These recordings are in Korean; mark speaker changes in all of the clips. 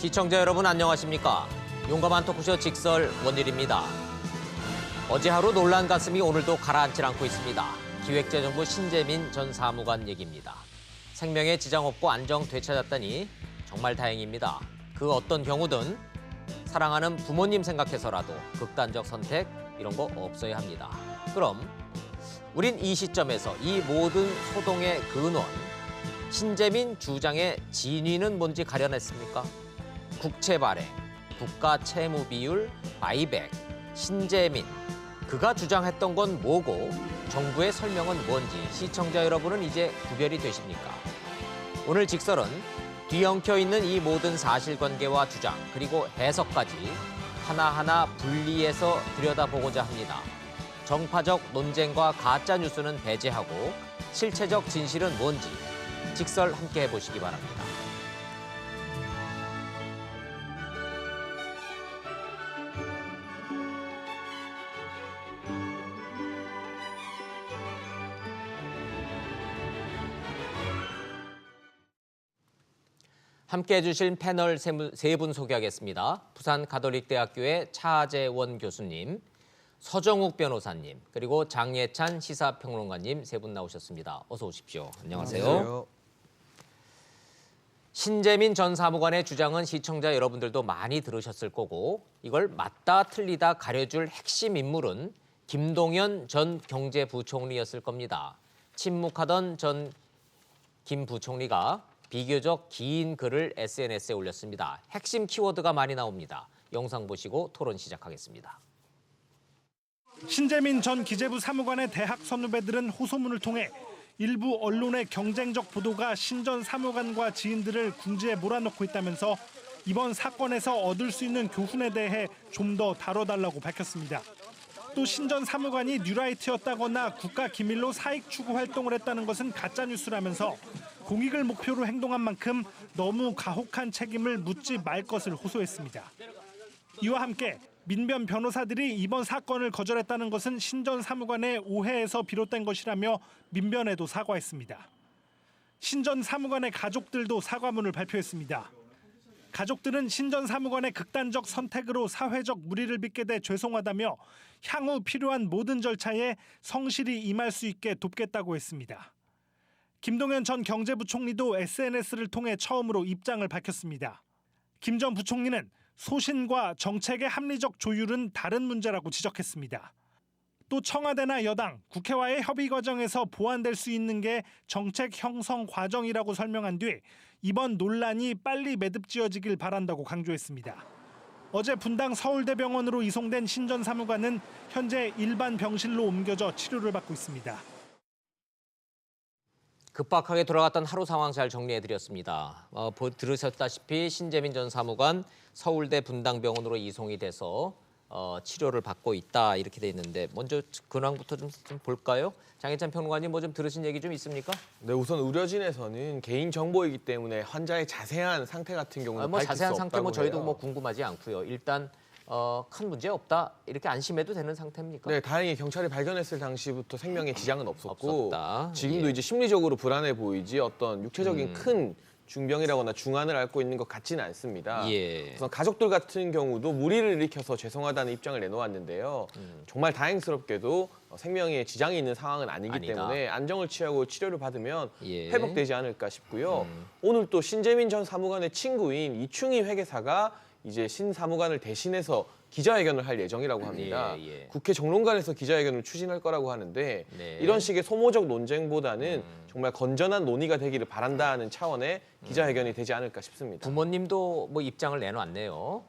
Speaker 1: 시청자 여러분 안녕하십니까? 용감한 토크쇼 직설 원일입니다. 어제 하루 논란 가슴이 오늘도 가라앉질 않고 있습니다. 기획재정부 신재민 전 사무관 얘기입니다. 생명에 지장 없고 안정 되찾았다니 정말 다행입니다. 그 어떤 경우든 사랑하는 부모님 생각해서라도 극단적 선택 이런 거 없어야 합니다. 그럼 우린 이 시점에서 이 모든 소동의 근원, 신재민 주장의 진위는 뭔지 가려냈습니까? 국채 발행, 국가 채무 비율, 바이백, 신재민. 그가 주장했던 건 뭐고 정부의 설명은 뭔지 시청자 여러분은 이제 구별이 되십니까? 오늘 직설은 뒤엉켜 있는 이 모든 사실관계와 주장 그리고 해석까지 하나하나 분리해서 들여다보고자 합니다. 정파적 논쟁과 가짜 뉴스는 배제하고 실체적 진실은 뭔지 직설 함께 해보시기 바랍니다. 함께해 주실 패널 세 분 소개하겠습니다. 부산 가톨릭대학교의 차재원 교수님, 서정욱 변호사님, 그리고 장예찬 시사평론가님 세 분 나오셨습니다. 어서 오십시오. 안녕하세요.
Speaker 2: 안녕하세요.
Speaker 1: 신재민 전 사무관의 주장은 시청자 여러분들도 많이 들으셨을 거고 이걸 맞다 틀리다 가려줄 핵심 인물은 김동연 전 경제부총리였을 겁니다. 침묵하던 전 김 부총리가 비교적 긴 글을 SNS에 올렸습니다. 핵심 키워드가 많이 나옵니다. 영상 보시고 토론 시작하겠습니다.
Speaker 3: 신재민 전 기재부 사무관의 대학 선후배들은 호소문을 통해 일부 언론의 경쟁적 보도가 신 전 사무관과 지인들을 궁지에 몰아넣고 있다면서 이번 사건에서 얻을 수 있는 교훈에 대해 좀 더 다뤄달라고 밝혔습니다. 또 신 전 사무관이 뉴라이트였다거나 국가 기밀로 사익 추구 활동을 했다는 것은 가짜뉴스라면서 공익을 목표로 행동한 만큼 너무 가혹한 책임을 묻지 말 것을 호소했습니다. 이와 함께 민변 변호사들이 이번 사건을 거절했다는 것은 신 전 사무관의 오해에서 비롯된 것이라며 민변에도 사과했습니다. 신 전 사무관의 가족들도 사과문을 발표했습니다. 가족들은 신 전 사무관의 극단적 선택으로 사회적 물의를 빚게 돼 죄송하다며 향후 필요한 모든 절차에 성실히 임할 수 있게 돕겠다고 했습니다. 김동연 전 경제부총리도 SNS를 통해 처음으로 입장을 밝혔습니다. 김 전 부총리는 소신과 정책의 합리적 조율은 다른 문제라고 지적했습니다. 또 청와대나 여당, 국회와의 협의 과정에서 보완될 수 있는 게 정책 형성 과정이라고 설명한 뒤 이번 논란이 빨리 매듭지어지길 바란다고 강조했습니다. 어제 분당 서울대병원으로 이송된 신 전 사무관은 현재 일반 병실로 옮겨져 치료를 받고 있습니다.
Speaker 1: 급박하게 돌아갔던 하루 상황 잘 정리해드렸습니다. 들으셨다시피 신재민 전 사무관 서울대 분당병원으로 이송이 돼서 치료를 받고 있다 이렇게 돼 있는데 먼저 근황부터 좀 볼까요? 장예찬 평론가님 뭐 좀 들으신 얘기 좀 있습니까?
Speaker 2: 네, 우선 의료진에서는 개인 정보이기 때문에 환자의 자세한 상태 같은 경우는 밝힐 수
Speaker 1: 자세한 상태
Speaker 2: 없다고
Speaker 1: 저희도
Speaker 2: 해요.
Speaker 1: 뭐 궁금하지 않고요. 일단 큰 문제 없다 이렇게 안심해도 되는 상태입니까?
Speaker 2: 네, 다행히 경찰이 발견했을 당시부터 생명에 지장은 없었고
Speaker 1: 없었다.
Speaker 2: 지금도
Speaker 1: 예.
Speaker 2: 이제 심리적으로 불안해 보이지 어떤 육체적인 큰 중병이라거나 중환을 앓고 있는 것 같지는 않습니다.
Speaker 1: 예.
Speaker 2: 우선 가족들 같은 경우도 무리를 일으켜서 죄송하다는 입장을 내놓았는데요. 정말 다행스럽게도 생명에 지장이 있는 상황은 아니기
Speaker 1: 아니다.
Speaker 2: 때문에 안정을 취하고 치료를 받으면
Speaker 1: 예.
Speaker 2: 회복되지 않을까 싶고요. 오늘 또 신재민 전 사무관의 친구인 이충희 회계사가 이제 신 사무관을 대신해서 기자회견을 할 예정이라고 합니다.
Speaker 1: 예.
Speaker 2: 국회 정론관에서 기자회견을 추진할 거라고 하는데
Speaker 1: 네.
Speaker 2: 이런 식의 소모적 논쟁보다는 정말 건전한 논의가 되기를 바란다는 차원의 기자회견이 되지 않을까 싶습니다.
Speaker 1: 부모님도 뭐 입장을 내놓았네요.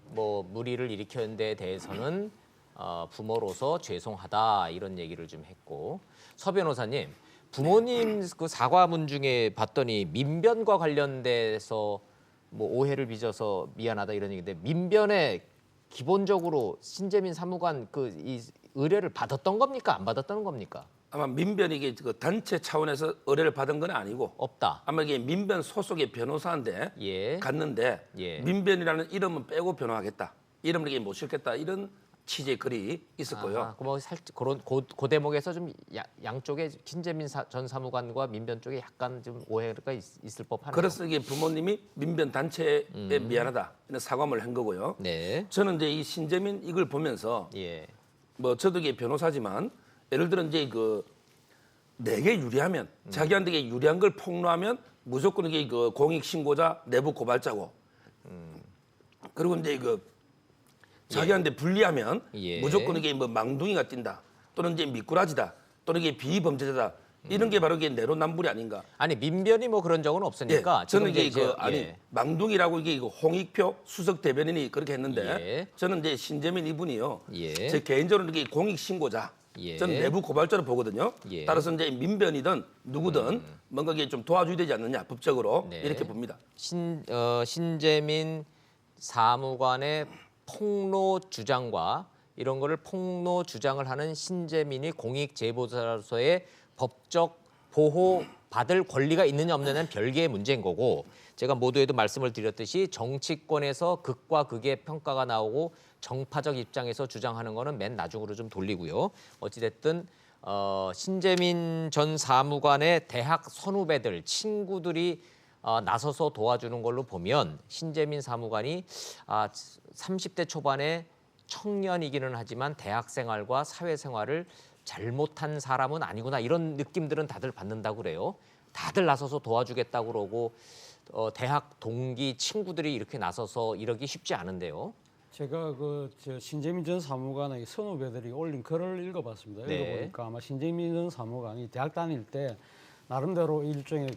Speaker 1: 뭐 무리를 일으킨 데 대해서는 부모로서 죄송하다 이런 얘기를 좀 했고 서 변호사님 부모님 그 사과문 중에 봤더니 민변과 관련돼서 뭐 오해를 빚어서 미안하다 이런 얘기인데 민변에 기본적으로 신재민 사무관 이 의뢰를 받았던 겁니까 안 받았던 겁니까?
Speaker 4: 아마 민변이 이게 그 단체 차원에서 의뢰를 받은 건 아니고
Speaker 1: 없다.
Speaker 4: 아마 이게 민변 소속의 변호사인데
Speaker 1: 예.
Speaker 4: 갔는데
Speaker 1: 예.
Speaker 4: 민변이라는 이름은 빼고 변호하겠다. 이름을 이게 못 싣겠다. 이런 취재 글이 있었고요.
Speaker 1: 뭐 살짝 그런 그 대목에서 좀 양쪽에 신재민 전 사무관과 민변 쪽에 약간 좀 오해가 있을 법하네요.
Speaker 4: 그래서 이게 부모님이 민변 단체에 미안하다 이런 사과를 한 거고요.
Speaker 1: 네.
Speaker 4: 저는 이제 이 신재민 이걸 보면서
Speaker 1: 예.
Speaker 4: 뭐 저도 이게 변호사지만 예를 들어 이제 그 내게 유리하면 자기한테 이게 유리한 걸 폭로하면 무조건 이게 그 공익 신고자 내부 고발자고 그리고 이제 그 자기한테 불리하면
Speaker 1: 예.
Speaker 4: 무조건 이게 뭐 망둥이가 뛴다 또는 이제 미꾸라지다 또는 이게 비범죄자다 이런 게 바로 이게 내로남불이 아닌가.
Speaker 1: 아니 민변이 뭐 그런 적은 없으니까
Speaker 4: 저는
Speaker 1: 지금
Speaker 4: 이게
Speaker 1: 이제
Speaker 4: 망둥이라고 이게 홍익표 수석 대변인이 그렇게 했는데
Speaker 1: 예.
Speaker 4: 저는 이제 신재민 이분이요.
Speaker 1: 예.
Speaker 4: 제 개인적으로 이게 공익 신고자.
Speaker 1: 예.
Speaker 4: 저는 내부 고발자로 보거든요.
Speaker 1: 예.
Speaker 4: 따라서 이제 민변이든 누구든 뭔가 이게 좀 도와줘야 되지 않느냐 법적으로
Speaker 1: 네.
Speaker 4: 이렇게 봅니다.
Speaker 1: 신재민 사무관의 폭로 주장과 이런 거를 폭로 주장을 하는 신재민이 공익 제보자로서의 법적 보호 받을 권리가 있느냐 없느냐는 별개의 문제인 거고 제가 모두에도 말씀을 드렸듯이 정치권에서 극과 극의 평가가 나오고 정파적 입장에서 주장하는 거는 맨 나중으로 좀 돌리고요. 어찌됐든 신재민 전 사무관의 대학 선후배들 친구들이 나서서 도와주는 걸로 보면 신재민 사무관이 30대 초반에 청년이기는 하지만 대학 생활과 사회 생활을 잘못한 사람은 아니구나 이런 느낌들은 다들 받는다고 그래요. 다들 나서서 도와주겠다고 그러고 대학 동기 친구들이 이렇게 나서서 이러기 쉽지 않은데요.
Speaker 5: 제가 저 신재민 전 사무관의 선후배들이 올린 글을 읽어봤습니다.
Speaker 1: 네.
Speaker 5: 읽어보니까 아마 신재민 전 사무관이 대학 다닐 때 나름대로 일종의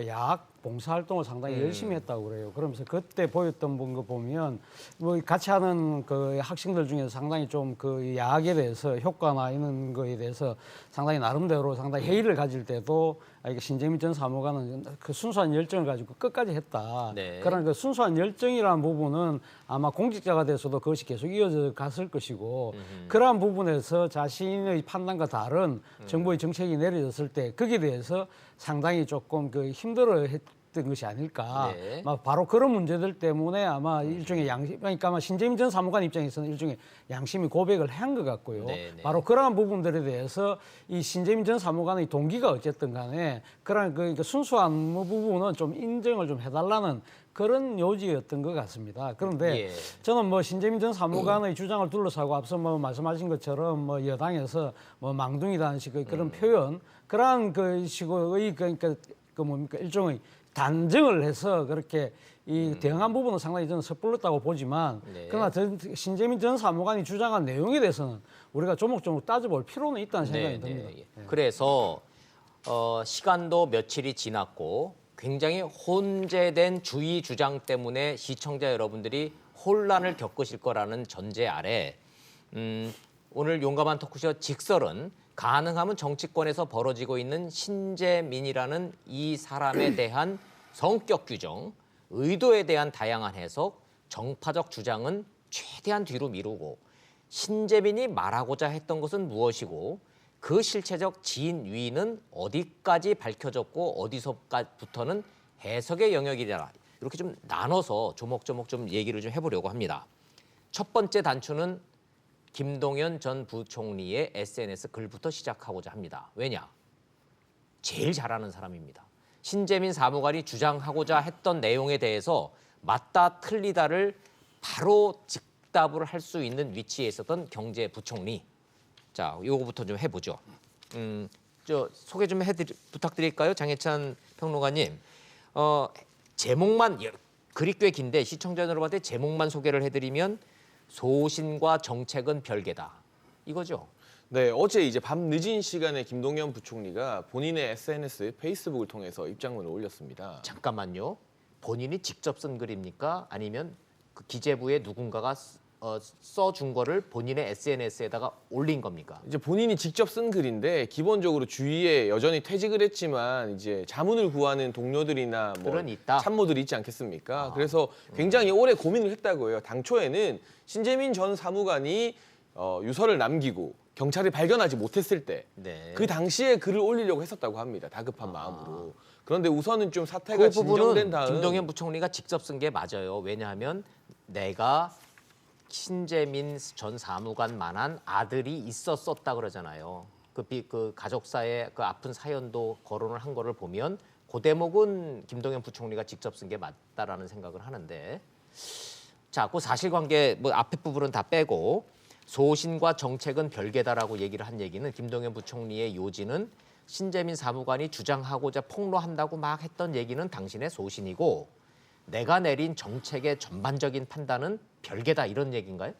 Speaker 5: 야학 봉사활동을 상당히 열심히 했다고 그래요. 그러면서 그때 보였던 거 보면 뭐 같이 하는 그 학생들 중에서 상당히 좀 그 야학에 대해서 효과나 이런 거에 대해서 상당히 나름대로 상당히 회의를 가질 때도 이게 신재민 전 사무관은 그 순수한 열정을 가지고 끝까지 했다.
Speaker 1: 네.
Speaker 5: 그런 그 순수한 열정이라는 부분은 아마 공직자가 돼서도 그것이 계속 이어져 갔을 것이고 그러한 부분에서 자신의 판단과 다른 정부의 정책이 내려졌을 때 거기에 대해서 상당히 조금 그 힘들어했던 것이 아닐까.
Speaker 1: 네.
Speaker 5: 바로 그런 문제들 때문에 아마 일종의 양심, 그러니까 아마 신재민 전 사무관 입장에서는 일종의 양심이 고백을 한 것 같고요.
Speaker 1: 네, 네.
Speaker 5: 바로 그러한 부분들에 대해서 이 신재민 전 사무관의 동기가 어쨌든 간에 그런 그 순수한 부분은 좀 인정을 좀 해달라는 그런 요지였던 것 같습니다. 그런데
Speaker 1: 예.
Speaker 5: 저는 뭐 신재민 전 사무관의 주장을 둘러싸고 앞서 뭐 말씀하신 것처럼 뭐 여당에서 뭐 망둥이라는 식의 그런 표현, 그러한 그 식의 그러니까 그 뭡니까 일종의 단정을 해서 그렇게 이 대응한 부분은 상당히 저는 섣불렀다고 보지만
Speaker 1: 네.
Speaker 5: 그러나 신재민 전 사무관이 주장한 내용에 대해서는 우리가 조목조목 따져볼 필요는 있다는 생각이 듭니다.
Speaker 1: 예. 그래서 시간도 며칠이 지났고 굉장히 혼재된 주의 주장 때문에 시청자 여러분들이 혼란을 겪으실 거라는 전제 아래 오늘 용감한 토크쇼 직설은 가능하면 정치권에서 벌어지고 있는 신재민이라는 이 사람에 대한 성격 규정, 의도에 대한 다양한 해석, 정파적 주장은 최대한 뒤로 미루고 신재민이 말하고자 했던 것은 무엇이고 그 실체적 진위는 어디까지 밝혀졌고 어디서부터는 해석의 영역이라 이렇게 좀 나눠서 조목조목 좀 얘기를 좀 해보려고 합니다. 첫 번째 단추는 김동연 전 부총리의 SNS 글부터 시작하고자 합니다. 왜냐? 제일 잘하는 사람입니다. 신재민 사무관이 주장하고자 했던 내용에 대해서 맞다 틀리다를 바로 즉답을 할 수 있는 위치에 있었던 경제부총리. 자, 요거부터 좀 해보죠. 저 소개 좀 부탁드릴까요, 장혜찬 평론가님? 제목만 글이 꽤 긴데 시청자 여러분한테 제목만 소개를 해드리면 소신과 정책은 별개다. 이거죠.
Speaker 2: 네, 어제 이제 밤 늦은 시간에 김동연 부총리가 본인의 SNS 페이스북을 통해서 입장문을 올렸습니다.
Speaker 1: 잠깐만요. 본인이 직접 쓴 글입니까? 아니면 그 기재부에 누군가가 써준 거를 본인의 SNS에다가 올린 겁니까?
Speaker 2: 이제 본인이 직접 쓴 글인데 기본적으로 주위에 여전히 퇴직을 했지만 이제 자문을 구하는 동료들이나 뭐
Speaker 1: 들은 있다.
Speaker 2: 참모들이 있지 않겠습니까? 그래서 굉장히 오래 고민을 했다고 해요. 당초에는 신재민 전 사무관이 유서를 남기고 경찰이 발견하지 못했을 때 그
Speaker 1: 네.
Speaker 2: 당시에 글을 올리려고 했었다고 합니다. 다급한 마음으로. 그런데 우선은 좀 사태가
Speaker 1: 그
Speaker 2: 진정된
Speaker 1: 부분은
Speaker 2: 다음
Speaker 1: 김동연 부총리가 직접 쓴 게 맞아요. 왜냐하면 내가 신재민 전 사무관만한 아들이 있었었다 그러잖아요. 그 가족사의 그 아픈 사연도 거론을 한 거를 보면 그 대목은 김동연 부총리가 직접 쓴 게 맞다라는 생각을 하는데, 자, 그 사실관계 뭐 앞에 부분은 다 빼고 소신과 정책은 별개다라고 얘기를 한 얘기는 김동연 부총리의 요지는 신재민 사무관이 주장하고자 폭로한다고 막 했던 얘기는 당신의 소신이고 내가 내린 정책의 전반적인 판단은 별개다 이런 얘기인가요?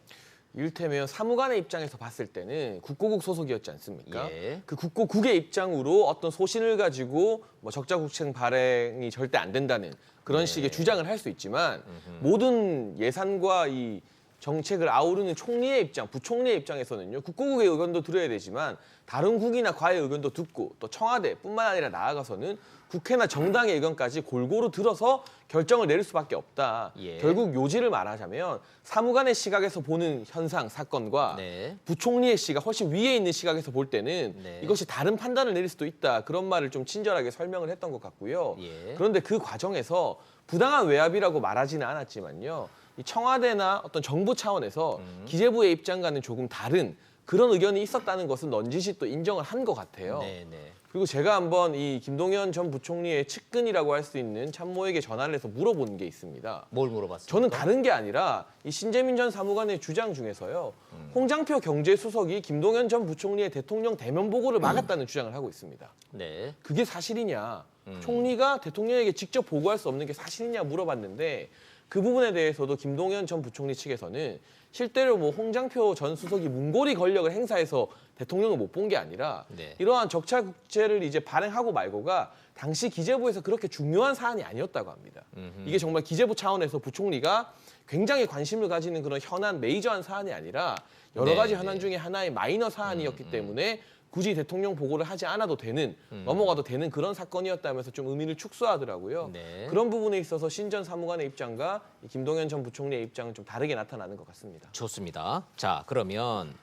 Speaker 2: 이를테면 사무관의 입장에서 봤을 때는 국고국 소속이었지 않습니까?
Speaker 1: 예.
Speaker 2: 그 국고국의 입장으로 어떤 소신을 가지고 뭐 적자국책 발행이 절대 안 된다는 그런 식의 주장을 할 수 있지만 모든 예산과 이 정책을 아우르는 총리의 입장, 부총리의 입장에서는요. 국고국의 의견도 들어야 되지만 다른 국이나 과의 의견도 듣고 또 청와대뿐만 아니라 나아가서는 국회나 정당의 의견까지 골고루 들어서 결정을 내릴 수밖에 없다.
Speaker 1: 예.
Speaker 2: 결국 요지를 말하자면 사무관의 시각에서 보는 현상, 사건과
Speaker 1: 네.
Speaker 2: 부총리의 시각, 훨씬 위에 있는 시각에서 볼 때는
Speaker 1: 네.
Speaker 2: 이것이 다른 판단을 내릴 수도 있다. 그런 말을 좀 친절하게 설명을 했던 것 같고요.
Speaker 1: 예.
Speaker 2: 그런데 그 과정에서 부당한 외압이라고 말하지는 않았지만요. 이 청와대나 어떤 정부 차원에서 기재부의 입장과는 조금 다른 그런 의견이 있었다는 것은 넌지시 또 인정을 한 것 같아요.
Speaker 1: 네, 네.
Speaker 2: 그리고 제가 한번 이 김동연 전 부총리의 측근이라고 할 수 있는 참모에게 전화를 해서 물어본 게 있습니다.
Speaker 1: 뭘 물어봤습니까?
Speaker 2: 저는 다른 게 아니라 이 신재민 전 사무관의 주장 중에서요. 홍장표 경제수석이 김동연 전 부총리의 대통령 대면 보고를 막았다는 주장을 하고 있습니다.
Speaker 1: 네.
Speaker 2: 그게 사실이냐? 총리가 대통령에게 직접 보고할 수 없는 게 사실이냐 물어봤는데 그 부분에 대해서도 김동연 전 부총리 측에서는 실제로 뭐 홍장표 전 수석이 문고리 권력을 행사해서 대통령을 못 본 게 아니라
Speaker 1: 네.
Speaker 2: 이러한 적자국채를 이제 발행하고 말고가 당시 기재부에서 그렇게 중요한 사안이 아니었다고 합니다. 이게 정말 기재부 차원에서 부총리가 굉장히 관심을 가지는 그런 현안 메이저한 사안이 아니라 여러
Speaker 1: 네,
Speaker 2: 가지
Speaker 1: 네.
Speaker 2: 현안 중에 하나의 마이너 사안이었기 때문에 굳이 대통령 보고를 하지 않아도 되는 넘어가도 되는 그런 사건이었다면서 좀 의미를 축소하더라고요.
Speaker 1: 네.
Speaker 2: 그런 부분에 있어서 신 전 사무관의 입장과 이 김동연 전 부총리의 입장은 좀 다르게 나타나는 것 같습니다.
Speaker 1: 좋습니다. 자, 그러면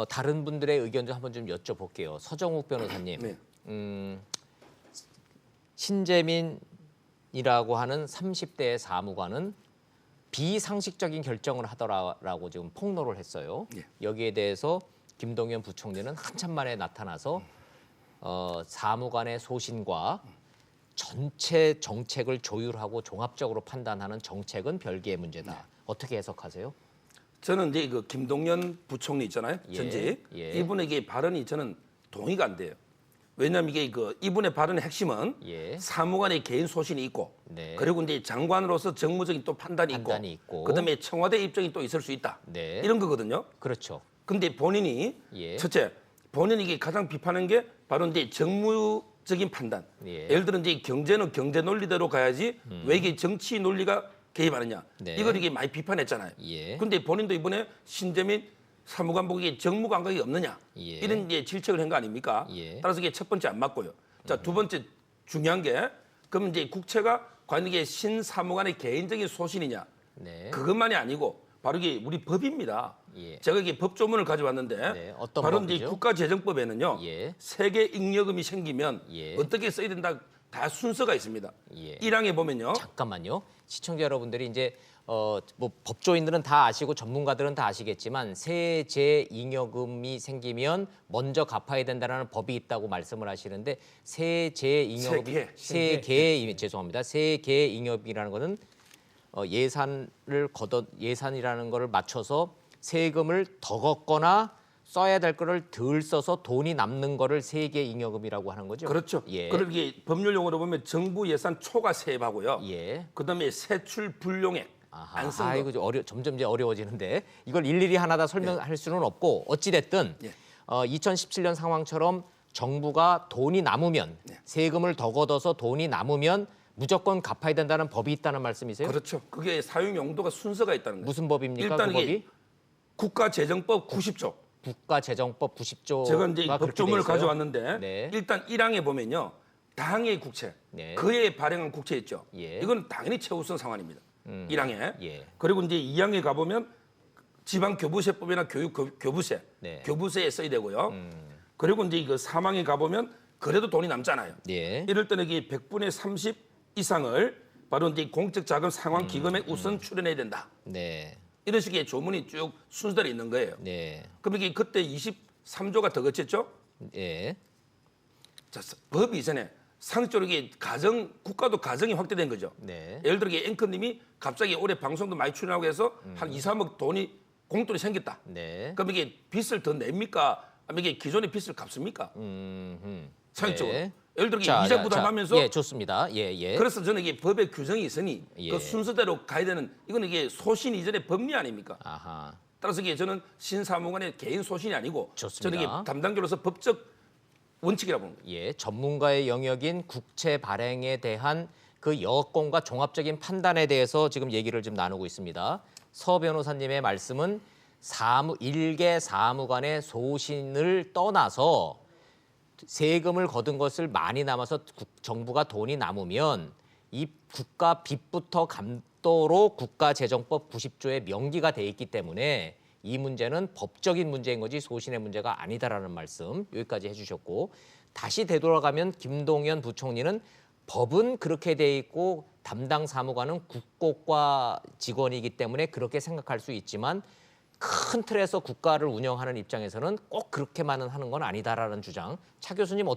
Speaker 1: 다른 분들의 의견 좀 한번 좀 여쭤볼게요. 서정욱 변호사님.
Speaker 4: 네.
Speaker 1: 신재민이라고 하는 30대의 사무관은 비상식적인 결정을 하더라라고 지금 폭로를 했어요.
Speaker 4: 예.
Speaker 1: 여기에 대해서 김동연 부총리는 한참 만에 나타나서 사무관의 소신과 전체 정책을 조율하고 종합적으로 판단하는 정책은 별개의 문제다. 어떻게 해석하세요?
Speaker 4: 저는 이제 그 김동연 부총리 있잖아요.
Speaker 1: 예,
Speaker 4: 전직
Speaker 1: 예.
Speaker 4: 이분에게 발언이 저는 동의가 안 돼요. 왜냐하면 이게 그 이분의 발언의 핵심은
Speaker 1: 예.
Speaker 4: 사무관의 개인 소신이 있고,
Speaker 1: 네.
Speaker 4: 그리고 이제 장관으로서 정무적인 또 판단이 있고, 그다음에 청와대 입장이 또 있을 수 있다.
Speaker 1: 네.
Speaker 4: 이런 거거든요.
Speaker 1: 그렇죠.
Speaker 4: 근데 본인이
Speaker 1: 예.
Speaker 4: 첫째, 본인이 이게 가장 비판한 게 바로 이제 정무적인 판단.
Speaker 1: 예.
Speaker 4: 예를 들어 이제 경제는 경제 논리대로 가야지 왜 이게 정치 논리가 개입하느냐.
Speaker 1: 네.
Speaker 4: 이걸 이게 많이 비판했잖아요.
Speaker 1: 예.
Speaker 4: 근데 본인도 이번에 신재민 사무관 보기에 정무 감각이 없느냐.
Speaker 1: 예.
Speaker 4: 이런 이제 질책을 한 거 아닙니까?
Speaker 1: 예.
Speaker 4: 따라서 이게 첫 번째 안 맞고요. 자, 두 번째 중요한 게 그럼 이제 국채가 과연 이게 신 사무관의 개인적인 소신이냐.
Speaker 1: 네.
Speaker 4: 그것만이 아니고 바로 이게 우리 법입니다.
Speaker 1: 예.
Speaker 4: 제가 이게 법조문을 가져왔는데
Speaker 1: 네, 어떤
Speaker 4: 바로
Speaker 1: 법이죠?
Speaker 4: 이제 국가재정법에는요.
Speaker 1: 예.
Speaker 4: 세계 잉여금이 생기면
Speaker 1: 예.
Speaker 4: 어떻게 써야 된다 다 순서가 있습니다.
Speaker 1: 예.
Speaker 4: 1항에 보면요.
Speaker 1: 잠깐만요. 시청자 여러분들이 이제 뭐 법조인들은 다 아시고 전문가들은 다 아시겠지만 세제 잉여금이 생기면 먼저 갚아야 된다는 법이 있다고 말씀을 하시는데 세제 잉여금이 죄송합니다. 세계 잉여금이라는 거는 예산이라는 거를 맞춰서 세금을 더 걷거나 써야 될 거를 덜 써서 돈이 남는 거를 세계 잉여금이라고 하는 거죠.
Speaker 4: 그렇죠.
Speaker 1: 예.
Speaker 4: 그렇게 법률 용어로 보면 정부 예산 초과 세입하고요.
Speaker 1: 예.
Speaker 4: 그다음에 세출 불용액
Speaker 1: 아하,
Speaker 4: 안 쓴 거.
Speaker 1: 이거 점점 이제 어려워지는데 이걸 일일이 하나 다 설명할 수는 없고 어찌 됐든
Speaker 4: 예.
Speaker 1: 2017년 상황처럼 정부가 돈이 남으면 세금을 더 걷어서 돈이 남으면 무조건 갚아야 된다는 법이 있다는 말씀이세요?
Speaker 4: 그렇죠. 그게 사용 용도가 순서가 있다는 거예요.
Speaker 1: 무슨 법입니까?
Speaker 4: 일단
Speaker 1: 그
Speaker 4: 이게
Speaker 1: 법이?
Speaker 4: 국가재정법 90조.
Speaker 1: 국가재정법 90조가
Speaker 4: 제가 이제 법조문을 가져왔는데
Speaker 1: 네.
Speaker 4: 일단 1항에 보면요. 당의 국채,
Speaker 1: 네.
Speaker 4: 그에 발행한 국채 있죠.
Speaker 1: 예.
Speaker 4: 이건 당연히 최우선 상환입니다. 1항에.
Speaker 1: 예.
Speaker 4: 그리고 이제 2항에 가보면 지방교부세법이나 교부세,
Speaker 1: 네.
Speaker 4: 교부세에 써야 되고요. 그리고 이제 그 3항에 가보면 그래도 돈이 남잖아요.
Speaker 1: 예.
Speaker 4: 이럴 때는 이게 100분의 30 이상을 바로 이제 공적 자금 상환 기금에 우선 출연해야 된다.
Speaker 1: 네.
Speaker 4: 이런 식의 조문이 쭉 순서대로 있는 거예요.
Speaker 1: 네.
Speaker 4: 그럼 이게 그때 23조가 더 거쳤죠?
Speaker 1: 예.
Speaker 4: 자, 법 이전에 상식적으로 이게 국가도 가정이 확대된 거죠.
Speaker 1: 네.
Speaker 4: 예를 들어 이게 앵커님이 갑자기 올해 방송도 많이 출연하고 해서 한 2, 3억 공돈이 생겼다.
Speaker 1: 네.
Speaker 4: 그럼 이게 빚을 더 냅니까? 아니면 이게 기존의 빚을 갚습니까? 상식적으로.
Speaker 1: 네.
Speaker 4: 예를 들어 이게 이자 부담하면서
Speaker 1: 예, 좋습니다. 예, 예.
Speaker 4: 그래서 저는 이게 법의 규정이 있으니
Speaker 1: 예.
Speaker 4: 그 순서대로 가야 되는 이건 이게 소신 이전의 법리 아닙니까?
Speaker 1: 아하.
Speaker 4: 따라서 이게 저는 신사무관의 개인 소신이 아니고
Speaker 1: 좋습니다.
Speaker 4: 저는 이게 담당자로서 법적 원칙이라고 봅니다.
Speaker 1: 예, 전문가의 영역인 국채 발행에 대한 그 여건과 종합적인 판단에 대해서 지금 얘기를 좀 나누고 있습니다. 서 변호사님의 말씀은 일개 사무관의 소신을 떠나서 세금을 거둔 것을 많이 남아서 정부가 돈이 남으면 이 국가 빚부터 갚도록 국가재정법 90조에 명기가 돼 있기 때문에 이 문제는 법적인 문제인 거지 소신의 문제가 아니다라는 말씀 여기까지 해주셨고, 다시 되돌아가면 김동연 부총리는 법은 그렇게 돼 있고 담당 사무관은 국고과 직원이기 때문에 그렇게 생각할 수 있지만 큰 틀에서 국가를 운영하는 입장에서는 꼭 그렇게만은 하는 건 아니다라는 주장. 차 교수님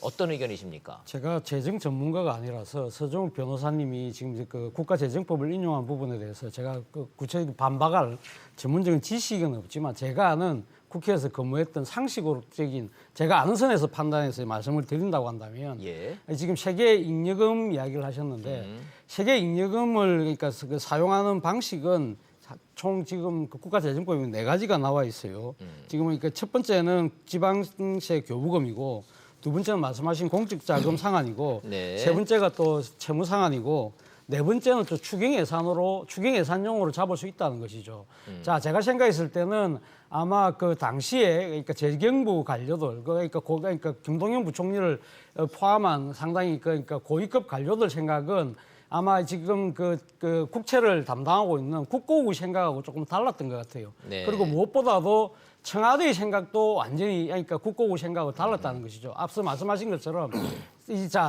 Speaker 1: 어떤 의견이십니까?
Speaker 5: 제가 재정 전문가가 아니라서 서정욱 변호사님이 지금 그 국가재정법을 인용한 부분에 대해서 제가 그 구체적인 반박할 전문적인 지식은 없지만 제가 아는 국회에서 근무했던 상식적인 제가 아는 선에서 판단해서 말씀을 드린다고 한다면
Speaker 1: 예.
Speaker 5: 지금 세계 잉여금 이야기를 하셨는데 세계 잉여금을 그러니까 그 사용하는 방식은 총 지금 그 국가재정법에 4가지가 나와 있어요. 지금 그러니까 첫 번째는 지방세 교부금이고 두 번째는 말씀하신 공적자금 상한이고
Speaker 1: 네.
Speaker 5: 세 번째가 또 채무 상한이고 네 번째는 또 추경예산용으로 잡을 수 있다는 것이죠. 자, 제가 생각했을 때는 아마 그 당시에 그러니까 재경부 관료들 그러니까 김동연 부총리를 포함한 상당히 그러니까 고위급 관료들 생각은 아마 지금 그 국채를 담당하고 있는 국고부 생각하고 조금 달랐던 것 같아요.
Speaker 1: 네.
Speaker 5: 그리고 무엇보다도 청와대의 생각도 완전히 그러니까 국고부 생각하고 달랐다는 것이죠. 앞서 말씀하신 것처럼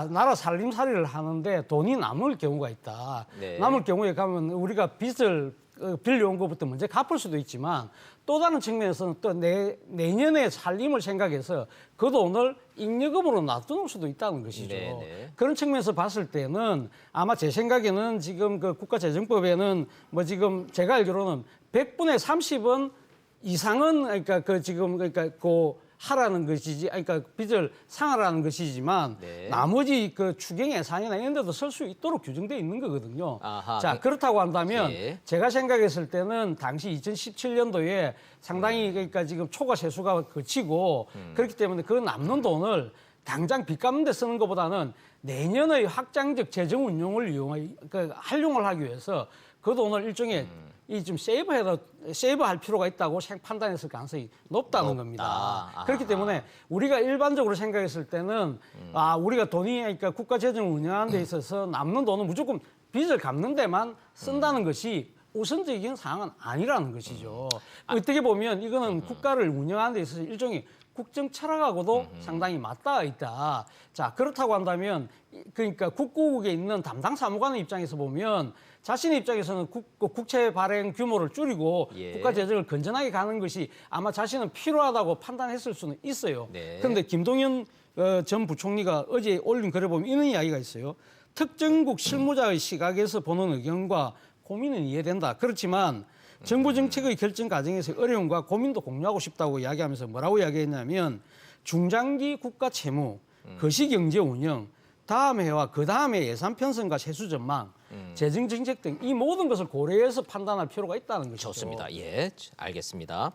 Speaker 5: 나라 살림살이를 하는데 돈이 남을 경우가 있다.
Speaker 1: 네.
Speaker 5: 남을 경우에 가면 우리가 빚을 빌려온 것부터 먼저 갚을 수도 있지만 또 다른 측면에서는 또 내년의 살림을 생각해서 그 돈을 잉여금으로 놔두는 수도 있다는 것이죠.
Speaker 1: 네네.
Speaker 5: 그런 측면에서 봤을 때는 아마 제 생각에는 지금 그 국가재정법에는 뭐 지금 제가 알기로는 100분의 30은 이상은 그러니까 하라는 것이지, 그러니까 빚을 상하라는 것이지만
Speaker 1: 네.
Speaker 5: 나머지 그 추경 예산이나 이런 데도 쓸 수 있도록 규정돼 있는 거거든요.
Speaker 1: 아하.
Speaker 5: 자, 그렇다고 한다면
Speaker 1: 예.
Speaker 5: 제가 생각했을 때는 당시 2017년도에 상당히 그러니까 지금 초과 세수가 그치고 그렇기 때문에 그 남는 돈을 당장 빚 갚는 데 쓰는 것보다는 내년의 확장적 재정 운용을 활용을 하기 위해서 그 돈을 일종의 좀 세이브할 필요가 있다고 판단했을 가능성이 높다는 겁니다.
Speaker 1: 아하.
Speaker 5: 그렇기 때문에 우리가 일반적으로 생각했을 때는 우리가 돈이 그러니까 국가 재정을 운영하는 데 있어서 남는 돈은 무조건 빚을 갚는 데만 쓴다는 것이 우선적인 사항은 아니라는 것이죠. 어떻게 보면 이거는 국가를 운영하는 데 있어서 일종의 국정 철학하고도 상당히 맞닿아 있다. 자, 그렇다고 한다면 그러니까 국고국에 있는 담당 사무관의 입장에서 보면 자신의 입장에서는 국채 발행 규모를 줄이고
Speaker 1: 예.
Speaker 5: 국가 재정을 건전하게 가는 것이 아마 자신은 필요하다고 판단했을 수는 있어요.
Speaker 1: 네.
Speaker 5: 그런데 김동연 전 부총리가 어제 올린 글에 보면 이런 이야기가 있어요. 특정국 실무자의 시각에서 보는 의견과 고민은 이해된다. 그렇지만 정부 정책의 결정 과정에서 어려움과 고민도 공유하고 싶다고 이야기하면서 뭐라고 이야기했냐면 중장기 국가 채무, 거시경제 운영, 다음 해와 그 다음 해 예산 편성과 세수 전망, 재정 정책 등 이 모든 것을 고려해서 판단할 필요가 있다는 것이죠.
Speaker 1: 좋습니다. 예, 알겠습니다.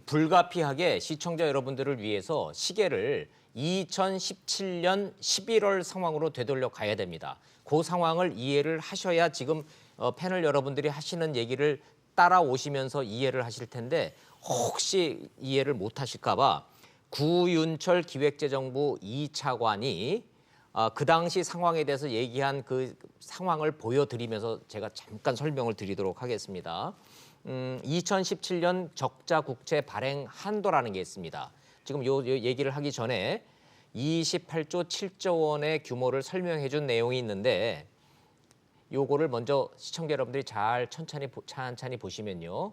Speaker 1: 불가피하게 시청자 여러분들을 위해서 시계를 2017년 11월 상황으로 되돌려 가야 됩니다. 그 상황을 이해를 하셔야 지금 패널 여러분들이 하시는 얘기를 따라오시면서 이해를 하실 텐데 혹시 이해를 못 하실까 봐 구윤철 기획재정부 2차관이 그 당시 상황에 대해서 얘기한 그 상황을 보여드리면서 제가 잠깐 설명을 드리도록 하겠습니다. 2017년 적자 국채 발행 한도라는 게 있습니다. 지금 요 얘기를 하기 전에 28조 7조 원의 규모를 설명해 준 내용이 있는데 요거를 먼저 시청자 여러분들이 잘 찬찬히 보시면요.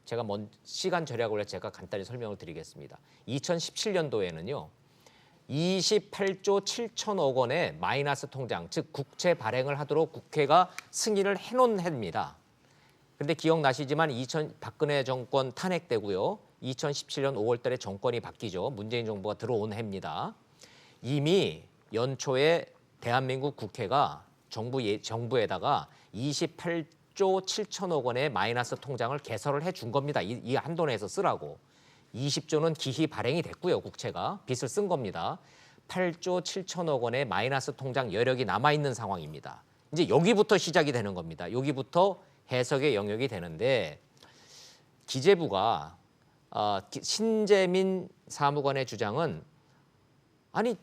Speaker 1: 제가 시간 절약을 해서 제가 간단히 설명을 드리겠습니다. 2017년도에는요. 28조 7천억 원의 마이너스 통장, 즉 국채 발행을 하도록 국회가 승인을 해놓은 해입니다. 그런데 기억나시지만 박근혜 정권 탄핵되고요. 2017년 5월 달에 정권이 바뀌죠. 문재인 정부가 들어온 해입니다. 이미 연초에 대한민국 국회가 정부에다가 28조 7천억 원의 마이너스 통장을 개설을 해준 겁니다. 이 한도 내에서 쓰라고. 20조는 기히 발행이 됐고요. 국채가 빚을 쓴 겁니다. 8조 7천억 원의 마이너스 통장 여력이 남아있는 상황입니다. 이제 여기부터 시작이 되는 겁니다. 여기부터 해석의 영역이 되는데 기재부가 신재민 사무관의 주장은 아니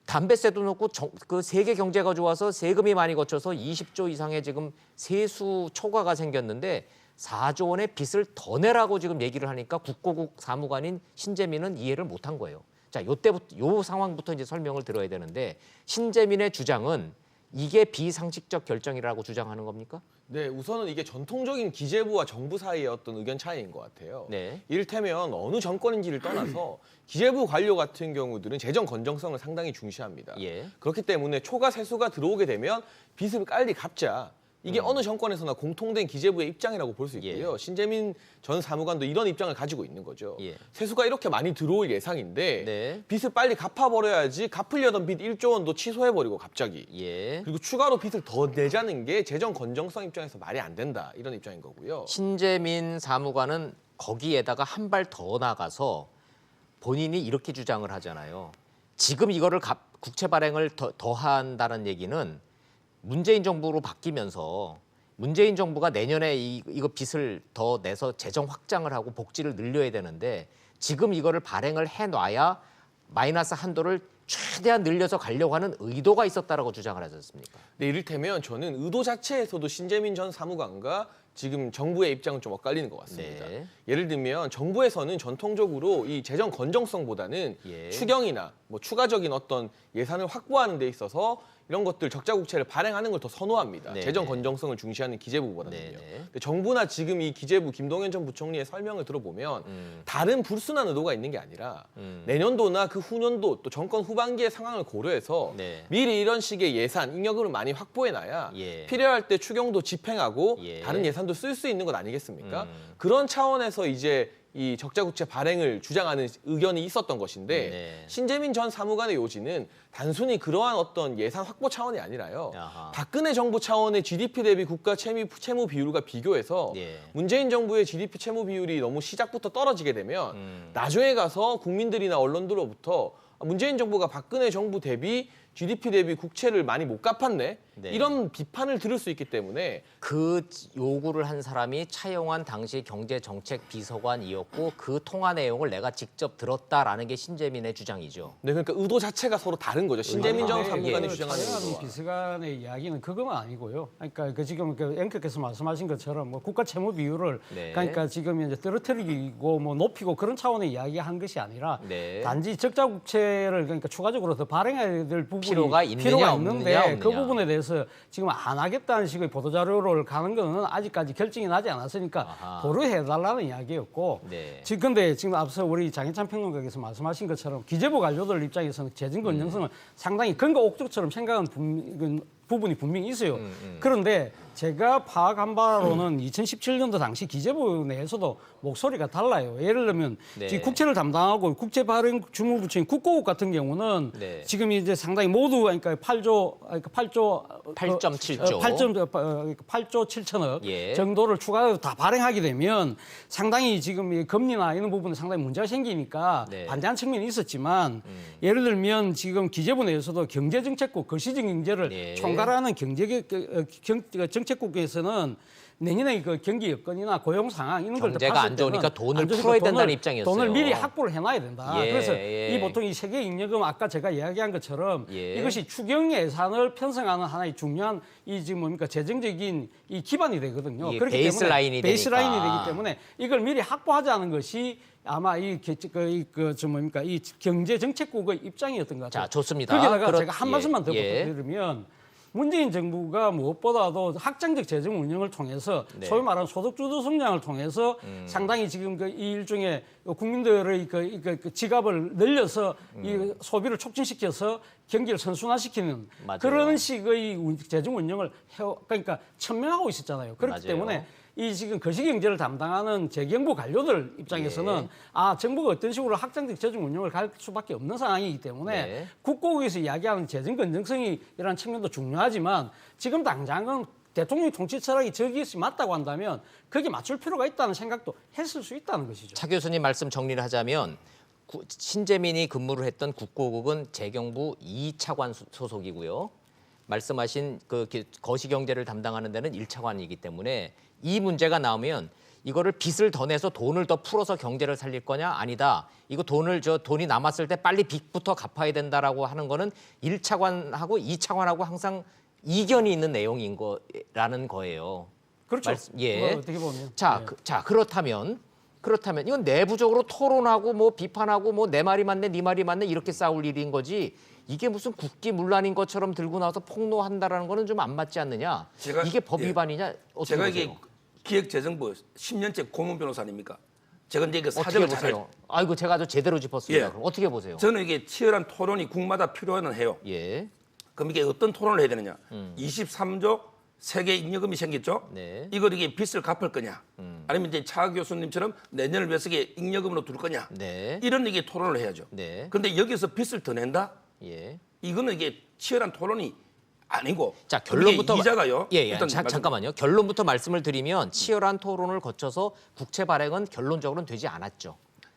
Speaker 1: 담배세도 높고 그 세계 경제가 좋아서 세금이 많이 거쳐서 20조 이상의 지금 세수 초과가 생겼는데 4조 원의 빚을 더 내라고 지금 얘기를 하니까 국고국 사무관인 신재민은 이해를 못한 거예요. 자, 요 상황부터 이제 설명을 들어야 되는데 신재민의 주장은 이게 비상식적 결정이라고 주장하는 겁니까?
Speaker 2: 네, 우선은 이게 전통적인 기재부와 정부 사이의 어떤 의견 차이인 것 같아요.
Speaker 1: 네.
Speaker 2: 이를테면 어느 정권인지를 떠나서 기재부 관료 같은 경우들은 재정 건정성을 상당히 중시합니다.
Speaker 1: 예.
Speaker 2: 그렇기 때문에 초과 세수가 들어오게 되면 빚을 빨리 갚자. 이게 어느 정권에서나 공통된 기재부의 입장이라고 볼 수 있고요.
Speaker 1: 예.
Speaker 2: 신재민 전 사무관도 이런 입장을 가지고 있는 거죠.
Speaker 1: 예.
Speaker 2: 세수가 이렇게 많이 들어올 예상인데
Speaker 1: 네.
Speaker 2: 빚을 빨리 갚아버려야지 갚으려던 빚 1조 원도 취소해버리고 갑자기.
Speaker 1: 예.
Speaker 2: 그리고 추가로 빚을 더 내자는 게 재정 건정성 입장에서 말이 안 된다. 이런 입장인 거고요.
Speaker 1: 신재민 사무관은 거기에다가 한 발 더 나가서 본인이 이렇게 주장을 하잖아요. 지금 이거를 국채 발행을 더 한다는 얘기는 문재인 정부로 바뀌면서 문재인 정부가 내년에 이거 빚을 더 내서 재정 확장을 하고 복지를 늘려야 되는데 지금 이거를 발행을 해놔야 마이너스 한도를 최대한 늘려서 가려고 하는 의도가 있었다라고 주장을 하지 않습니까?
Speaker 2: 네, 이를테면 저는 의도 자체에서도 신재민 전 사무관과 지금 정부의 입장은 좀 엇갈리는 것 같습니다.
Speaker 1: 네.
Speaker 2: 예를 들면 정부에서는 전통적으로 이 재정 건정성보다는
Speaker 1: 예.
Speaker 2: 추경이나 뭐 추가적인 어떤 예산을 확보하는 데 있어서 이런 것들 적자 국채를 발행하는 걸 더 선호합니다.
Speaker 1: 네.
Speaker 2: 재정 건정성을 중시하는 기재부보다는요.
Speaker 1: 네, 네.
Speaker 2: 근데 정부나 지금 이 기재부 김동연 전 부총리의 설명을 들어보면 다른 불순한 의도가 있는 게 아니라 내년도나 그 후년도 또 정권 후반기의 상황을 고려해서
Speaker 1: 네.
Speaker 2: 미리 이런 식의 예산, 잉여금을 많이 확보해놔야
Speaker 1: 예.
Speaker 2: 필요할 때 추경도 집행하고
Speaker 1: 예.
Speaker 2: 다른 예산도 쓸 수 있는 것 아니겠습니까? 그런 차원에서 이제 이 적자국채 발행을 주장하는 의견이 있었던 것인데
Speaker 1: 네.
Speaker 2: 신재민 전 사무관의 요지는 단순히 그러한 어떤 예산 확보 차원이 아니라요.
Speaker 1: 아하.
Speaker 2: 박근혜 정부 차원의 GDP 대비 국가 채무 비율과 비교해서
Speaker 1: 예.
Speaker 2: 문재인 정부의 GDP 채무 비율이 너무 시작부터 떨어지게 되면 나중에 가서 국민들이나 언론들로부터 문재인 정부가 박근혜 정부 대비 GDP 대비 국채를 많이 못 갚았네.
Speaker 1: 네.
Speaker 2: 이런 비판을 들을 수 있기 때문에
Speaker 1: 그 요구를 한 사람이 차영환 당시 경제정책비서관이었고 그 통화 내용을 내가 직접 들었다라는 게 신재민의 주장이죠.
Speaker 2: 네, 그러니까 의도 자체가 서로 다른 거죠. 신재민 전 사무관이
Speaker 1: 예.
Speaker 2: 주장하는
Speaker 5: 차영환
Speaker 2: 의도와.
Speaker 5: 비서관의 이야기는 그건 아니고요. 그러니까 그 지금 그 앵커께서 말씀하신 것처럼 뭐 국가 채무 비율을
Speaker 1: 네.
Speaker 5: 그러니까 지금 이제 떨어뜨리고 뭐 높이고 그런 차원의 이야기한 것이 아니라
Speaker 1: 네.
Speaker 5: 단지 적자 국채를 그러니까 추가적으로 더 발행해야 될 부분이
Speaker 1: 필요가 있는데
Speaker 5: 있는데 그
Speaker 1: 없느냐.
Speaker 5: 부분에 대해서 지금 안 하겠다는 식의 보도 자료를 가는 거는 아직까지 결정이 나지 않았으니까
Speaker 1: 아하.
Speaker 5: 고려해달라는 이야기였고
Speaker 1: 네.
Speaker 5: 근데 지금 앞서 우리 장혜찬 평론가께서 말씀하신 것처럼 기재부 관료들 입장에서는 재정 건정성을 상당히 근거 옥적처럼 생각하는 부분이 분명히 있어요. 그런데 제가 파악한 바로는 2017년도 당시 기재부 내에서도 목소리가 달라요. 예를 들면
Speaker 1: 네.
Speaker 5: 지금 국채를 담당하고 국채 발행 주무부처인 국고국 같은 경우는
Speaker 1: 네.
Speaker 5: 지금 이제 상당히 모두 그러니까 8조
Speaker 1: 8.7조.
Speaker 5: 8조 7천억
Speaker 1: 예.
Speaker 5: 정도를 추가로 다 발행하게 되면 상당히 지금 이 금리나 이런 부분에 상당히 문제가 생기니까
Speaker 1: 네.
Speaker 5: 반대한 측면이 있었지만 예를 들면 지금 기재부 내에서도 경제정책국 거시적 경제를
Speaker 1: 네.
Speaker 5: 총괄하는 정책국에서는 내년에 그 경기 여건이나 고용 상황 이런 걸
Speaker 1: 경제가 안 좋으니까 돈을 풀어야 된다는 입장이었어요.
Speaker 5: 돈을 미리 확보를 해놔야 된다.
Speaker 1: 예,
Speaker 5: 그래서
Speaker 1: 예.
Speaker 5: 이 보통 이 세계 잉여금 아까 제가 이야기한 것처럼
Speaker 1: 예.
Speaker 5: 이것이 추경 예산을 편성하는 하나의 중요한 이 지금 뭡니까 재정적인 이 기반이 되거든요.
Speaker 1: 이게
Speaker 5: 그렇기
Speaker 1: 베이스라인이
Speaker 5: 때문에 베이스라인이
Speaker 1: 되니까.
Speaker 5: 되기 때문에 이걸 미리 확보하자는 것이 아마 이 경제 정책국의 입장이었던 것 같아요.
Speaker 1: 자, 좋습니다.
Speaker 5: 거기다가 제가 한
Speaker 1: 예,
Speaker 5: 말씀만 더
Speaker 1: 예.
Speaker 5: 부탁드리면 문재인 정부가 무엇보다도 확장적 재정 운영을 통해서
Speaker 1: 네.
Speaker 5: 소위 말하는 소득주도 성장을 통해서 상당히 지금 이 일종의 국민들의 그 지갑을 늘려서 이 소비를 촉진시켜서 경기를 선순환시키는
Speaker 1: 맞아요.
Speaker 5: 그런 식의 재정 운영을 그러니까 천명하고 있었잖아요. 그렇기
Speaker 1: 맞아요.
Speaker 5: 때문에 이 지금 거시경제를 담당하는 재경부 관료들 입장에서는
Speaker 1: 예.
Speaker 5: 정부가 어떤 식으로 확장적 재정 운영을 갈 수밖에 없는 상황이기 때문에
Speaker 1: 네.
Speaker 5: 국고에서 이야기하는 재정 건전성이라는 측면도 중요하지만 지금 당장은 대통령 통치 철학이 저기에 맞다고 한다면 거기에 맞출 필요가 있다는 생각도 했을 수 있다는 것이죠.
Speaker 1: 차 교수님 말씀 정리를 하자면 신재민이 근무를 했던 국고국은 재경부 2차관 소속이고요. 말씀하신 그 거시경제를 담당하는 데는 1차관이기 때문에 이 문제가 나오면 이거를 빚을 더 내서 돈을 더 풀어서 경제를 살릴 거냐 아니다. 이거 돈이 남았을 때 빨리 빚부터 갚아야 된다라고 하는 거는 1차관하고 2차관하고 항상 이견이 있는 내용인 거라는 거예요.
Speaker 5: 그렇죠.
Speaker 1: 예.
Speaker 5: 어떻게 보면.
Speaker 1: 자,
Speaker 5: 네.
Speaker 1: 그렇다면 이건 내부적으로 토론하고 뭐 비판하고 뭐 내 말이 맞네, 네 말이 맞네 이렇게 싸울 일인 거지. 이게 무슨 국기문란인 것처럼 들고 나와서 폭로한다라는 거는 좀 안 맞지 않느냐? 이게 법 위반이냐? 어떻게
Speaker 4: 제가
Speaker 1: 보세요?
Speaker 4: 이게 기획재정부 10년째 고문 변호사 아닙니까? 제가 이제 그
Speaker 1: 어떻게
Speaker 4: 사정을 잘
Speaker 1: 보세요? 아이고 제가 아주 제대로 짚었습니다.
Speaker 4: 예.
Speaker 1: 그럼 어떻게 보세요?
Speaker 4: 저는 이게 치열한 토론이 국마다 필요는 해요.
Speaker 1: 예.
Speaker 4: 그럼 이게 어떤 토론을 해야 되느냐? 23조 세계 잉여금이 생겼죠?
Speaker 1: 네.
Speaker 4: 이걸 이게 빚을 갚을 거냐? 아니면 이제 차 교수님처럼 내년을 위해서 이게 잉여금으로 둘 거냐?
Speaker 1: 네.
Speaker 4: 이런 이게 토론을 해야죠.
Speaker 1: 네.
Speaker 4: 그런데 여기서 빚을 더 낸다?
Speaker 1: 예.
Speaker 4: 이거는 이게 치열한 토론이 아니고.
Speaker 1: 자, 결론부터
Speaker 4: 이자가요.
Speaker 1: 예,
Speaker 4: 일단
Speaker 1: 잠깐만요. 결론부터 말씀을 드리면 치열한 토론을 거쳐서 국채 발행은 결론적으로는 되지 않았죠.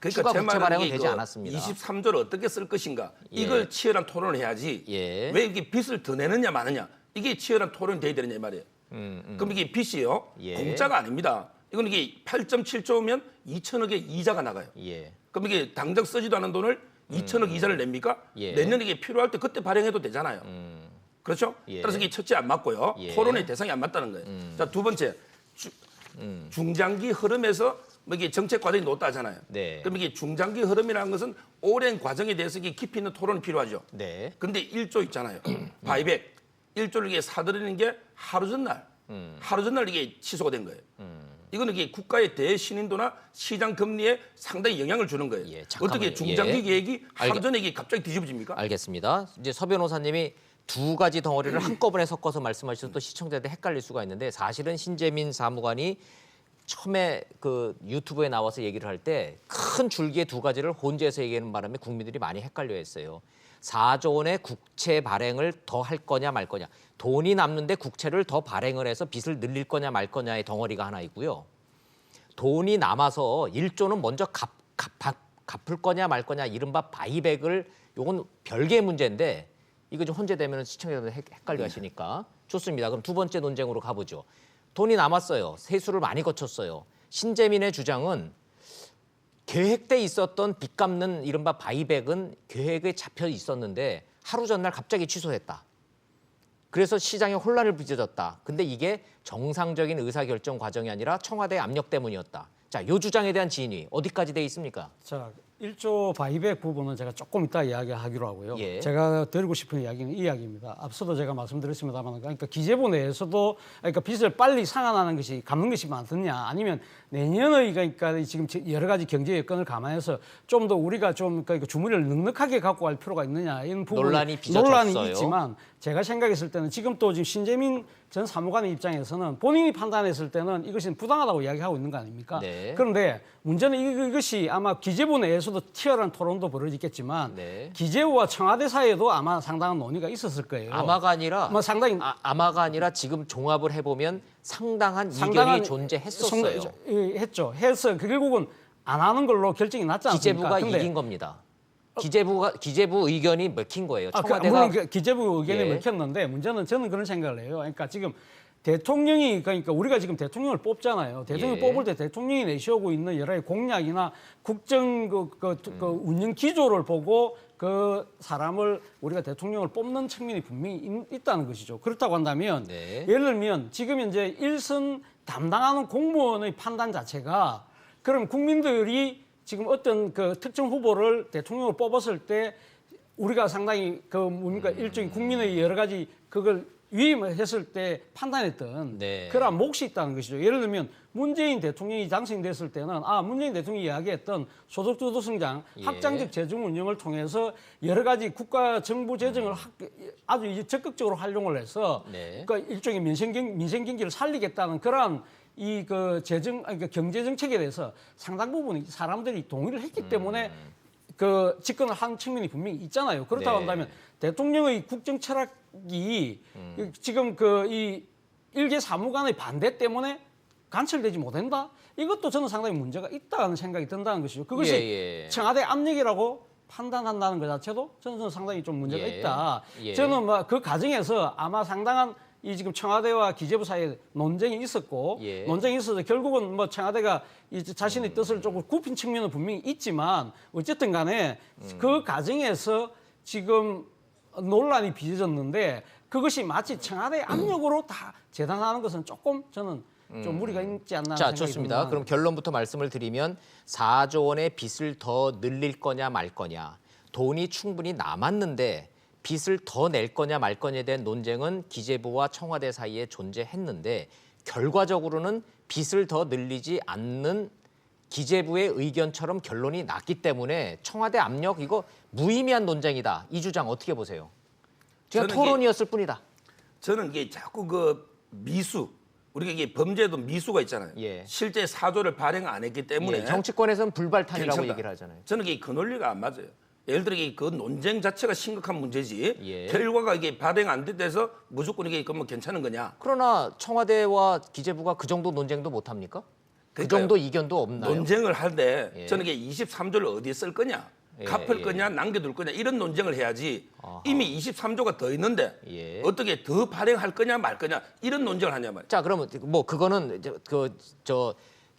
Speaker 1: 추가
Speaker 4: 제
Speaker 1: 국채
Speaker 4: 말은
Speaker 1: 발행은
Speaker 4: 이게
Speaker 1: 되지
Speaker 4: 그
Speaker 1: 않았습니다.
Speaker 4: 23조를 어떻게 쓸 것인가
Speaker 1: 예.
Speaker 4: 이걸 치열한 토론을 해야지.
Speaker 1: 예.
Speaker 4: 왜 이게 빚을 더 내느냐 마느냐 이게 치열한 토론이 돼야 되느냐 이 말이에요. 그럼 이게 빚이요
Speaker 1: 예.
Speaker 4: 공짜가 아닙니다. 이건 이게 8.7조면 2천억의 이자가 나가요.
Speaker 1: 예.
Speaker 4: 그럼 이게 당장 쓰지도 않은 돈을 2천억 이자를 냅니까?
Speaker 1: 예.
Speaker 4: 내년에 이게 필요할 때 그때 발행해도 되잖아요. 그렇죠?
Speaker 1: 예.
Speaker 4: 따라서 이게 첫째 안 맞고요.
Speaker 1: 예.
Speaker 4: 토론의 대상이 안 맞다는 거예요. 자, 두 번째 중장기 흐름에서 뭐 이게 정책 과정이 높다잖아요.
Speaker 1: 네.
Speaker 4: 그럼 이게 중장기 흐름이라는 것은 오랜 과정에 대해서 이게 깊이 있는 토론이 필요하죠.
Speaker 1: 네.
Speaker 4: 근데 1조 있잖아요. 바이백 1조를 이게 사들이는 게 하루 전날 이게 취소가 된 거예요. 이거는 이게 국가의 대신인도나 시장 금리에 상당히 영향을 주는 거예요.
Speaker 1: 예, 잠깐만요.
Speaker 4: 어떻게 중장기
Speaker 1: 예.
Speaker 4: 계획이 하루 전에 이게 갑자기 뒤집어집니까?
Speaker 1: 알겠습니다. 이제 서 변호사님이 두 가지 덩어리를 한꺼번에 섞어서 말씀하셔서 또 시청자들 헷갈릴 수가 있는데 사실은 신재민 사무관이 처음에 그 유튜브에 나와서 얘기를 할 때 큰 줄기의 두 가지를 혼재해서 얘기하는 바람에 국민들이 많이 헷갈려했어요. 4조 원의 국채 발행을 더 할 거냐 말 거냐. 돈이 남는데 국채를 더 발행을 해서 빚을 늘릴 거냐 말 거냐의 덩어리가 하나 있고요. 돈이 남아서 1조는 먼저 갚을 거냐 말 거냐 이른바 바이백을 요건 별개의 문제인데 이거 좀 혼재되면 시청자들 헷갈려 하시니까 좋습니다. 그럼 두 번째 논쟁으로 가보죠. 돈이 남았어요. 세수를 많이 거쳤어요. 신재민의 주장은 계획돼 있었던 빚 갚는 이른바 바이백은 계획에 잡혀 있었는데 하루 전날 갑자기 취소했다. 그래서 시장에 혼란을 빚어졌다. 근데 이게 정상적인 의사결정 과정이 아니라 청와대 압력 때문이었다. 자, 이 주장에 대한 지인이 어디까지 돼 있습니까?
Speaker 5: 자, 1조 바이백 부분은 제가 조금 이따 이야기하기로 하고요.
Speaker 1: 예.
Speaker 5: 제가 드리고 싶은 이야기는 이 이야기입니다. 앞서도 제가 말씀드렸습니다만, 그러니까 기재부 내에서도 그러니까 빚을 빨리 상환하는 것이 갚는 것이 많느냐, 아니면 내년의 그러니까 지금 여러 가지 경제 여건을 감안해서 좀 더 우리가 좀 그러니까 주머니를 넉넉하게 갖고 갈 필요가 있느냐 이런 부분
Speaker 1: 논란이 빚어졌어요.
Speaker 5: 있지만 제가 생각했을 때는 지금 또 지금 신재민 전 사무관의 입장에서는 본인이 판단했을 때는 이것이 부당하다고 이야기하고 있는 거 아닙니까?
Speaker 1: 네.
Speaker 5: 그런데 문제는 이것이 아마 기재부 내에서도 치열한 토론도 벌어지겠지만
Speaker 1: 네.
Speaker 5: 기재부와 청와대 사이에도 아마 상당한 논의가 있었을 거예요.
Speaker 1: 아마가 아니라
Speaker 5: 뭐 상당히
Speaker 1: 아마가 아니라 지금 종합을 해보면 상당한 이견이 존재했었어요.
Speaker 5: 했죠. 해서 결국은 안 하는 걸로 결정이 났지 않습니까?
Speaker 1: 기재부가
Speaker 5: 근데
Speaker 1: 이긴 겁니다. 기재부 의견이 먹힌 거예요. 청와대가
Speaker 5: 물론 기재부 의견이
Speaker 1: 예.
Speaker 5: 먹혔는데 문제는 저는 그런 생각을 해요. 그러니까 지금 대통령이 그러니까 우리가 지금 대통령을 뽑잖아요. 대통령
Speaker 1: 예.
Speaker 5: 뽑을 때 대통령이 내세우고 있는 여러 가지 공약이나 국정 그 운영 기조를 보고 그 사람을 우리가 대통령을 뽑는 측면이 분명히 있다는 것이죠. 그렇다고 한다면
Speaker 1: 네.
Speaker 5: 예를 들면 지금 이제 1선 담당하는 공무원의 판단 자체가 그럼 국민들이 지금 어떤 그 특정 후보를 대통령으로 뽑았을 때 우리가 상당히 그 뭡니까 일종의 국민의 여러 가지 그걸 위임했을 때 판단했던
Speaker 1: 네.
Speaker 5: 그런 몫이 있다는 것이죠. 예를 들면 문재인 대통령이 당선됐을 때는 문재인 대통령이 이야기했던 소득주도 성장,
Speaker 1: 예.
Speaker 5: 확장적 재정 운영을 통해서 여러 가지 국가 정부 재정을 아주 이제 적극적으로 활용을 해서
Speaker 1: 네.
Speaker 5: 그러니까 일종의 민생 경기를 살리겠다는 그런 이 그 재정 그러니까 경제 정책에 대해서 상당 부분 사람들이 동의를 했기 때문에 그 집권을 한 측면이 분명히 있잖아요. 그렇다고
Speaker 1: 네.
Speaker 5: 한다면 대통령의 국정 철학이 지금 그 이 일개 사무관의 반대 때문에 관철되지 못한다? 이것도 저는 상당히 문제가 있다는 생각이 든다는 것이죠. 그것이
Speaker 1: 예.
Speaker 5: 청와대 압력이라고 판단한다는 것 자체도 저는 상당히 좀 문제가
Speaker 1: 예.
Speaker 5: 있다.
Speaker 1: 예.
Speaker 5: 저는 뭐 그 과정에서 아마 상당한 이 지금 청와대와 기재부 사이에 논쟁이 있었고
Speaker 1: 예.
Speaker 5: 논쟁이 있어서 결국은 뭐 청와대가 이제 자신의 뜻을 조금 굽힌 측면은 분명히 있지만 어쨌든 간에 그 과정에서 지금 논란이 빚어졌는데 그것이 마치 청와대 압력으로 다 재단하는 것은 조금 저는 좀 무리가 있지 않나
Speaker 1: 자,
Speaker 5: 생각이
Speaker 1: 좋습니다.
Speaker 5: 듭니다.
Speaker 1: 그럼 결론부터 말씀을 드리면 4조 원의 빚을 더 늘릴 거냐 말 거냐. 돈이 충분히 남았는데 빚을 더 낼 거냐 말 거냐에 대한 논쟁은 기재부와 청와대 사이에 존재했는데 결과적으로는 빚을 더 늘리지 않는 기재부의 의견처럼 결론이 났기 때문에 청와대 압력 이거 무의미한 논쟁이다. 이 주장 어떻게 보세요? 그냥
Speaker 4: 저는
Speaker 1: 토론이었을 뿐이다.
Speaker 4: 저는 이게 자꾸 그 미수 우리가 이게 범죄도 미수가 있잖아요.
Speaker 1: 예.
Speaker 4: 실제 4조를 발행 안 했기 때문에
Speaker 1: 예, 정치권에서는 불발탄이라고
Speaker 4: 괜찮다.
Speaker 1: 얘기를 하잖아요.
Speaker 4: 저는 이게 그 논리가 안 맞아요. 예를 들어 이게 그 논쟁 자체가 심각한 문제지.
Speaker 1: 예.
Speaker 4: 결과가 이게 발행 안 됐대서 무조건 이게 그러면 괜찮은 거냐?
Speaker 1: 그러나 청와대와 기재부가 그 정도 논쟁도 못 합니까? 그
Speaker 4: 그러니까요.
Speaker 1: 정도 이견도 없나요?
Speaker 4: 논쟁을 할 때
Speaker 1: 예.
Speaker 4: 저는 이게 23조를 어디에 쓸 거냐?
Speaker 1: 예,
Speaker 4: 갚을
Speaker 1: 예.
Speaker 4: 거냐, 남겨둘 거냐 이런 논쟁을 해야지. 이미 23조가 더 있는데
Speaker 1: 예.
Speaker 4: 어떻게 더 발행할 거냐 말 거냐 이런 논쟁을 하냐 말이야.
Speaker 1: 자, 그러면 뭐 그거는 이제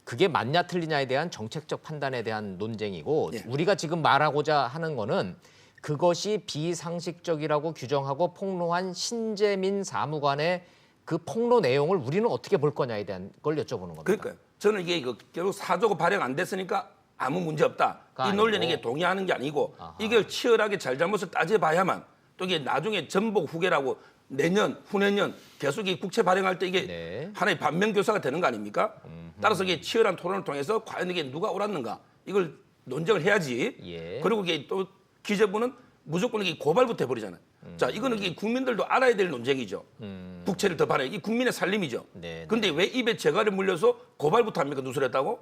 Speaker 1: 그게 맞냐 틀리냐에 대한 정책적 판단에 대한 논쟁이고
Speaker 4: 예.
Speaker 1: 우리가 지금 말하고자 하는 거는 그것이 비상식적이라고 규정하고 폭로한 신재민 사무관의 그 폭로 내용을 우리는 어떻게 볼 거냐에 대한 걸 여쭤보는 겁니다.
Speaker 4: 그러니까요. 저는 이게 결국 4조가 발행 안 됐으니까 아무 문제 없다. 이 논리는 이게 동의하는 게 아니고 이걸 치열하게 잘잘못을 따져봐야만 또 이게 나중에 전복 후계라고 내년, 후내년 계속 이 국채 발행할 때 이게
Speaker 1: 네.
Speaker 4: 하나의 반면교사가 되는 거 아닙니까? 따라서 이게 치열한 토론을 통해서 과연 이게 누가 옳았는가 이걸 논쟁을 해야지.
Speaker 1: 예.
Speaker 4: 그리고 이게 또 기재부는 무조건 이게 고발부터 해버리잖아요. 자, 이거는 이게 국민들도 알아야 될 논쟁이죠. 국채를 더 발행, 이 국민의 살림이죠.
Speaker 1: 네,
Speaker 4: 그런데 왜 입에 재갈을 물려서 고발부터 합니까? 누설했다고?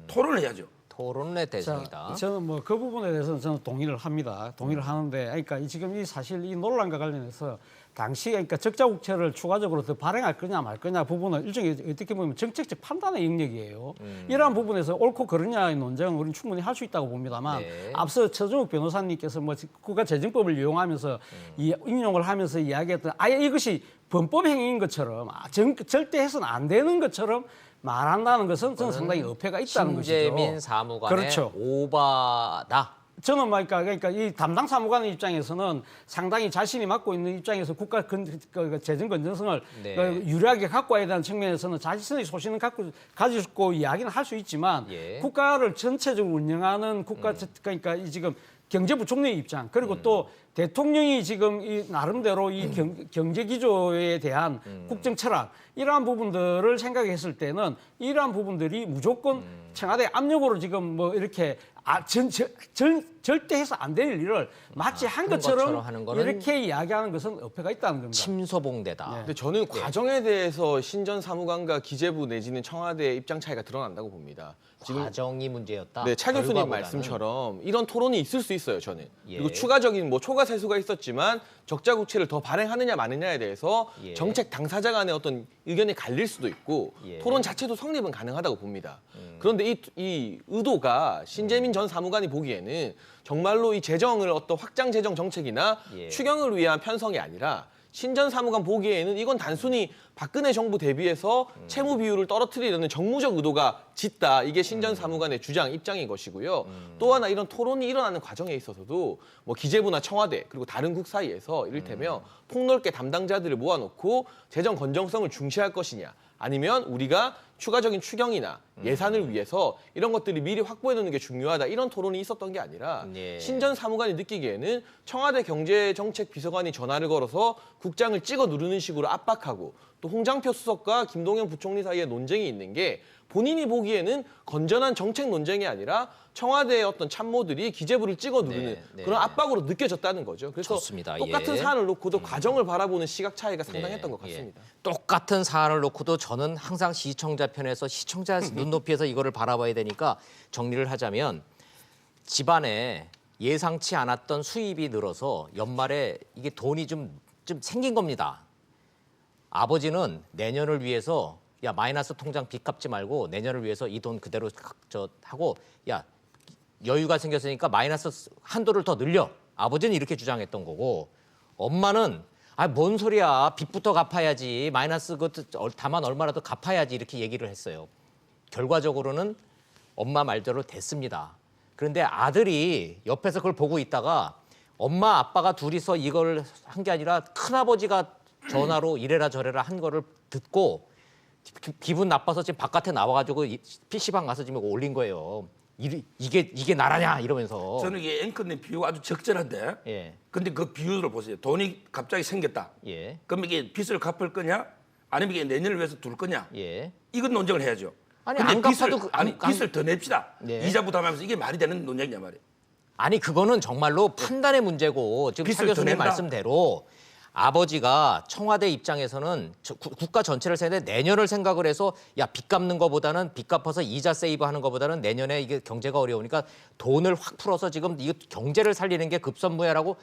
Speaker 4: 토론을 해야죠.
Speaker 1: 토론의 대상이다.
Speaker 5: 저는 뭐 그 부분에 대해서는 저는 동의를 합니다. 동의를 하는데, 그러니까 지금 이 사실 이 논란과 관련해서 당시 그러니까 적자국채를 추가적으로 더 발행할 거냐 말 거냐 부분은 일종의 어떻게 보면 정책적 판단의 영역이에요. 이러한 부분에서 옳고 그르냐의 논쟁은 우리는 충분히 할 수 있다고 봅니다만
Speaker 1: 네.
Speaker 5: 앞서 최종욱 변호사님께서 뭐 국가재정법을 이용하면서 인용을 하면서 이야기했던 아예 이것이 범법 행위인 것처럼 절대 해서는 안 되는 것처럼 말한다는 것은 저는 상당히 어폐가 있다는 것이죠.
Speaker 1: 신재민 사무관의
Speaker 5: 그렇죠.
Speaker 1: 오바다.
Speaker 5: 저는 그러니까 이 담당 사무관의 입장에서는 상당히 자신이 맡고 있는 입장에서 국가 재정 건전성을
Speaker 1: 네.
Speaker 5: 유리하게 갖고 와야 되는 측면에서는 자신의 소신을 가지고 이야기는 할 수 있지만
Speaker 1: 예.
Speaker 5: 국가를 전체적으로 운영하는 그러니까 이 지금 경제부총리의 입장 그리고 또 대통령이 지금 이 나름대로 이 경제 기조에 대한 국정 철학 이러한 부분들을 생각했을 때는 이러한 부분들이 무조건 청와대 압력으로 지금 뭐 이렇게 절대 해서 안 될 일을 마치 한 것처럼
Speaker 1: 하는 거는
Speaker 5: 이렇게 이야기하는 것은 어폐가 있다는 겁니다.
Speaker 1: 침소봉대다.
Speaker 2: 근데 저는 과정에 대해서 신전 사무관과 기재부 내지는 청와대의 입장 차이가 드러난다고 봅니다. 지금
Speaker 1: 과정이 문제였다.
Speaker 2: 네, 차 교수님
Speaker 1: 결과보다는.
Speaker 2: 말씀처럼 이런 토론이 있을 수 있어요, 저는.
Speaker 1: 예.
Speaker 2: 그리고 추가적인 뭐 초과 세수가 있었지만 적자 국채를 더 발행하느냐 마느냐에 대해서
Speaker 1: 예.
Speaker 2: 정책 당사자 간의 어떤 의견이 갈릴 수도 있고
Speaker 1: 예.
Speaker 2: 토론 자체도 성립은 가능하다고 봅니다. 그런데 이 의도가 신재민 전 사무관이 보기에는 정말로 이 재정을 어떤 확장 재정 정책이나
Speaker 1: 예.
Speaker 2: 추경을 위한 편성이 아니라 신 전 사무관 보기에는 이건 단순히 박근혜 정부 대비해서 채무 비율을 떨어뜨리려는 정무적 의도가 짙다. 이게 신전 사무관의 주장 입장인 것이고요. 또 하나 이런 토론이 일어나는 과정에 있어서도 뭐 기재부나 청와대 그리고 다른 국 사이에서 이를테면 폭넓게 담당자들을 모아놓고 재정 건정성을 중시할 것이냐, 아니면 우리가 추가적인 추경이나 예산을 위해서 이런 것들을 미리 확보해 놓는 게 중요하다, 이런 토론이 있었던 게 아니라
Speaker 1: 예.
Speaker 2: 신전 사무관이 느끼기에는 청와대 경제정책비서관이 전화를 걸어서 국장을 찍어 누르는 식으로 압박하고, 또 홍장표 수석과 김동연 부총리 사이에 논쟁이 있는 게 본인이 보기에는 건전한 정책 논쟁이 아니라 청와대의 어떤 참모들이 기재부를 찍어 누르는
Speaker 1: 네.
Speaker 2: 그런 압박으로 느껴졌다는 거죠. 그래서
Speaker 1: 좋습니다.
Speaker 2: 똑같은
Speaker 1: 예.
Speaker 2: 사안을 놓고도 과정을 바라보는 시각 차이가 상당했던 것
Speaker 1: 예.
Speaker 2: 같습니다.
Speaker 1: 똑같은 사안을 놓고도 저는 항상 시청자 편에서 시청자 눈높이에서 이거를 바라봐야 되니까 정리를 하자면, 집안에 예상치 않았던 수입이 늘어서 연말에 이게 돈이 좀 생긴 겁니다. 아버지는 내년을 위해서 야 마이너스 통장 빚 갚지 말고 내년을 위해서 이 돈 그대로 하고, 야 여유가 생겼으니까 마이너스 한도를 더 늘려. 아버지는 이렇게 주장했던 거고, 엄마는 뭔 소리야, 빚부터 갚아야지, 마이너스 그것도 다만 얼마라도 갚아야지, 이렇게 얘기를 했어요. 결과적으로는 엄마 말대로 됐습니다. 그런데 아들이 옆에서 그걸 보고 있다가 엄마 아빠가 둘이서 이걸 한 게 아니라 큰아버지가 전화로 이래라 저래라 한 거를 듣고 기분 나빠서 지금 바깥에 나와가지고 PC방 가서 지금 올린 거예요. 이게 나라냐 이러면서.
Speaker 4: 저는 이게 앵커님 비유가 아주 적절한데.
Speaker 1: 예.
Speaker 4: 근데 그 비유를 보세요. 돈이 갑자기 생겼다.
Speaker 1: 예.
Speaker 4: 그럼 이게 빚을 갚을 거냐? 아니면 이게 내년을 위해서 둘 거냐?
Speaker 1: 예.
Speaker 4: 이건 논쟁을 해야죠.
Speaker 1: 아니,
Speaker 4: 근데
Speaker 1: 안 갚아도
Speaker 4: 빚을 더 냅시다.
Speaker 1: 예.
Speaker 4: 이자 부담하면서 이게 말이 되는 논쟁이냐 말이에요.
Speaker 1: 아니 그거는 정말로 판단의 문제고, 지금 차
Speaker 4: 빚을 더
Speaker 1: 교수님
Speaker 4: 낸다?
Speaker 1: 말씀대로 아버지가 청와대 입장에서는 국가 전체를 생각해 내년을 생각을 해서 야 빚 갚는 거보다는 빚 갚아서 이자 세이브하는 거보다는 내년에 이게 경제가 어려우니까 돈을 확 풀어서 지금 이 경제를 살리는 게 급선무야라고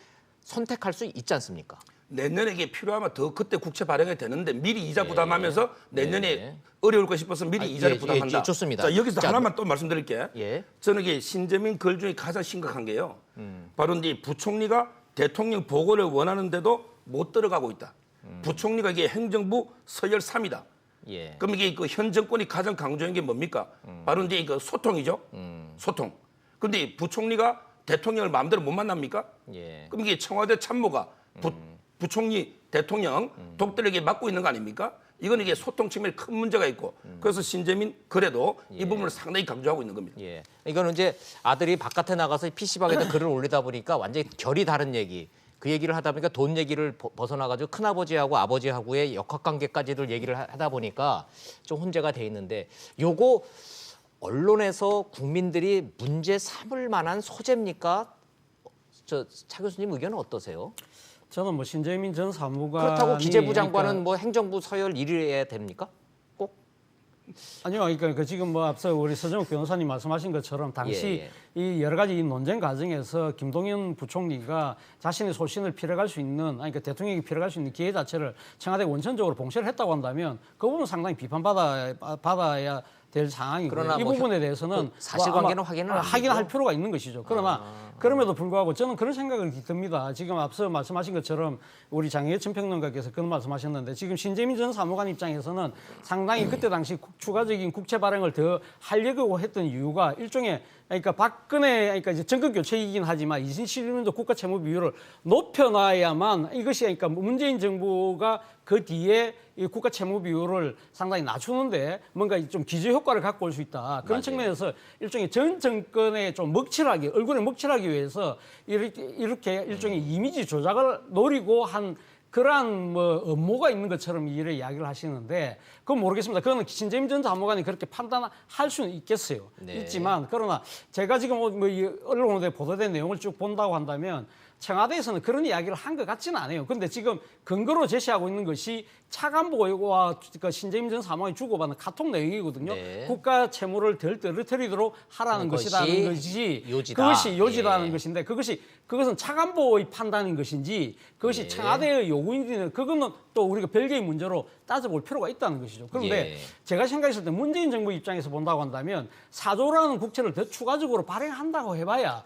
Speaker 1: 선택할 수 있지 않습니까?
Speaker 4: 내년에 이게 필요하면 더 그때 국채 발행이 되는데 미리 이자 부담하면서 내년에
Speaker 1: 예.
Speaker 4: 어려울 거 싶어서 미리 이자를 부담한다.
Speaker 1: 예, 좋습니다.
Speaker 4: 자, 여기서
Speaker 1: 자,
Speaker 4: 하나만 또 말씀드릴게.
Speaker 1: 예.
Speaker 4: 저는 이게 신재민 글 중에 가장 심각한 게요. 바로 이제 부총리가 대통령 보고를 원하는데도 못 들어가고 있다. 부총리가 이게 행정부 서열 3이다.
Speaker 1: 예.
Speaker 4: 그럼 이게 그 현 정권이 가장 강조한 게 뭡니까? 바로 이제 그 소통이죠. 소통. 그런데 부총리가 대통령을 마음대로 못 만납니까?
Speaker 1: 예.
Speaker 4: 그럼 이게 청와대 참모가 부총리 대통령 독들에게 맡고 있는 거 아닙니까? 이건 이게 소통 측면에 큰 문제가 있고, 그래서 신재민 그래도 이 부분을 상당히 강조하고 있는 겁니다.
Speaker 1: 예. 이거는 이제 아들이 바깥에 나가서 PC방에다 글을 올리다 보니까 완전히 결이 다른 얘기. 그 얘기를 하다 보니까 돈 얘기를 벗어나가지고 큰아버지하고 아버지하고의 역학관계까지를 얘기를 하다 보니까 좀 혼재가 돼 있는데, 요거 언론에서 국민들이 문제 삼을 만한 소재입니까? 차 교수님 의견은 어떠세요?
Speaker 5: 저는 뭐 신재민 전 사무관이
Speaker 1: 그렇다고 기재부 장관은
Speaker 5: 그러니까
Speaker 1: 뭐 행정부 서열 1위여야 됩니까? 꼭?
Speaker 5: 아니요, 그러니까 그 지금 뭐 앞서 우리 서정욱 변호사님 말씀하신 것처럼 당시
Speaker 1: 예.
Speaker 5: 이 여러 가지 이 논쟁 과정에서 김동연 부총리가 자신의 소신을 필어갈 수 있는, 아니 그 대통령이 필어갈 수 있는 기회 자체를 청와대가 원천적으로 봉쇄를 했다고 한다면 그 부분은 상당히 비판받아야 될 상황이고요.
Speaker 1: 그러나
Speaker 5: 이
Speaker 1: 뭐
Speaker 5: 부분에 대해서는
Speaker 1: 그 사실관계는
Speaker 5: 뭐 아마
Speaker 1: 확인은 안
Speaker 5: 확인할
Speaker 1: 되죠?
Speaker 5: 필요가 있는 것이죠. 그러나 그럼에도 불구하고 저는 그런 생각을 듭니다. 지금 앞서 말씀하신 것처럼 우리 장혜천 평론가께서 그런 말씀하셨는데, 지금 신재민 전 사무관 입장에서는 상당히 그때 당시 추가적인 국채 발행을 더 하려고 했던 이유가 일종의, 그러니까 박근혜, 그러니까 이제 정권 교체이긴 하지만 2011년도 국가 채무 비율을 높여놔야만 이것이, 그러니까 문재인 정부가 그 뒤에 이 국가 채무 비율을 상당히 낮추는데 뭔가 좀 기저 효과를 갖고 올 수 있다. 그런
Speaker 1: 맞아요.
Speaker 5: 측면에서 일종의 전 정권에 좀 먹칠하기, 얼굴에 먹칠하기 위해서 이렇게 일종의 이미지 조작을 노리고 한 그러한 뭐 업무가 있는 것처럼 이를 이야기를 하시는데, 그건 모르겠습니다. 그거는 신재민 전 사무관이 그렇게 판단할 수는 있겠어요.
Speaker 1: 네.
Speaker 5: 있지만 그러나 제가 지금 뭐 이 언론에 보도된 내용을 쭉 본다고 한다면 청와대에서는 그런 이야기를 한 것 같지는 않아요. 그런데 지금 근거로 제시하고 있는 것이 차관보와 그 신재민 전 사무관이 주고받은 카톡 내용이거든요.
Speaker 1: 네.
Speaker 5: 국가 채무를 덜 떨어뜨리도록 하라는 것이라는 것이지,
Speaker 1: 요지다.
Speaker 5: 그것이 요지라는
Speaker 1: 예.
Speaker 5: 것인데, 그것은 차관보의 판단인 것인지 그것이
Speaker 1: 예.
Speaker 5: 청와대의 요구인지, 그거는 또 우리가 별개의 문제로 따져볼 필요가 있다는 것이죠. 그런데
Speaker 1: 예.
Speaker 5: 제가 생각했을 때 문재인 정부 입장에서 본다고 한다면 4조라는 국채를 더 추가적으로 발행한다고 해봐야,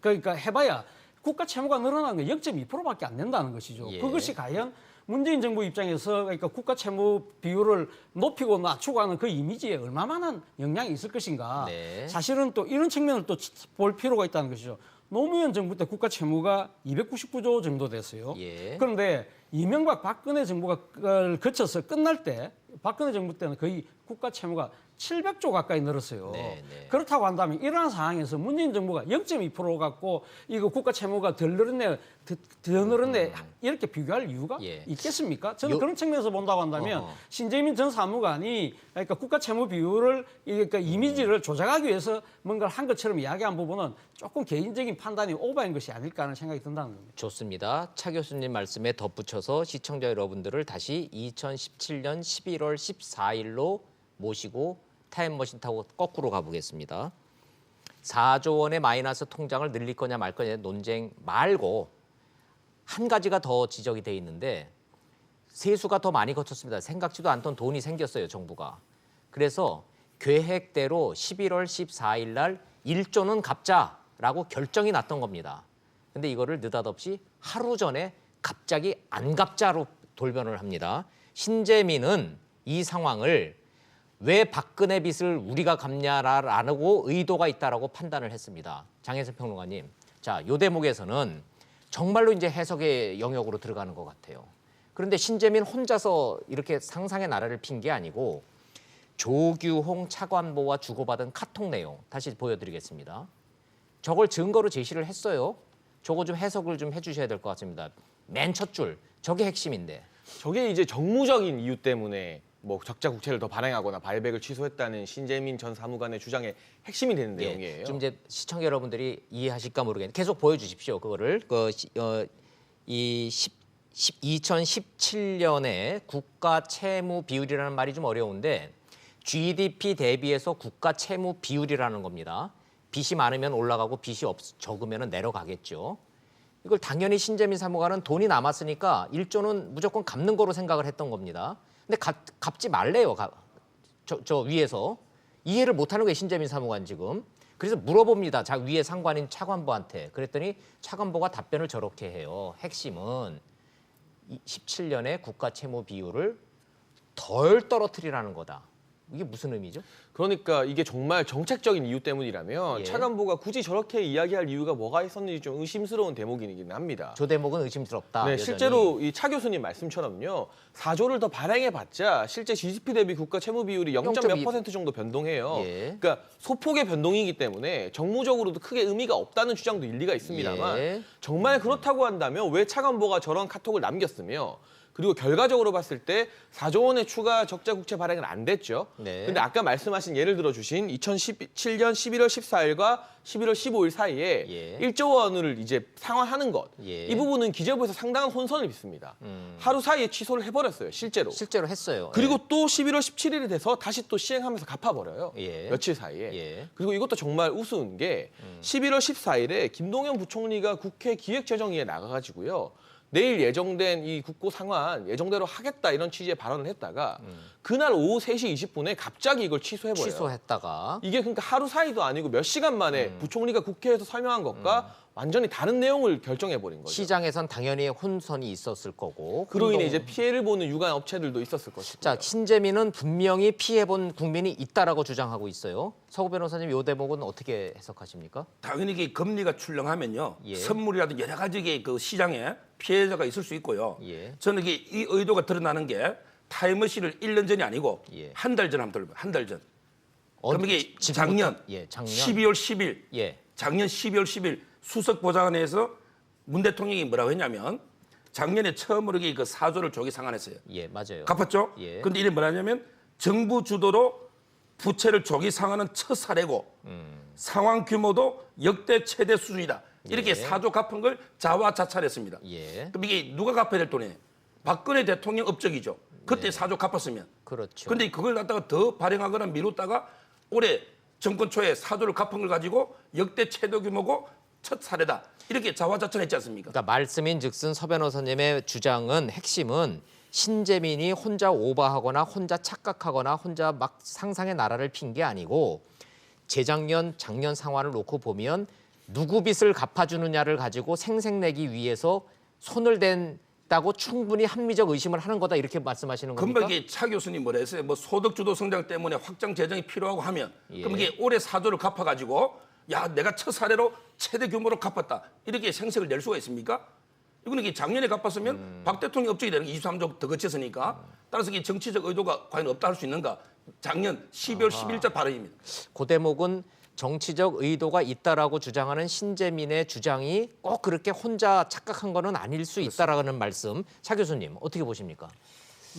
Speaker 5: 그러니까 해봐야 국가 채무가 늘어나는 게 0.2%밖에 안 된다는 것이죠.
Speaker 1: 예.
Speaker 5: 그것이 과연 문재인 정부 입장에서 그러니까 국가 채무 비율을 높이고 낮추고 하는 그 이미지에 얼마만한 영향이 있을 것인가.
Speaker 1: 네.
Speaker 5: 사실은 또 이런 측면을 또 볼 필요가 있다는 것이죠. 노무현 정부 때 국가 채무가 299조 정도 됐어요.
Speaker 1: 예.
Speaker 5: 그런데 이명박 박근혜 정부가 그걸 거쳐서 끝날 때 박근혜 정부 때는 거의 국가 채무가 700조 가까이 늘었어요.
Speaker 1: 네, 네.
Speaker 5: 그렇다고 한다면 이러한 상황에서 문재인 정부가 0.2% 갖고 이거 국가 채무가 덜 늘었네 이렇게 비교할 이유가
Speaker 1: 예.
Speaker 5: 있겠습니까? 저는
Speaker 1: 요-
Speaker 5: 그런 측면에서 본다고 한다면
Speaker 1: 어허.
Speaker 5: 신재민 전 사무관이 그러니까 국가 채무 비율을 그러니까 이미지를 조작하기 위해서 뭔가를 한 것처럼 이야기한 부분은 조금 개인적인 판단이 오버인 것이 아닐까 하는 생각이 든다는 겁니다.
Speaker 1: 좋습니다. 차 교수님 말씀에 덧붙여서 시청자 여러분들을 다시 2017년 11월 14일로 모시고 타임머신 타고 거꾸로 가보겠습니다. 4조 원의 마이너스 통장을 늘릴 거냐 말 거냐 논쟁 말고 한 가지가 더 지적이 돼 있는데 세수가 더 많이 거쳤습니다. 생각지도 않던 돈이 생겼어요, 정부가. 그래서 계획대로 11월 14일 날 1조는 갚자라고 결정이 났던 겁니다. 근데 이거를 느닷없이 하루 전에 갑자기 안 갚자로 돌변을 합니다. 신재민은 이 상황을 왜 박근혜 빚을 우리가 갚냐라고 의도가 있다라고 판단을 했습니다. 장혜선 평론가님, 자, 요 대목에서는 정말로 이제 해석의 영역으로 들어가는 것 같아요. 그런데 신재민 혼자서 이렇게 상상의 나라를 핀 게 아니고 조규홍 차관보와 주고받은 카톡 내용 다시 보여드리겠습니다. 저걸 증거로 제시를 했어요. 저거 좀 해석을 좀 해주셔야 될 것 같습니다. 맨 첫 줄, 저게 핵심인데.
Speaker 2: 저게 이제 정무적인 이유 때문에 뭐 적자 국채를 더 발행하거나 발백을 취소했다는 신재민 전 사무관의 주장의 핵심이 되는 내용이에요.
Speaker 1: 좀 이제 시청자 여러분들이 이해하실까 모르겠는데 계속 보여주십시오. 그거를 이 2017년에 국가 채무 비율이라는 말이 좀 어려운데 GDP 대비해서 국가 채무 비율이라는 겁니다. 빚이 많으면 올라가고 빚이 적으면 내려가겠죠. 이걸 당연히 신재민 사무관은 돈이 남았으니까 1조는 무조건 갚는 거로 생각을 했던 겁니다. 근데 갚지 말래요. 저 위에서. 이해를 못하는 거예요. 신재민 사무관 지금. 그래서 물어봅니다. 자, 위에 상관인 차관보한테. 그랬더니 차관보가 답변을 저렇게 해요. 핵심은 17년에 국가 채무 비율을 덜 떨어뜨리라는 거다. 이게 무슨 의미죠?
Speaker 2: 그러니까 이게 정말 정책적인 이유 때문이라면
Speaker 1: 예.
Speaker 2: 차관보가 굳이 저렇게 이야기할 이유가 뭐가 있었는지 좀 의심스러운 대목이긴 합니다.
Speaker 1: 저 대목은 의심스럽다.
Speaker 2: 네,
Speaker 1: 여전히.
Speaker 2: 실제로 이 차 교수님 말씀처럼요. 4조를 더 발행해봤자 실제 GDP 대비 국가 채무 비율이 0.몇% 정도 변동해요.
Speaker 1: 예.
Speaker 2: 그러니까 소폭의 변동이기 때문에 정무적으로도 크게 의미가 없다는 주장도 일리가 있습니다만
Speaker 1: 예.
Speaker 2: 정말 그렇다고 한다면 왜 차관보가 저런 카톡을 남겼으며 그리고 결과적으로 봤을 때 4조 원의 추가 적자 국채 발행은 안 됐죠.
Speaker 1: 네.
Speaker 2: 근데 아까 말씀하신 예를 들어 주신 2017년 11월 14일과 11월 15일 사이에
Speaker 1: 예.
Speaker 2: 1조 원을 이제 상환하는 것.
Speaker 1: 예.
Speaker 2: 이 부분은 기재부에서 상당한 혼선을 빚습니다. 하루 사이에 취소를 해버렸어요, 실제로.
Speaker 1: 실제로 했어요.
Speaker 2: 그리고 또 11월 17일이 돼서 다시 또 시행하면서 갚아버려요.
Speaker 1: 예.
Speaker 2: 며칠 사이에.
Speaker 1: 예.
Speaker 2: 그리고 이것도 정말 우스운 게 11월 14일에 김동연 부총리가 국회 기획재정위에 나가가지고요. 내일 예정된 이 국고 상환 예정대로 하겠다 이런 취지의 발언을 했다가 그날 오후 3시 20분에 갑자기 이걸 취소해버려요.
Speaker 1: 취소했다가
Speaker 2: 이게 그러니까 하루 사이도 아니고 몇 시간 만에 부총리가 국회에서 설명한 것과 완전히 다른 내용을 결정해버린 거죠.
Speaker 1: 시장에선 당연히 혼선이 있었을 거고.
Speaker 2: 그로 인해
Speaker 1: 혼동-
Speaker 2: 이제 피해를 보는 유관 업체들도 있었을 것이고.
Speaker 1: 자, 신재민은 분명히 피해본 국민이 있다라고 주장하고 있어요. 서구 변호사님, 이 대목은 어떻게 해석하십니까?
Speaker 4: 당연히 이게 금리가 출렁하면요.
Speaker 1: 예.
Speaker 4: 선물이라든지 여러 가지 그 시장에 피해자가 있을 수 있고요.
Speaker 1: 예.
Speaker 4: 저는 이게 이 의도가 드러나는 게 타임머신을 1년 전이 아니고
Speaker 1: 예.
Speaker 4: 한 달 전 한번 돌려 한 달 전. 그럼 이게
Speaker 1: 지금부터-
Speaker 4: 작년,
Speaker 1: 예, 작년
Speaker 4: 12월 10일
Speaker 1: 예.
Speaker 4: 작년 12월 10일 수석 보좌관에서 문 대통령이 뭐라고 했냐면 작년에 처음으로 그 4조를 조기 상환했어요.
Speaker 1: 예, 맞아요.
Speaker 4: 갚았죠?
Speaker 1: 예.
Speaker 4: 그런데 이게 뭐냐면 정부 주도로 부채를 조기 상환은 첫 사례고 상환 규모도 역대 최대 수준이다. 이렇게
Speaker 1: 예.
Speaker 4: 4조 갚은 걸 자화자찬했습니다.
Speaker 1: 예.
Speaker 4: 그럼 이게 누가 갚아야 될 돈이에요? 박근혜 대통령 업적이죠. 그때 4조 갚았으면.
Speaker 1: 그렇죠.
Speaker 4: 근데 그걸 갖다가 더 발행하거나 미뤘다가 올해 정권 초에 4조를 갚은 걸 가지고 역대 최대 규모고 첫 사례다. 이렇게 자화자찬했지 않습니까?
Speaker 1: 그러니까 말씀인즉슨 서 변호사님의 주장은 핵심은 신재민이 혼자 오버하거나 혼자 착각하거나 혼자 막 상상의 나라를 핀 게 아니고 재작년 작년 상황을 놓고 보면 누구 빚을 갚아주느냐를 가지고 생색내기 위해서 손을 댄다고 충분히 합리적 의심을 하는 거다 이렇게 말씀하시는 겁니까?
Speaker 4: 금방 이게 차 교수님 뭐라 했어요? 뭐 소득주도 성장 때문에 확장 재정이 필요하고 하면 그럼 이게 올해 4조를 갚아가지고 야 내가 첫 사례로 최대 규모로 갚았다 이렇게 생색을 낼 수가 있습니까? 이거는 이게 작년에 갚았으면 박 대통령이 업적이 되는 게 23조 더 거쳤으니까 따라서 이게 정치적 의도가 과연 없다 할 수 있는가? 작년 12월 10일자 발언입니다.
Speaker 1: 그 대목은 정치적 의도가 있다라고 주장하는 신재민의 주장이 꼭 그렇게 혼자 착각한 거는 아닐 수 있다라는 말씀. 차 교수님 어떻게 보십니까?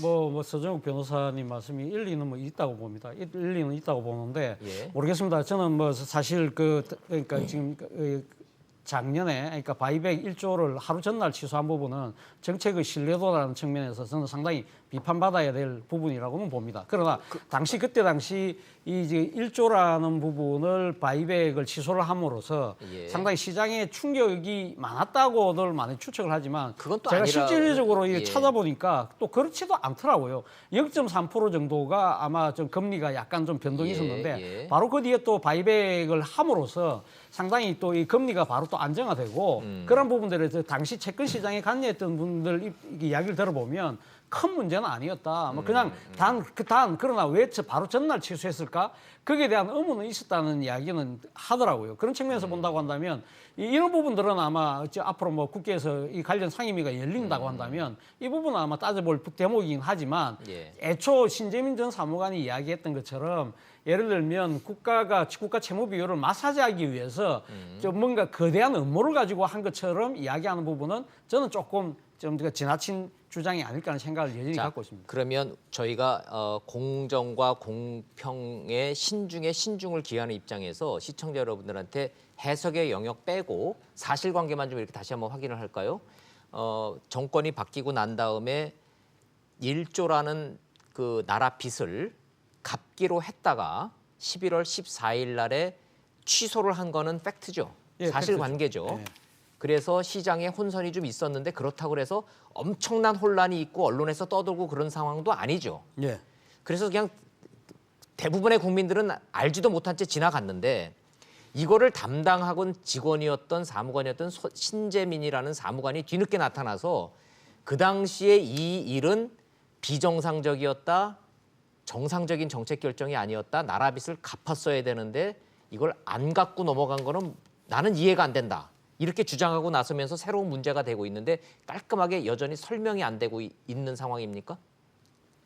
Speaker 5: 뭐 서정욱 변호사님 말씀이 일리는 뭐 있다고 봅니다. 일리는 있다고 보는데
Speaker 1: 예.
Speaker 5: 모르겠습니다. 저는 뭐 사실 그러니까 지금 작년에 그러니까 바이백 1조를 하루 전날 취소한 부분은 정책의 신뢰도라는 측면에서 저는 상당히 비판받아야 될 부분이라고는 봅니다. 그러나 그때 당시 이 1조라는 부분을 바이백을 취소를 함으로써
Speaker 1: 예.
Speaker 5: 상당히 시장에 충격이 많았다고들 많이 추측을 하지만
Speaker 1: 그건 또
Speaker 5: 제가
Speaker 1: 아니라-
Speaker 5: 실질적으로
Speaker 1: 예.
Speaker 5: 이게 찾아보니까 또 그렇지도 않더라고요. 0.3% 정도가 아마 좀 금리가 약간 좀 변동이
Speaker 1: 예,
Speaker 5: 있었는데
Speaker 1: 예.
Speaker 5: 바로 그 뒤에 또 바이백을 함으로써 상당히 또 이 금리가 바로 또 안정화되고 그런 부분들에서 당시 채권 시장에 관여했던 분들 이야기를 들어보면 큰 문제는 아니었다. 뭐 그냥 그러나 왜 바로 전날 취소했을까? 거기에 대한 의문은 있었다는 이야기는 하더라고요. 그런 측면에서 본다고 한다면 이런 부분들은 아마 앞으로 뭐 국회에서 이 관련 상임위가 열린다고 한다면 이 부분은 아마 따져볼 대목이긴 하지만
Speaker 1: 예.
Speaker 5: 애초 신재민 전 사무관이 이야기했던 것처럼 예를 들면 국가 채무 비율을 마사지하기 위해서 좀 뭔가 거대한 음모를 가지고 한 것처럼 이야기하는 부분은 저는 조금 좀 지나친 주장이 아닐까 하는 생각을 여전히 갖고 있습니다.
Speaker 1: 그러면 저희가 공정과 공평의 신중에 신중을 기하는 입장에서 시청자 여러분들한테 해석의 영역 빼고 사실관계만 좀 이렇게 다시 한번 확인을 할까요? 정권이 바뀌고 난 다음에 1조라는 그 나라 빚을 갚기로 했다가 11월 14일 날에 취소를 한 거는 팩트죠.
Speaker 5: 예,
Speaker 1: 사실관계죠.
Speaker 5: 팩트죠. 예.
Speaker 1: 그래서 시장에 혼선이 좀 있었는데 그렇다고 해서 엄청난 혼란이 있고 언론에서 떠들고 그런 상황도 아니죠.
Speaker 5: 예.
Speaker 1: 그래서 그냥 대부분의 국민들은 알지도 못한 채 지나갔는데 이거를 담당하던 직원이었던 사무관이었던 신재민이라는 사무관이 뒤늦게 나타나서 그 당시에 이 일은 비정상적이었다. 정상적인 정책 결정이 아니었다. 나라 빚을 갚았어야 되는데 이걸 안 갚고 넘어간 거는 나는 이해가 안 된다. 이렇게 주장하고 나서면서 새로운 문제가 되고 있는데 깔끔하게 여전히 설명이 안 되고 있는 상황입니까?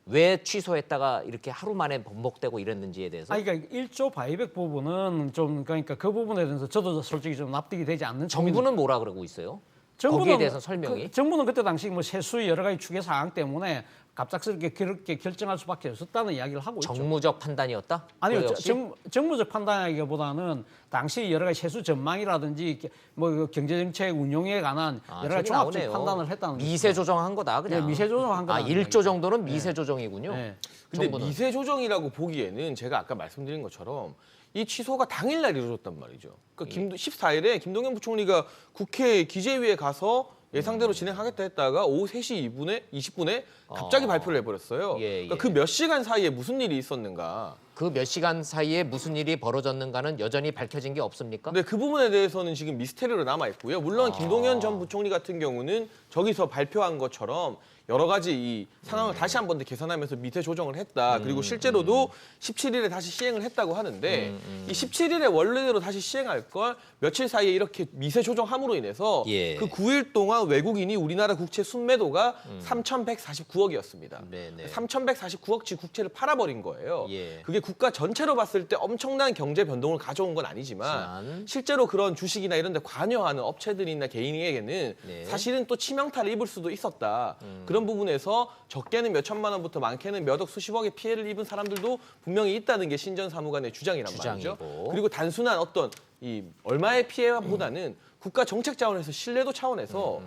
Speaker 1: 왜 취소했다가 이렇게 하루 만에 번복되고 이랬는지에 대해서.
Speaker 5: 그러니까 1조 바이백 부분은 좀 그러니까 그 부분에 대해서 저도 솔직히 좀 납득이 되지 않는
Speaker 1: 정부는 뭐라 그러고 있어요? 거기에 대해서 설명이.
Speaker 5: 정부는 그때 당시 뭐 세수의 여러 가지 추계 사항 때문에 갑작스럽게 그렇게 결정할 수밖에 없었다는 이야기를 하고 있죠.
Speaker 1: 정무적 판단이었다?
Speaker 5: 아니요,
Speaker 1: 그거 역시?
Speaker 5: 정무적 판단이기보다는 당시 여러 가지 세수 전망이라든지 뭐 경제 정책 운용에 관한 여러 가지
Speaker 1: 저기
Speaker 5: 종합적
Speaker 1: 나오네요.
Speaker 5: 판단을 했다는
Speaker 1: 미세
Speaker 5: 거죠.
Speaker 1: 조정한 거다 그냥.
Speaker 5: 예, 미세 조정한 거다.
Speaker 1: 1조 정도는 미세 조정이군요.
Speaker 5: 네.
Speaker 2: 근데
Speaker 1: 정부는.
Speaker 2: 미세 조정이라고 보기에는 제가 아까 말씀드린 것처럼 이 취소가 당일날 이루어졌단 말이죠. 그러니까 14일에 김동연 부총리가 국회 기재위에 가서 예상대로 진행하겠다 했다가 오후 3시 20분에 갑자기 발표를 해버렸어요.
Speaker 1: 예,
Speaker 2: 그러니까
Speaker 1: 예.
Speaker 2: 그 몇 시간 사이에 무슨 일이 있었는가.
Speaker 1: 그 몇 시간 사이에 무슨 일이 벌어졌는가는 여전히 밝혀진 게 없습니까?
Speaker 2: 근데 그 부분에 대해서는 지금 미스테리로 남아 있고요. 물론 김동연 전 부총리 같은 경우는 저기서 발표한 것처럼 여러 가지 이 상황을 다시 한 번 더 계산하면서 미세 조정을 했다. 그리고 실제로도 17일에 다시 시행을 했다고 하는데 이 17일에 원래대로 다시 시행할 걸 며칠 사이에 이렇게 미세 조정함으로 인해서
Speaker 1: 예.
Speaker 2: 그 9일 동안 외국인이 우리나라 국채 순매도가 3,149억이었습니다.
Speaker 1: 네네.
Speaker 2: 3,149억치 국채를 팔아버린 거예요.
Speaker 1: 예.
Speaker 2: 그게 국가 전체로 봤을 때 엄청난 경제 변동을 가져온 건 아니지만 실제로 그런 주식이나 이런 데 관여하는 업체들이나 개인에게는
Speaker 1: 네.
Speaker 2: 사실은 또 치명타를 입을 수도 있었다. 그런 부분에서 적게는 몇 천만 원부터 많게는 몇 억 수십억의 피해를 입은 사람들도 분명히 있다는 게 신 전 사무관의 주장이란 말이죠.
Speaker 1: 주장이고.
Speaker 2: 그리고 단순한 어떤 이 얼마의 피해보다는 국가 정책 차원에서 신뢰도 차원에서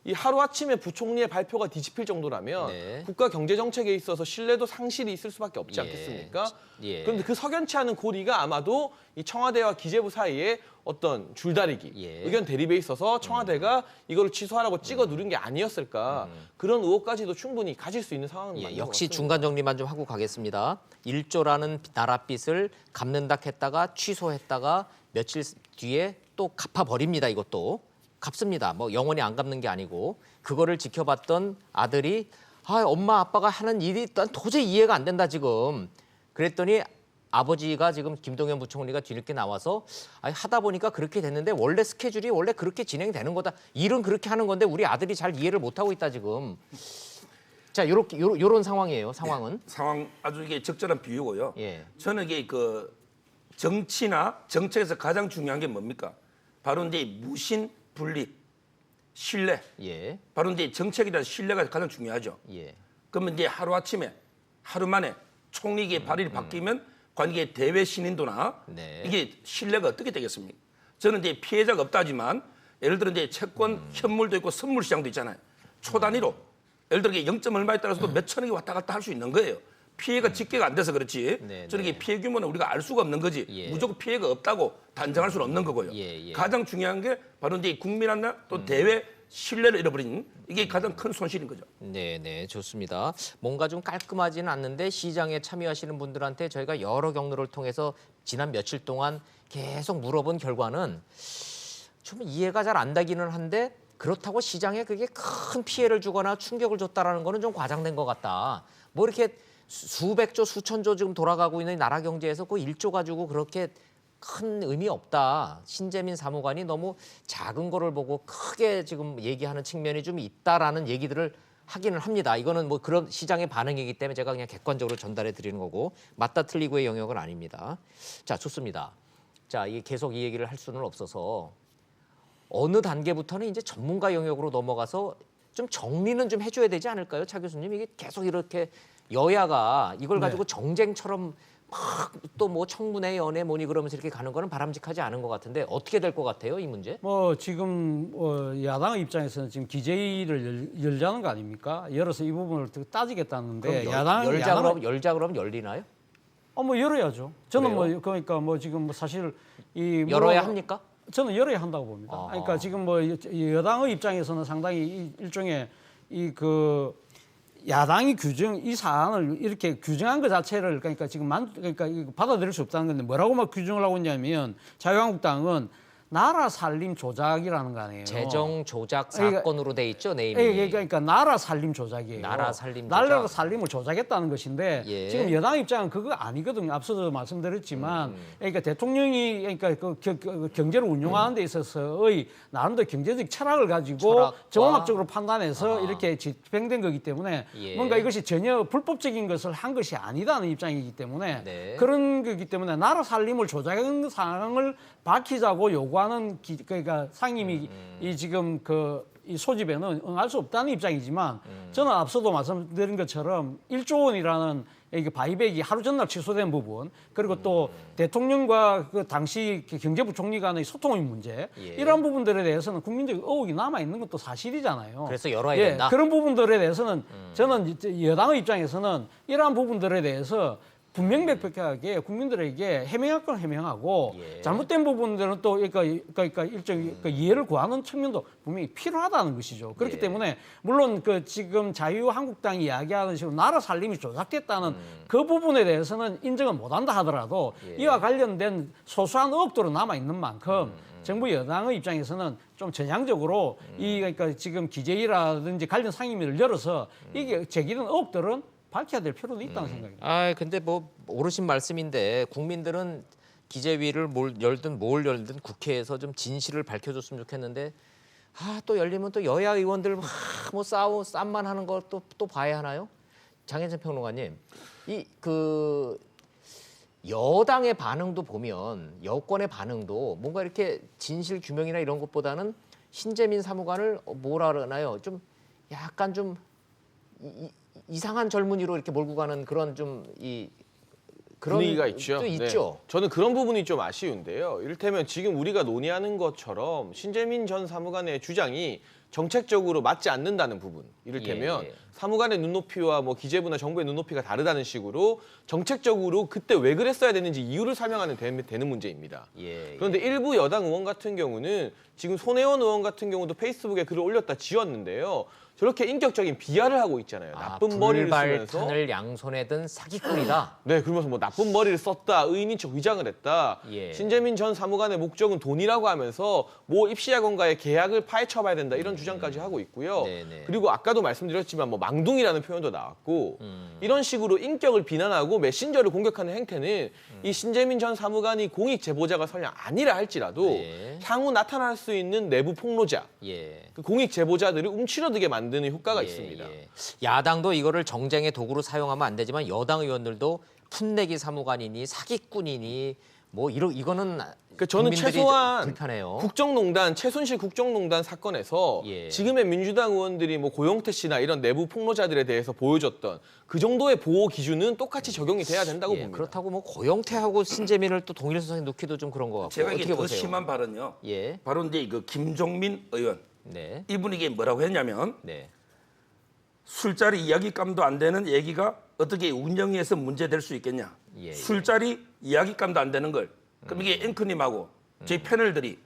Speaker 2: 이 하루아침에 부총리의 발표가 뒤집힐 정도라면
Speaker 1: 네.
Speaker 2: 국가 경제 정책에 있어서 신뢰도 상실이 있을 수밖에 없지
Speaker 1: 예.
Speaker 2: 않겠습니까?
Speaker 1: 예.
Speaker 2: 그런데 그 석연치 않은 고리가 아마도 이 청와대와 기재부 사이에 어떤 줄다리기,
Speaker 1: 예.
Speaker 2: 의견 대립에 있어서 청와대가 이걸 취소하라고 찍어 누른 게 아니었을까 그런 의혹까지도 충분히 가질 수 있는 상황은
Speaker 1: 예,
Speaker 2: 맞는
Speaker 1: 역시
Speaker 2: 것 같습니다.
Speaker 1: 중간 정리만 좀 하고 가겠습니다. 1조라는 나라 빚을 갚는다 했다가 취소했다가 며칠 뒤에 또 갚아버립니다. 이것도 갚습니다. 뭐 영원히 안 갚는 게 아니고 그거를 지켜봤던 아들이 엄마 아빠가 하는 일이 난 도저히 이해가 안 된다 지금. 그랬더니 아버지가 지금 김동연 부총리가 뒤늦게 나와서 하다 보니까 그렇게 됐는데 원래 스케줄이 원래 그렇게 진행되는 거다. 일은 그렇게 하는 건데 우리 아들이 잘 이해를 못 하고 있다 지금. 자, 요런 상황이에요. 상황은.
Speaker 4: 상황 아주 이게 적절한 비유고요.
Speaker 1: 예.
Speaker 4: 저는 이게 그 정치나 정책에서 가장 중요한 게 뭡니까? 바로 이제 무신 분립, 신뢰.
Speaker 1: 예.
Speaker 4: 바로 이제 정책이라는 신뢰가 가장 중요하죠.
Speaker 1: 예.
Speaker 4: 그러면 이제 하루아침에 하루 만에 총리의 발의를 바뀌면 관계 대외 신인도나
Speaker 1: 네.
Speaker 4: 이게 신뢰가 어떻게 되겠습니까? 저는 이제 피해자가 없다지만 예를 들어 이제 채권 현물도 있고 선물 시장도 있잖아요. 초 단위로 예를 들어 0. 얼마에 따라서도 몇 천억이 왔다 갔다 할 수 있는 거예요. 피해가 집계가 안 돼서 그렇지.
Speaker 1: 네,
Speaker 4: 저는 이게
Speaker 1: 네.
Speaker 4: 피해 규모는 우리가 알 수가 없는 거지.
Speaker 1: 예.
Speaker 4: 무조건 피해가 없다고 단정할 수는 없는 거고요.
Speaker 1: 예.
Speaker 4: 가장 중요한 게 바로 이제 국민한테 또 대외 신뢰를 잃어버린 이게 가장 큰 손실인 거죠.
Speaker 1: 네, 좋습니다. 뭔가 좀 깔끔하지는 않는데 시장에 참여하시는 분들한테 저희가 여러 경로를 통해서 지난 며칠 동안 계속 물어본 결과는 좀 이해가 잘 안 되기는 한데 그렇다고 시장에 그게 큰 피해를 주거나 충격을 줬다라는 거는 좀 과장된 것 같다. 뭐 이렇게 수백조, 수천조 지금 돌아가고 있는 나라 경제에서 그 1조 가지고 그렇게 큰 의미 없다. 신재민 사무관이 너무 작은 거를 보고 크게 지금 얘기하는 측면이 좀 있다라는 얘기들을 하기는 합니다. 이거는 뭐 그런 시장의 반응이기 때문에 제가 그냥 객관적으로 전달해 드리는 거고 맞다 틀리고의 영역은 아닙니다. 자, 좋습니다. 자, 이게 계속 이 얘기를 할 수는 없어서 어느 단계부터는 이제 전문가 영역으로 넘어가서 좀 정리는 좀 해줘야 되지 않을까요, 차 교수님? 이게 계속 이렇게 여야가 이걸 가지고 정쟁처럼 막 또 뭐 청문회 연애 뭐니 그러면서 이렇게 가는 거는 바람직하지 않은 것 같은데 어떻게 될 것 같아요, 이 문제?
Speaker 5: 뭐 지금 야당 입장에서는 지금 기재위를 열자는 거 아닙니까? 열어서 이 부분을 따지겠다는데
Speaker 1: 열자 그러면 열리나요?
Speaker 5: 뭐 열어야죠. 저는
Speaker 1: 그래요?
Speaker 5: 뭐 그러니까 뭐 지금 뭐 사실 이
Speaker 1: 열어야 합니까?
Speaker 5: 저는 열어야 한다고 봅니다.
Speaker 1: 아하.
Speaker 5: 그러니까 지금 뭐 여당의 입장에서는 상당히 일종의 야당이 이 사안을 이렇게 규정한 것 자체를 그러니까 지금 그러니까 이거 받아들일 수 없다는 건데 뭐라고 막 규정을 하고 있냐면 자유한국당은 나라 살림 조작이라는 거 아니에요.
Speaker 1: 재정 조작 사건으로 돼 있죠, 네임이.
Speaker 5: 그러니까 나라 살림 조작이에요.
Speaker 1: 나라 살림 조작.
Speaker 5: 나라 살림을 조작했다는 것인데
Speaker 1: 예.
Speaker 5: 지금 여당 입장은 그거 아니거든요. 앞서도 말씀드렸지만 그러니까 대통령이 그러니까 그 경제를 운영하는 데 있어서의 나름대로 경제적 철학을 가지고
Speaker 1: 철학과?
Speaker 5: 정확적으로 판단해서 이렇게 집행된 거기 때문에
Speaker 1: 예.
Speaker 5: 뭔가 이것이 전혀 불법적인 것을 한 것이 아니다는 입장이기 때문에
Speaker 1: 네.
Speaker 5: 그런 거기 때문에 나라 살림을 조작한 상황을 밝히자고 요구하는 그러니까 상임위 이 지금 이 소집에는 응할 수 없다는 입장이지만 저는 앞서도 말씀드린 것처럼 1조 원이라는 이게 바이백이 하루 전날 취소된 부분 그리고 또 대통령과 그 당시 경제부총리 간의 소통의 문제
Speaker 1: 예.
Speaker 5: 이런 부분들에 대해서는 국민적 의혹이 남아 있는 것도 사실이잖아요.
Speaker 1: 그래서 열어야 된다?
Speaker 5: 그런 부분들에 대해서는 저는 여당의 입장에서는 이러한 부분들에 대해서 분명백백하게 국민들에게 해명할 건 해명하고
Speaker 1: 예.
Speaker 5: 잘못된 부분들은 또 그러니까 일종의 이해를 구하는 측면도 분명히 필요하다는 것이죠. 그렇기
Speaker 1: 예.
Speaker 5: 때문에 물론 지금 자유한국당이 이야기하는 식으로 나라 살림이 조작됐다는 그 부분에 대해서는 인정은 못한다 하더라도
Speaker 1: 예.
Speaker 5: 이와 관련된 소소한 의혹들은 남아 있는 만큼 정부 여당의 입장에서는 좀 전향적으로 그러니까 지금 기재위라든지 관련 상임위를 열어서 이게 제기된 의혹들은 밝혀야 될 필요도 있다는 생각입니다.
Speaker 1: 근데 뭐 오르신 말씀인데 국민들은 기재위를 뭘 열든 국회에서 좀 진실을 밝혀줬으면 좋겠는데 또 열리면 또 여야 의원들 뭐 싸움만 하는 걸 또 봐야 하나요? 장혜찬 평론가님, 여당의 반응도 보면 여권의 반응도 뭔가 이렇게 진실 규명이나 이런 것보다는 신재민 사무관을 뭐라 그러나요? 좀 약간 좀 이상한 젊은이로 이렇게 몰고 가는 그런 그런
Speaker 2: 분위기가 있죠.
Speaker 1: 또
Speaker 2: 네.
Speaker 1: 있죠.
Speaker 2: 저는 그런 부분이 좀 아쉬운데요. 이를테면 지금 우리가 논의하는 것처럼 신재민 전 사무관의 주장이 정책적으로 맞지 않는다는 부분. 이를테면
Speaker 1: 예.
Speaker 2: 사무관의 눈높이와 뭐 기재부나 정부의 눈높이가 다르다는 식으로 정책적으로 그때 왜 그랬어야 되는지 이유를 설명하는 되는 문제입니다.
Speaker 1: 예.
Speaker 2: 그런데 일부 여당 의원 같은 경우는 지금 손혜원 의원 같은 경우도 페이스북에 글을 올렸다 지웠는데요. 저렇게 인격적인 비하를 하고 있잖아요. 나쁜 머리를 쓰면서.
Speaker 1: 불발탄을 양손에 든 사기꾼이다.
Speaker 2: 네, 그러면서 뭐 나쁜 머리를 썼다, 의인인 척 위장을 했다.
Speaker 1: 예.
Speaker 2: 신재민 전 사무관의 목적은 돈이라고 하면서 모 입시학원과의 계약을 파헤쳐봐야 된다 이런 주장까지 하고 있고요.
Speaker 1: 네네.
Speaker 2: 그리고 아까도 말씀드렸지만 뭐 망둥이라는 표현도 나왔고 이런 식으로 인격을 비난하고 메신저를 공격하는 행태는 이 신재민 전 사무관이 공익 제보자가 설령 아니라 할지라도
Speaker 1: 예.
Speaker 2: 향후 나타날 수 있는 내부 폭로자,
Speaker 1: 예.
Speaker 2: 그 공익 제보자들을 움츠러들게 만드는 효과가
Speaker 1: 예,
Speaker 2: 있습니다.
Speaker 1: 예. 야당도 이거를 정쟁의 도구로 사용하면 안 되지만 여당 의원들도 풋내기 사무관이니 사기꾼이니 뭐 이거는
Speaker 2: 그러니까 저는
Speaker 1: 국민들이
Speaker 2: 최소한
Speaker 1: 불편해요.
Speaker 2: 국정농단 최순실 국정농단 사건에서
Speaker 1: 예.
Speaker 2: 지금의 민주당 의원들이 뭐 고영태 씨나 이런 내부 폭로자들에 대해서 보여줬던 그 정도의 보호 기준은 똑같이 적용이 돼야 된다고
Speaker 1: 예,
Speaker 2: 봅니다.
Speaker 1: 그렇다고 뭐 고영태하고 신재민을 또 동일선상에 놓기도 좀 그런 것 같고
Speaker 4: 제가 이게
Speaker 1: 어떻게
Speaker 4: 더
Speaker 1: 보세요?
Speaker 4: 심한 발언요.
Speaker 1: 예,
Speaker 4: 바로 이제 그 김종민 의원
Speaker 1: 네,
Speaker 4: 이분이 이게 뭐라고 했냐면
Speaker 1: 네,
Speaker 4: 술자리 이야기감도 안 되는 얘기가 어떻게 운영위에서 문제될 수 있겠냐.
Speaker 1: 예, 예.
Speaker 4: 술자리 이야기감도 안 되는 걸. 그럼 이게 앵커님하고 저희 패널들이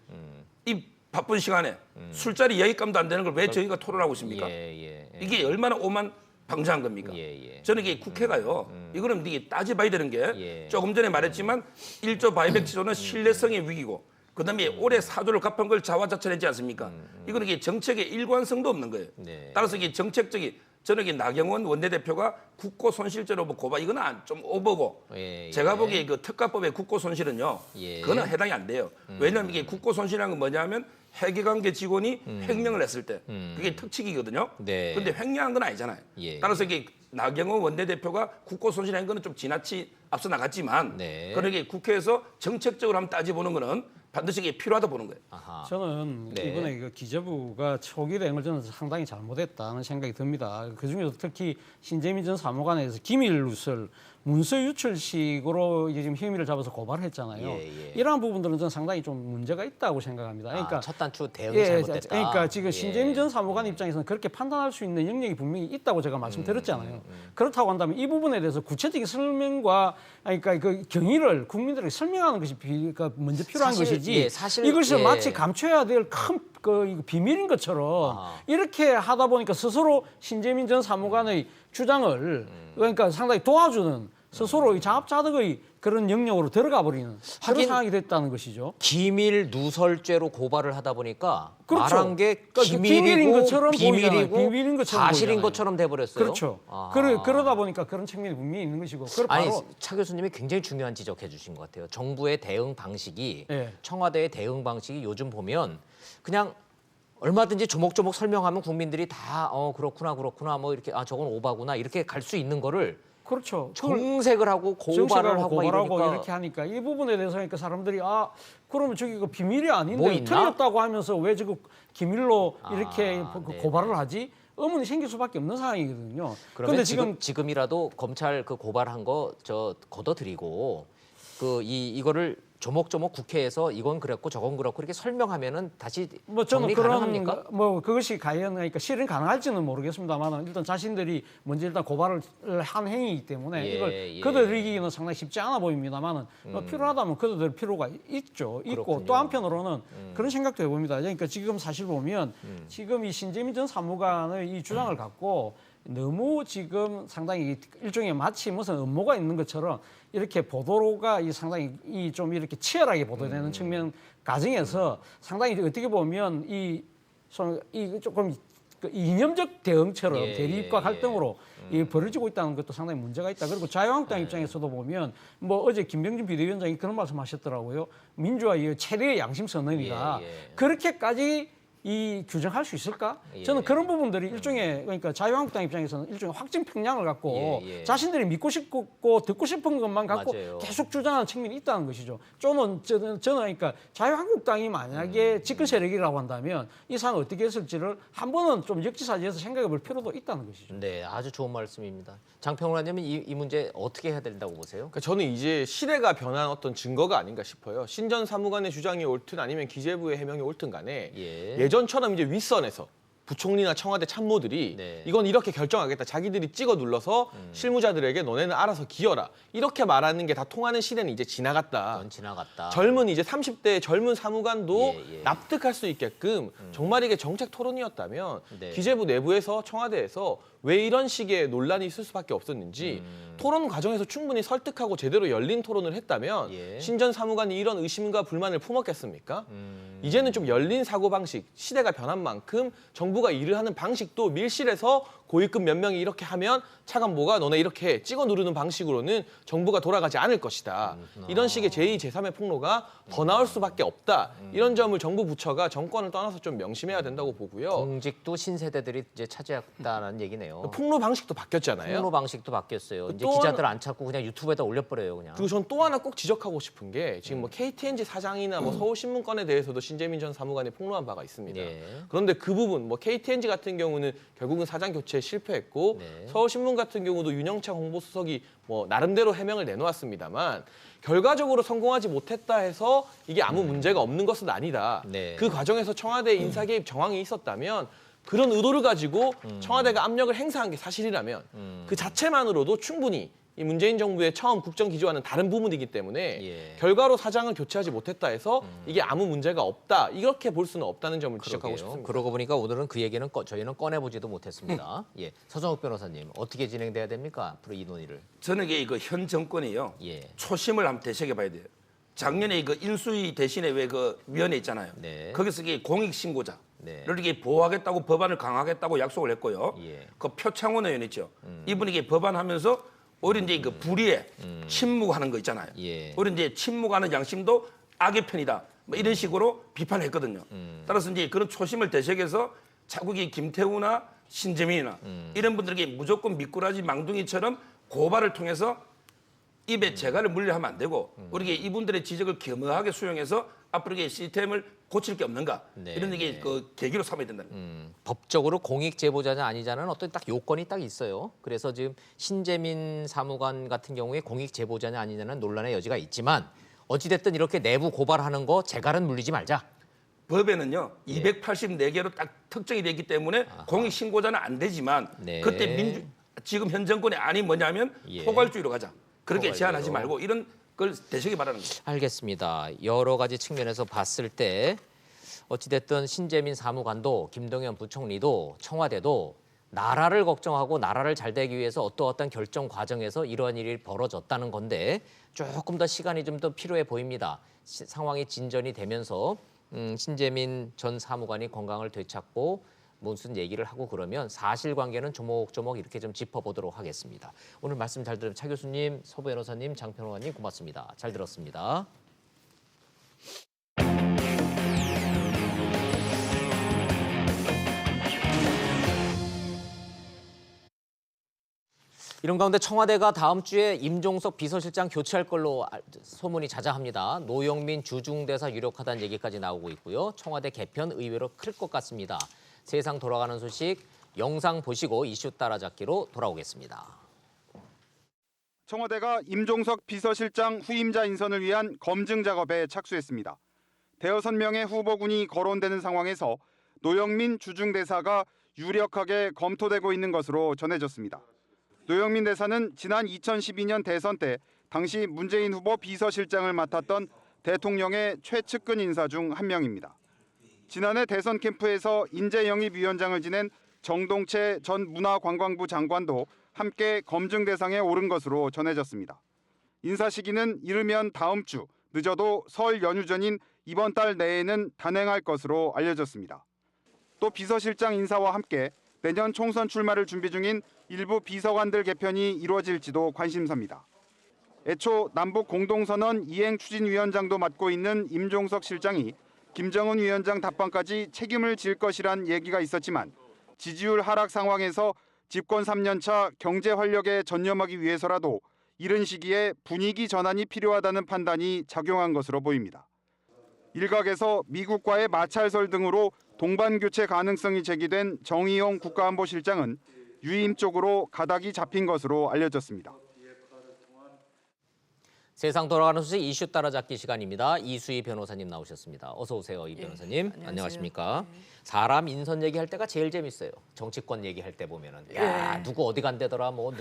Speaker 4: 이 바쁜 시간에 술자리 이야기감도 안 되는 걸 왜 저희가 토론하고 있습니까?
Speaker 1: 예, 예, 예.
Speaker 4: 이게 얼마나 오만 방자한 겁니까?
Speaker 1: 예, 예.
Speaker 4: 저는 이게 국회가요. 이거는 이게 따져봐야 되는 게
Speaker 1: 예.
Speaker 4: 조금 전에 말했지만 1조 바이백 지조는 신뢰성의 위기고 그다음에 올해 4조를 갚은 걸 자화자찬했지 않습니까? 이거는 이게 정책의 일관성도 없는 거예요.
Speaker 1: 네.
Speaker 4: 따라서 이게 정책적인 저는 이게 나경원 원내대표가 국고 손실죄로 뭐 고발 이거는 좀 오버고
Speaker 1: 예, 예.
Speaker 4: 제가 보기에 그 특가법의 국고 손실은요.
Speaker 1: 예.
Speaker 4: 그거는 해당이 안 돼요. 왜냐하면 이게 국고 손실이라는 건 뭐냐면 회계관계 직원이 횡령을 했을 때 그게 특칙이거든요.
Speaker 1: 네.
Speaker 4: 근데 횡령한 건 아니잖아요.
Speaker 1: 예.
Speaker 4: 따라서 이게 나경원 원내대표가 국고 손실한 거는 좀 지나치 앞서 나갔지만
Speaker 1: 네.
Speaker 4: 그러게 국회에서 정책적으로 한번 따져보는 거는 반드시 이게 필요하다 보는 거예요.
Speaker 1: 아하.
Speaker 5: 저는
Speaker 1: 네.
Speaker 5: 이번에 그 기재부가 초기 대응을 저는 상당히 잘못했다는 생각이 듭니다. 그중에서 특히 신재민 전 사무관에 대해서 기밀 누설, 문서 유출식으로 이제 지금 혐의를 잡아서 고발을 했잖아요.
Speaker 1: 예, 예.
Speaker 5: 이러한 부분들은 저는 상당히 좀 문제가 있다고 생각합니다. 그러니까
Speaker 1: 첫 단추 대응이 잘못됐다.
Speaker 5: 그러니까 지금
Speaker 1: 예.
Speaker 5: 신재민 전 사무관 입장에서는 그렇게 판단할 수 있는 영역이 분명히 있다고 제가 말씀드렸잖아요. 그렇다고 한다면 이 부분에 대해서 구체적인 설명과 그러니까 그 경위를 국민들에게 설명하는 것이 그러니까 먼저 필요한
Speaker 1: 사실,
Speaker 5: 것이지.
Speaker 1: 예, 사실,
Speaker 5: 이것을
Speaker 1: 예.
Speaker 5: 마치 감춰야 될 큰 그 비밀인 것처럼 이렇게 하다 보니까 스스로 신재민 전 사무관의 주장을 그러니까 상당히 도와주는 스스로 자업자득의 그런 영역으로 들어가 버리는 그런
Speaker 1: 하긴
Speaker 5: 상황이 됐다는 것이죠.
Speaker 1: 기밀 누설죄로 고발을 하다 보니까
Speaker 5: 그렇죠.
Speaker 1: 말한 게
Speaker 5: 그러니까
Speaker 1: 기밀이고
Speaker 5: 비밀인 것처럼
Speaker 1: 비밀이고
Speaker 5: 보이잖아요. 비밀인 것처럼
Speaker 1: 사실인
Speaker 5: 보이잖아요.
Speaker 1: 것처럼 돼버렸어요.
Speaker 5: 그렇죠.
Speaker 1: 아.
Speaker 5: 그러다 보니까 그런 측면이 분명히 있는 것이고. 그걸
Speaker 1: 아니
Speaker 5: 바로
Speaker 1: 차 교수님이 굉장히 중요한 지적해 주신 것 같아요. 정부의 대응 방식이
Speaker 5: 예.
Speaker 1: 청와대의 대응 방식이 요즘 보면 그냥 얼마든지 조목조목 설명하면 국민들이 다 그렇구나 뭐 이렇게 저건 오바구나 이렇게 갈 수 있는 거를
Speaker 5: 그렇죠.
Speaker 1: 정색을 하고 고발을
Speaker 5: 정식하고
Speaker 1: 하고
Speaker 5: 고발하고
Speaker 1: 이러니까
Speaker 5: 이렇게 하니까 이 부분에 대해서 그러니까 사람들이 그러면 저기 그 비밀이
Speaker 1: 뭐
Speaker 5: 아닌데
Speaker 1: 있나?
Speaker 5: 틀렸다고 하면서 왜 지금 기밀로 이렇게 그
Speaker 1: 네,
Speaker 5: 고발을 하지? 의문이 생길 수밖에 없는 상황이거든요.
Speaker 1: 그러면
Speaker 5: 근데
Speaker 1: 지금이라도 검찰 그 고발한 거 걷어들이고 이거를 조목조목 국회에서 이건 그랬고 저건 그렇고 이렇게 설명하면은 다시
Speaker 5: 뭐 저는
Speaker 1: 정리
Speaker 5: 그런
Speaker 1: 가능합니까?
Speaker 5: 뭐 그것이 과연 그러니까 실현 가능할지는 모르겠습니다만 일단 자신들이 먼저 일단 고발을 한 행위이기 때문에
Speaker 1: 예,
Speaker 5: 이걸
Speaker 1: 예.
Speaker 5: 걷어들이기는 상당히 쉽지 않아 보입니다만은 필요하다면 걷어들 필요가 있죠. 있고
Speaker 1: 그렇군요.
Speaker 5: 또 한편으로는 그런 생각도 해봅니다. 그러니까 지금 사실 보면 지금 이 신재민 전 사무관의 이 주장을 갖고 너무 지금 상당히 일종의 마치 무슨 음모가 있는 것처럼 이렇게 보도가 상당히 좀 이렇게 치열하게 보도되는 측면 과정에서 상당히 어떻게 보면 이 조금 그 이념적 대응처럼
Speaker 1: 예,
Speaker 5: 대립과
Speaker 1: 예,
Speaker 5: 갈등으로 벌어지고 있다는 것도 상당히 문제가 있다. 그리고 자유한국당 입장에서도 보면 뭐 어제 김병준 비대위원장이 그런 말씀하셨더라고요. 민주화의 최대의 양심 선언이다.
Speaker 1: 예, 예.
Speaker 5: 그렇게까지 규정할 수 있을까?
Speaker 1: 예.
Speaker 5: 저는 그런 부분들이 일종의 그러니까 자유한국당 입장에서는 일종의 확증 편향을 갖고
Speaker 1: 예, 예.
Speaker 5: 자신들이 믿고 싶고 듣고 싶은 것만 갖고
Speaker 1: 맞아요.
Speaker 5: 계속 주장하는 측면이 있다는 것이죠. 저는 그러니까 자유한국당이 만약에 집권 세력이라고 한다면 이 상황을 어떻게 했을지를 한 번은 좀 역지사지해서 생각해 볼 필요도 있다는 것이죠.
Speaker 1: 네, 아주 좋은 말씀입니다. 장평론가님은 이 문제 어떻게 해야 된다고 보세요?
Speaker 2: 그러니까 저는 이제 시대가 변한 어떤 증거가 아닌가 싶어요. 신전 사무관의 주장이 옳든 아니면 기재부의 해명이 옳든 간에
Speaker 1: 예.
Speaker 2: 예전처럼 이제 윗선에서 부총리나 청와대 참모들이
Speaker 1: 네.
Speaker 2: 이건 이렇게 결정하겠다. 자기들이 찍어 눌러서 실무자들에게 너네는 알아서 기어라. 이렇게 말하는 게 다 통하는 시대는 이제 지나갔다.
Speaker 1: 넌 지나갔다.
Speaker 2: 젊은 이제 30대 젊은 사무관도
Speaker 1: 예.
Speaker 2: 납득할 수 있게끔 정말 이게 정책 토론이었다면
Speaker 1: 네.
Speaker 2: 기재부 내부에서 청와대에서 왜 이런 식의 논란이 있을 수밖에 없었는지 토론 과정에서 충분히 설득하고 제대로 열린 토론을 했다면
Speaker 1: 예.
Speaker 2: 신전 사무관이 이런 의심과 불만을 품었겠습니까? 이제는 좀 열린 사고방식, 시대가 변한 만큼 정부가 일을 하는 방식도 밀실에서 고위급 몇 명이 이렇게 하면 차관보가 너네 이렇게 찍어 누르는 방식으로는 정부가 돌아가지 않을 것이다. 이런 식의 제2, 제3의 폭로가 더 나올 수밖에 없다. 이런 점을 정부 부처가 정권을 떠나서 좀 명심해야 된다고 보고요.
Speaker 1: 공직도 신세대들이 이제 차지했다는 얘기네요.
Speaker 2: 폭로 방식도 바뀌었잖아요.
Speaker 1: 폭로 방식도 바뀌었어요. 이제
Speaker 2: 또
Speaker 1: 기자들 안 찾고 그냥 유튜브에다 올려버려요, 그냥.
Speaker 2: 그리고 전 또 하나 꼭 지적하고 싶은 게 지금 뭐 KTNG 사장이나 뭐 서울신문건에 대해서도 신재민 전 사무관이 폭로한 바가 있습니다.
Speaker 1: 예.
Speaker 2: 그런데 그 부분 뭐 KTNG 같은 경우는 결국은 사장 교체에 실패했고
Speaker 1: 네.
Speaker 2: 서울신문 같은 경우도 윤영찬 홍보수석이 뭐 나름대로 해명을 내놓았습니다만 결과적으로 성공하지 못했다 해서 이게 아무 문제가 없는 것은 아니다.
Speaker 1: 네.
Speaker 2: 그 과정에서 청와대 인사 개입 정황이 있었다면 그런 의도를 가지고 청와대가 압력을 행사한 게 사실이라면 그 자체만으로도 충분히 이 문재인 정부의 처음 국정기조와는 다른 부분이기 때문에
Speaker 1: 예.
Speaker 2: 결과로 사장을 교체하지 못했다 해서 이게 아무 문제가 없다. 이렇게 볼 수는 없다는 점을 지적하고
Speaker 1: 그러게요.
Speaker 2: 싶습니다.
Speaker 1: 그러고 보니까 오늘은 그 얘기는 저희는 꺼내보지도 못했습니다. 예, 서정욱 변호사님 어떻게 진행돼야 됩니까? 앞으로 이 논의를.
Speaker 4: 저는 이게 현 정권이요.
Speaker 1: 예.
Speaker 4: 초심을 한번 되새겨봐야 돼요. 작년에 그 인수위 대신에 왜 그 위원회 있잖아요.
Speaker 1: 네.
Speaker 4: 거기서 이게 공익신고자.
Speaker 1: 네.
Speaker 4: 를 이게 보호하겠다고 법안을 강화하겠다고 약속을 했고요.
Speaker 1: 예.
Speaker 4: 그 표창원 의원 있죠. 이분이 이게 법안하면서 오히려 이제 그 불의에 침묵하는 거 있잖아요.
Speaker 1: 예.
Speaker 4: 오히려 이제 침묵하는 양심도 악의 편이다. 뭐 이런 식으로 비판을 했거든요. 따라서 이제 그런 초심을 되새겨서 자꾸 이 김태우나 신재민이나 이런 분들에게 무조건 미꾸라지 망둥이처럼 고발을 통해서 입에 재갈을 물려하면 안 되고 우리가 이분들의 지적을 겸허하게 수용해서 앞으로 이게 시스템을 고칠 게 없는가
Speaker 1: 네,
Speaker 4: 이런 게
Speaker 1: 네.
Speaker 4: 그 계기로 삼아야 된다는 거예요.
Speaker 1: 법적으로 공익 제보자냐 아니냐는 어떤 딱 요건이 딱 있어요. 그래서 지금 신재민 사무관 같은 경우에 공익 제보자냐 아니냐는 논란의 여지가 있지만 어찌됐든 이렇게 내부 고발하는 거 재갈은 물리지 말자.
Speaker 4: 법에는요
Speaker 1: 예.
Speaker 4: 284개로 딱 특정이 되기 때문에 공익 신고자는 안 되지만
Speaker 1: 네.
Speaker 4: 그때 지금 현 정권의 안이 뭐냐면
Speaker 1: 예.
Speaker 4: 포괄주의로 가자. 그렇게
Speaker 1: 포괄주의로.
Speaker 4: 제한하지 말고 이런 걸 되새기 바라는 거죠.
Speaker 1: 알겠습니다. 여러 가지 측면에서 봤을 때 어찌됐든 신재민 사무관도 김동연 부총리도 청와대도 나라를 걱정하고 나라를 잘 되기 위해서 어떤 결정 과정에서 이러한 일이 벌어졌다는 건데 조금 더 시간이 좀 더 필요해 보입니다. 상황이 진전이 되면서 신재민 전 사무관이 건강을 되찾고 무슨 얘기를 하고 그러면 사실관계는 조목조목 이렇게 좀 짚어보도록 하겠습니다. 오늘 말씀 잘 들은 차 교수님, 서 변호사님, 장 평론가님 고맙습니다. 잘 들었습니다. 이런 가운데 청와대가 다음 주에 임종석 비서실장 교체할 걸로 소문이 자자합니다. 노영민 주중대사 유력하다는 얘기까지 나오고 있고요. 청와대 개편 의외로 클 것 같습니다. 세상 돌아가는 소식 영상 보시고 이슈 따라잡기로 돌아오겠습니다.
Speaker 6: 청와대가 임종석 비서실장 후임자 인선을 위한 검증 작업에 착수했습니다. 대여섯 명의 후보군이 거론되는 상황에서 노영민 주중대사가 유력하게 검토되고 있는 것으로 전해졌습니다. 노영민 대사는 지난 2012년 대선 때 당시 문재인 후보 비서실장을 맡았던 대통령의 최측근 인사 중 한 명입니다. 지난해 대선 캠프에서 인재영입위원장을 지낸 정동채 전 문화관광부 장관도 함께 검증 대상에 오른 것으로 전해졌습니다. 인사 시기는 이르면 다음 주, 늦어도 설 연휴 전인 이번 달 내에는 단행할 것으로 알려졌습니다. 또 비서실장 인사와 함께 내년 총선 출마를 준비 중인 일부 비서관들 개편이 이루어질지도 관심사입니다. 애초 남북 공동선언 이행추진위원장도 맡고 있는 임종석 실장이 김정은 위원장 답방까지 책임을 질 것이란 얘기가 있었지만 지지율 하락 상황에서 집권 3년차 경제 활력에 전념하기 위해서라도 이른 시기에 분위기 전환이 필요하다는 판단이 작용한 것으로 보입니다. 일각에서 미국과의 마찰설 등으로 동반 교체 가능성이 제기된 정의용 국가안보실장은 유임 쪽으로 가닥이 잡힌 것으로 알려졌습니다.
Speaker 1: 세상 돌아가는 소식 이슈 따라잡기 시간입니다. 이수희 변호사님 나오셨습니다. 어서 오세요, 이 변호사님.
Speaker 7: 안녕하세요.
Speaker 1: 안녕하십니까? 사람 인선 얘기할 때가 제일 재밌어요. 정치권 얘기할 때 보면은 야 누구 어디 간대더라, 뭐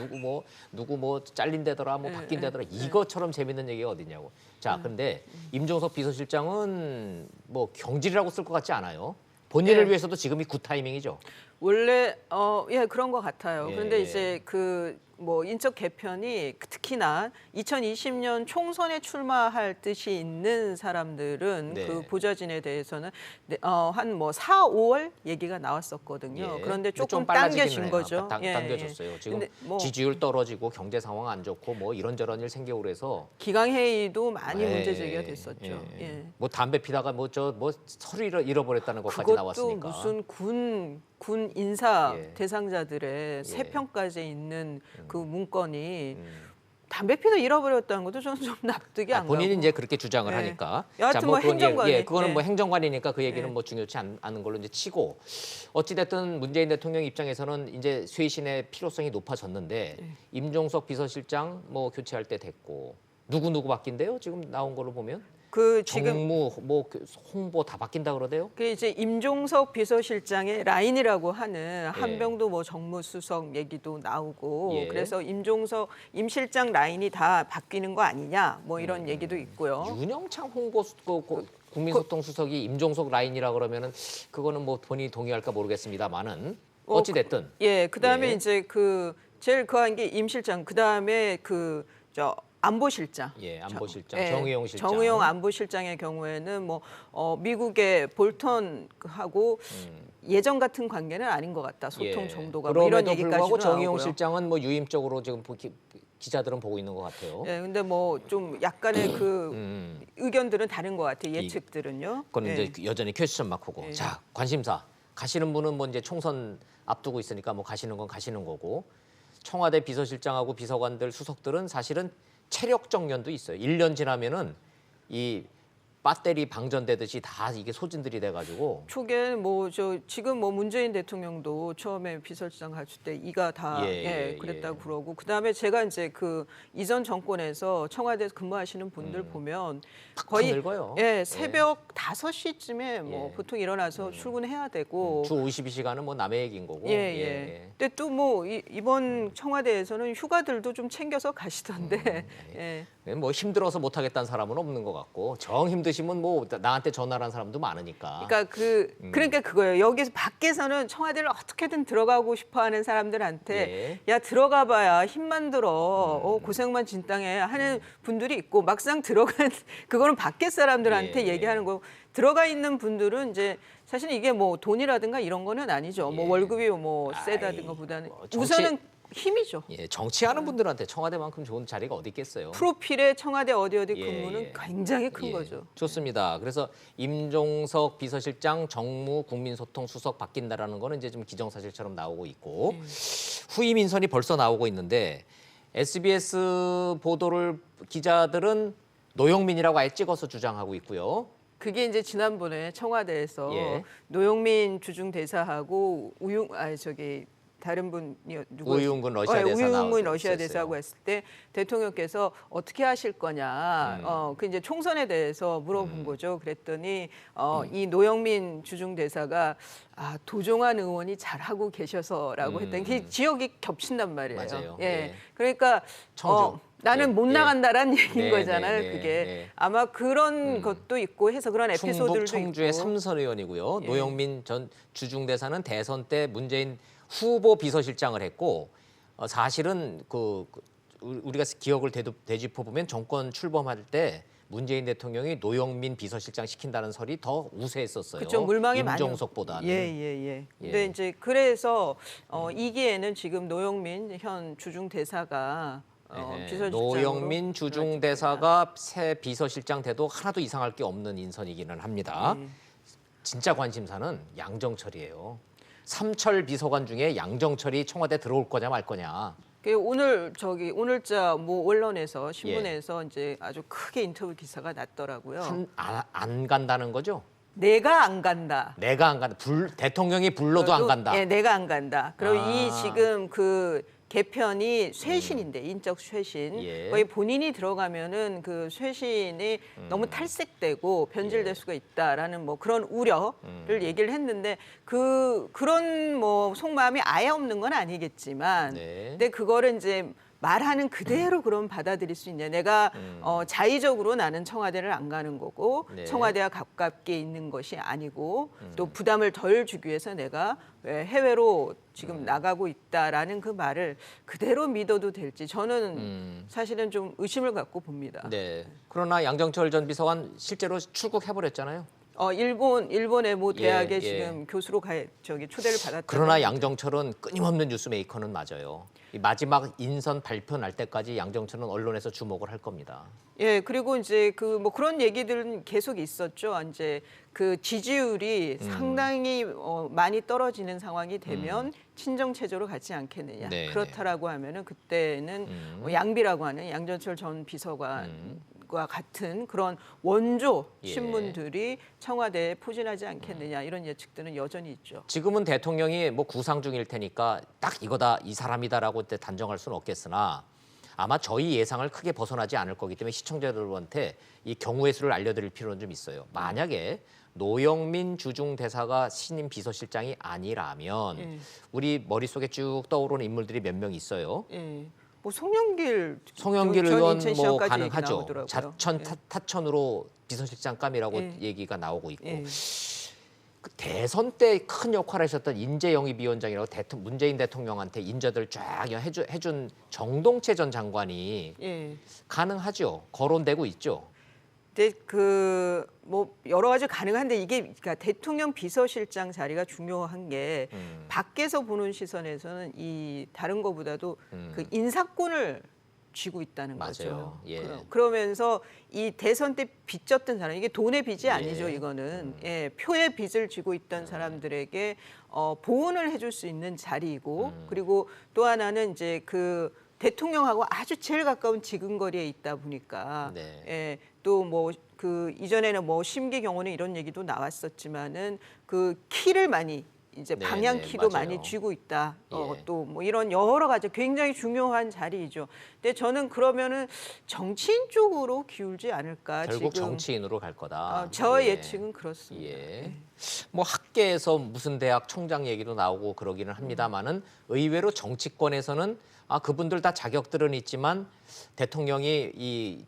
Speaker 1: 누구 뭐 잘린대더라, 뭐 바뀐대더라 이것처럼 재밌는 얘기가 어디냐고. 자, 근데 임종석 비서실장은 뭐 경질이라고 쓸 것 같지 않아요. 본인을 위해서도 지금이 굿 타이밍이죠.
Speaker 7: 원래 예 그런 것 같아요.
Speaker 1: 예.
Speaker 7: 그런데 이제 그 뭐 인적 개편이 특히나 2020년 총선에 출마할 뜻이 있는 사람들은
Speaker 1: 네.
Speaker 7: 그 보좌진에 대해서는 한 뭐 4, 5월 얘기가 나왔었거든요.
Speaker 1: 예.
Speaker 7: 그런데
Speaker 1: 근데
Speaker 7: 조금
Speaker 1: 좀 빨라지기는
Speaker 7: 당겨진
Speaker 1: 해요.
Speaker 7: 거죠.
Speaker 1: 당겨졌어요. 지금
Speaker 7: 근데 뭐
Speaker 1: 지지율 떨어지고 경제 상황 안 좋고 뭐 이런저런 일 생기고 그래서
Speaker 7: 기강회의도 많이
Speaker 1: 예,
Speaker 7: 문제 제기가 됐었죠.
Speaker 1: 예.
Speaker 7: 예.
Speaker 1: 뭐 담배 피다가 뭐 서류 잃어버렸다는 것까지
Speaker 7: 그것도
Speaker 1: 나왔으니까.
Speaker 7: 무슨 군 인사
Speaker 1: 예.
Speaker 7: 대상자들의 세
Speaker 1: 예.
Speaker 7: 평까지 있는 그 문건이 담배 피다 잃어버렸다는 것도 저는 좀 납득이 안 가고.
Speaker 1: 본인이 이제 그렇게 주장을
Speaker 7: 예.
Speaker 1: 하니까.
Speaker 7: 여하튼 뭐
Speaker 1: 그건
Speaker 7: 행정관이,
Speaker 1: 그거는
Speaker 7: 예.
Speaker 1: 뭐 행정관이니까 그 얘기는
Speaker 7: 예.
Speaker 1: 뭐 중요치 않은 걸로 이제 치고 어찌 됐든 문재인 대통령 입장에서는 이제 쇄신의 필요성이 높아졌는데
Speaker 7: 예.
Speaker 1: 임종석 비서실장 뭐 교체할 때 됐고 누구 바뀐대요? 지금 나온 걸로 보면
Speaker 7: 그 지금
Speaker 1: 정무 뭐 홍보 다 바뀐다 그러대요.
Speaker 7: 그 이제 임종석 비서실장의 라인이라고 하는 한병도 뭐 정무수석 얘기도 나오고
Speaker 1: 예.
Speaker 7: 그래서 임 실장 라인이 다 바뀌는 거 아니냐 뭐 이런 얘기도 있고요.
Speaker 1: 윤영창 국민소통 수석이 임종석 라인이라 그러면은 그거는 뭐 본인이 동의할까 모르겠습니다만은 어찌 됐든
Speaker 7: 예, 그다음에
Speaker 1: 예.
Speaker 7: 이제 그 제일 그한 게 임 실장, 그다음에 그 저 안보실장.
Speaker 1: 예, 안보실장
Speaker 7: 예,
Speaker 1: 정의용 실장.
Speaker 7: 정의용 안보실장의 경우에는 뭐 미국의 볼턴하고 예전 같은 관계는 아닌 것 같다. 소통 정도가 뭐 이런
Speaker 1: 그럼에도
Speaker 7: 얘기까지도
Speaker 1: 불구하고 정의용
Speaker 7: 나오고요.
Speaker 1: 실장은 뭐 유임적으로 지금 기자들은 보고 있는 것 같아요.
Speaker 7: 예, 근데 뭐 좀 약간의 그 의견들은 다른 것 같아요.
Speaker 1: 이-
Speaker 7: 예측들은요.
Speaker 1: 그건
Speaker 7: 예.
Speaker 1: 이제 여전히 퀘스천 마크고.
Speaker 7: 예.
Speaker 1: 자, 관심사 가시는 분은 뭐 이제 총선 앞두고 있으니까 뭐 가시는 건 가시는 거고. 청와대 비서실장하고 비서관들 수석들은 사실은 체력 정년도 있어요. 1년 지나면은 이 배터리 방전되듯이 다 이게 소진들이 돼가지고
Speaker 7: 초기에 뭐 저 지금 뭐 문재인 대통령도 처음에 비서실장 갔을 때 이가 다
Speaker 1: 예,
Speaker 7: 그랬다고
Speaker 1: 예.
Speaker 7: 그러고 그다음에 제가 이제 그 이전 정권에서 청와대에서 근무하시는 분들 보면 거의
Speaker 1: 늙어요.
Speaker 7: 예, 새벽 5시쯤에 뭐
Speaker 1: 예.
Speaker 7: 보통 일어나서 출근해야 되고
Speaker 1: 주 52시간은 뭐 남의 얘기인 거고.
Speaker 7: 예. 근데 또 뭐 이번 청와대에서는 휴가들도 좀 챙겨서 가시던데. 예.
Speaker 1: 뭐 힘들어서 못 하겠다는 사람은 없는 것 같고 정 힘드시면 뭐 나한테 전화하는 사람도 많으니까.
Speaker 7: 그러니까 그러니까 그거예요. 여기서 밖에서는 청와대를 어떻게든 들어가고 싶어하는 사람들한테 야 들어가봐야 힘만 들어, 고생만 진땅해 하는 분들이 있고 막상 들어간 그거는 밖에 사람들한테
Speaker 1: 예.
Speaker 7: 얘기하는 거고 들어가 있는 분들은 이제 사실 이게 뭐 돈이라든가 이런 거는 아니죠. 뭐
Speaker 1: 예.
Speaker 7: 월급이 뭐 세다든가 보다는
Speaker 1: 뭐 정치-
Speaker 7: 우선은 힘이죠.
Speaker 1: 예, 정치하는 분들한테 청와대만큼 좋은 자리가 어디 있겠어요.
Speaker 7: 프로필에 청와대 어디
Speaker 1: 예,
Speaker 7: 근무는
Speaker 1: 예.
Speaker 7: 굉장히 큰
Speaker 1: 예,
Speaker 7: 거죠.
Speaker 1: 좋습니다. 그래서 임종석 비서실장 정무 국민소통 수석 바뀐다라는 거는 이제 좀 기정사실처럼 나오고 있고 후임 인선이 벌써 나오고 있는데 SBS 보도를 기자들은 노영민이라고 아예 찍어서 주장하고 있고요.
Speaker 7: 그게 이제 지난번에 청와대에서
Speaker 1: 예.
Speaker 7: 노영민 주중 대사하고 다른 분이 누구
Speaker 1: 우윤근 러시아 대사
Speaker 7: 우윤근
Speaker 1: 나왔-
Speaker 7: 러시아
Speaker 1: 있었어요.
Speaker 7: 대사하고 했을 때 대통령께서 어떻게 하실 거냐 그 이제 총선에 대해서 물어본 거죠. 그랬더니 이 노영민 주중 대사가 도종환 의원이 잘하고 계셔서라고 했더니 그 지역이 겹친단 말이에요.
Speaker 1: 맞아요.
Speaker 7: 예.
Speaker 1: 예.
Speaker 7: 그러니까
Speaker 1: 청주.
Speaker 7: 나는
Speaker 1: 예,
Speaker 7: 못
Speaker 1: 예.
Speaker 7: 나간다라는 얘기인
Speaker 1: 네,
Speaker 7: 거잖아요.
Speaker 1: 네, 네,
Speaker 7: 그게
Speaker 1: 네.
Speaker 7: 아마 그런 것도 있고 해서 그런 에피소드들도
Speaker 1: 충북 청주의
Speaker 7: 있고.
Speaker 1: 삼선 의원이고요.
Speaker 7: 예.
Speaker 1: 노영민 전 주중대사는 대선 때 문재인 후보 비서실장을 했고 사실은 우리가 기억을 되짚어 보면 정권 출범할 때 문재인 대통령이 노영민 비서실장 시킨다는 설이 더 우세했었어요.
Speaker 7: 그렇죠. 물망이 많이
Speaker 1: 임종석보다는.
Speaker 7: 예. 근데 이제 그래서 이기에는 지금 노영민 현 주중 대사가
Speaker 1: 네,
Speaker 7: 비서실장으로
Speaker 1: 노영민 주중대사가 새 비서실장 돼도 하나도 이상할 게 없는 인선이기는 합니다. 진짜 관심사는 양정철이에요. 삼철 비서관 중에 양정철이 청와대 들어올 거냐 말 거냐.
Speaker 7: 오늘자 뭐 언론에서 신문에서 이제 아주 크게 인터뷰 기사가 났더라고요.
Speaker 1: 안 간다는 거죠?
Speaker 7: 내가 안 간다.
Speaker 1: 내가 안 간다. 대통령이 불러도 안 간다.
Speaker 7: 예, 내가 안 간다. 그리고 이 지금 개편이 쇄신인데 인적 쇄신
Speaker 1: 예.
Speaker 7: 거의 본인이 들어가면은 그 쇄신이 너무 탈색되고 변질될 수가 있다라는 뭐 그런 우려를 얘기를 했는데 그런 뭐 속마음이 아예 없는 건 아니겠지만
Speaker 1: 네.
Speaker 7: 근데 그거를 이제 말하는 그대로 그럼 받아들일 수 있냐. 내가 자의적으로 나는 청와대를 안 가는 거고
Speaker 1: 네.
Speaker 7: 청와대와 가깝게 있는 것이 아니고 또 부담을 덜 주기 위해서 내가 왜 해외로 지금 나가고 있다라는 그 말을 그대로 믿어도 될지 저는 사실은 좀 의심을 갖고 봅니다.
Speaker 1: 네. 그러나 양정철 전 비서관 실제로 출국해버렸잖아요.
Speaker 7: 일본의 모 대학에
Speaker 1: 예.
Speaker 7: 지금 교수로 초대를 받았다.
Speaker 1: 그러나 양정철은 끊임없는 뉴스메이커는 맞아요. 이 마지막 인선 발표 날 때까지 양정철은 언론에서 주목을 할 겁니다.
Speaker 7: 예, 그리고 이제 그 뭐 그런 얘기들은 계속 있었죠. 이제 그 지지율이 상당히 많이 떨어지는 상황이 되면 친정 체제로 가지 않겠느냐.
Speaker 1: 네,
Speaker 7: 그렇다라고 하면은 그때는 양비라고 하는 양정철 전 비서관과 같은 그런 원조
Speaker 1: 예.
Speaker 7: 신문들이 청와대에 포진하지 않겠느냐 이런 예측들은 여전히 있죠.
Speaker 1: 지금은 대통령이 뭐 구상 중일 테니까 딱 이거다 이 사람이다라고 단정할 수는 없겠으나 아마 저희 예상을 크게 벗어나지 않을 거기 때문에 시청자 여러분한테 이 경우의 수를 알려드릴 필요는 좀 있어요. 만약에 노영민 주중대사가 신임 비서실장이 아니라면 우리 머릿속에 쭉 떠오르는 인물들이 몇 명 있어요.
Speaker 7: 예. 뭐 송영길
Speaker 1: 송영길
Speaker 7: 전
Speaker 1: 의원
Speaker 7: 인천
Speaker 1: 뭐
Speaker 7: 시장까지 얘기
Speaker 1: 가능하죠.
Speaker 7: 나오더라고요.
Speaker 1: 자천 타천으로 비서실장감이라고
Speaker 7: 예.
Speaker 1: 얘기가 나오고 있고
Speaker 7: 예.
Speaker 1: 그 대선 때 큰 역할을 하셨던 인재영입위원장이라고 문재인 대통령한테 인재들 쫙 해준 정동채 전 장관이
Speaker 7: 예.
Speaker 1: 가능하죠. 거론되고 있죠.
Speaker 7: 근데 그 뭐 여러 가지 가능한데 이게 그러니까 대통령 비서실장 자리가 중요한 게 밖에서 보는 시선에서는 이 다른 거보다도 그 인사권을 쥐고 있다는
Speaker 1: 맞아요.
Speaker 7: 거죠.
Speaker 1: 예.
Speaker 7: 그러면서 이 대선 때 빚졌던 사람 이게 돈의 빚이
Speaker 1: 예.
Speaker 7: 아니죠. 이거는 예, 표의 빚을 쥐고 있던 사람들에게 보훈을 해줄 수 있는 자리이고 그리고 또 하나는 이제 그 대통령하고 아주 제일 가까운 지근거리에 있다 보니까
Speaker 1: 네.
Speaker 7: 예, 또 뭐 그 이전에는 뭐 심기 경우는 이런 얘기도 나왔었지만은 그 키를 많이 이제
Speaker 1: 네,
Speaker 7: 방향
Speaker 1: 네,
Speaker 7: 키도
Speaker 1: 맞아요.
Speaker 7: 많이 쥐고 있다.
Speaker 1: 예.
Speaker 7: 또 뭐 이런 여러 가지 굉장히 중요한 자리이죠. 근데 저는 그러면은 정치인 쪽으로 기울지 않을까
Speaker 1: 결국
Speaker 7: 지금
Speaker 1: 정치인으로 갈 거다.
Speaker 7: 저
Speaker 1: 예.
Speaker 7: 예측은 그렇습니다.
Speaker 1: 예. 뭐 학계에서 무슨 대학 총장 얘기도 나오고 그러기는 합니다만은 의외로 정치권에서는 그분들 다 자격들은 있지만 대통령이 이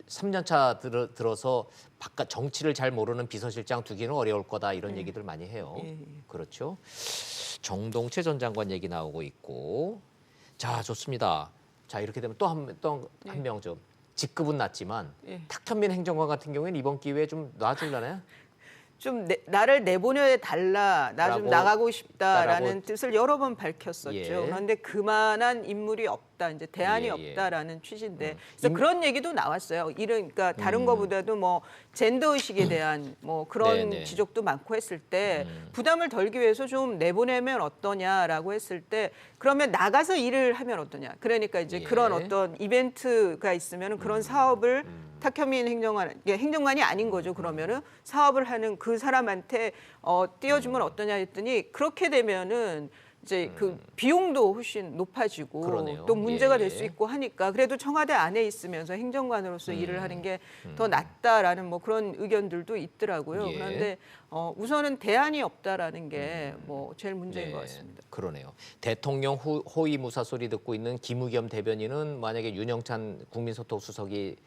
Speaker 1: 3년차 들어서 바깥 정치를 잘 모르는 비서실장 두기는 어려울 거다 이런 얘기들 많이 해요.
Speaker 7: 예.
Speaker 1: 그렇죠. 정동채 전 장관 얘기 나오고 있고 자 좋습니다. 자 이렇게 되면 또 한 명 좀 직급은 낮지만
Speaker 7: 예.
Speaker 1: 탁현민 행정관 같은 경우에는 이번 기회에 좀 놔줄라나요?
Speaker 7: 좀 나를 내보내 달라, 나 좀
Speaker 1: 라고
Speaker 7: 나가고 싶다라는
Speaker 1: 라고.
Speaker 7: 뜻을 여러 번 밝혔었죠.
Speaker 1: 예.
Speaker 7: 그런데 그만한 인물이 없다, 이제 대안이
Speaker 1: 예, 예.
Speaker 7: 없다라는 취지인데, 그래서 그런 얘기도 나왔어요. 그러니까 다른 거보다도 뭐 젠더 의식에 대한 뭐 그런
Speaker 1: 네, 네.
Speaker 7: 지적도 많고 했을 때 부담을 덜기 위해서 좀 내보내면 어떠냐라고 했을 때, 그러면 나가서 일을 하면 어떠냐. 그러니까 이제
Speaker 1: 예.
Speaker 7: 그런 어떤 이벤트가 있으면 그런 사업을 탁현민 행정관이 아닌 거죠. 그러면은 사업을 하는 그 사람한테 띄워주면 어떠냐 했더니 그렇게 되면은 이제 그 비용도 훨씬 높아지고
Speaker 1: 그러네요.
Speaker 7: 또 문제가
Speaker 1: 예.
Speaker 7: 될 수 있고 하니까 그래도 청와대 안에 있으면서 행정관으로서 일을 하는 게 더 낫다라는 뭐 그런 의견들도 있더라고요.
Speaker 1: 예.
Speaker 7: 그런데 우선은 대안이 없다라는 게 뭐 제일 문제인 것 같습니다.
Speaker 1: 그러네요. 대통령 호위 무사 소리 듣고 있는 김의겸 대변인은 만약에 윤영찬 국민소통수석이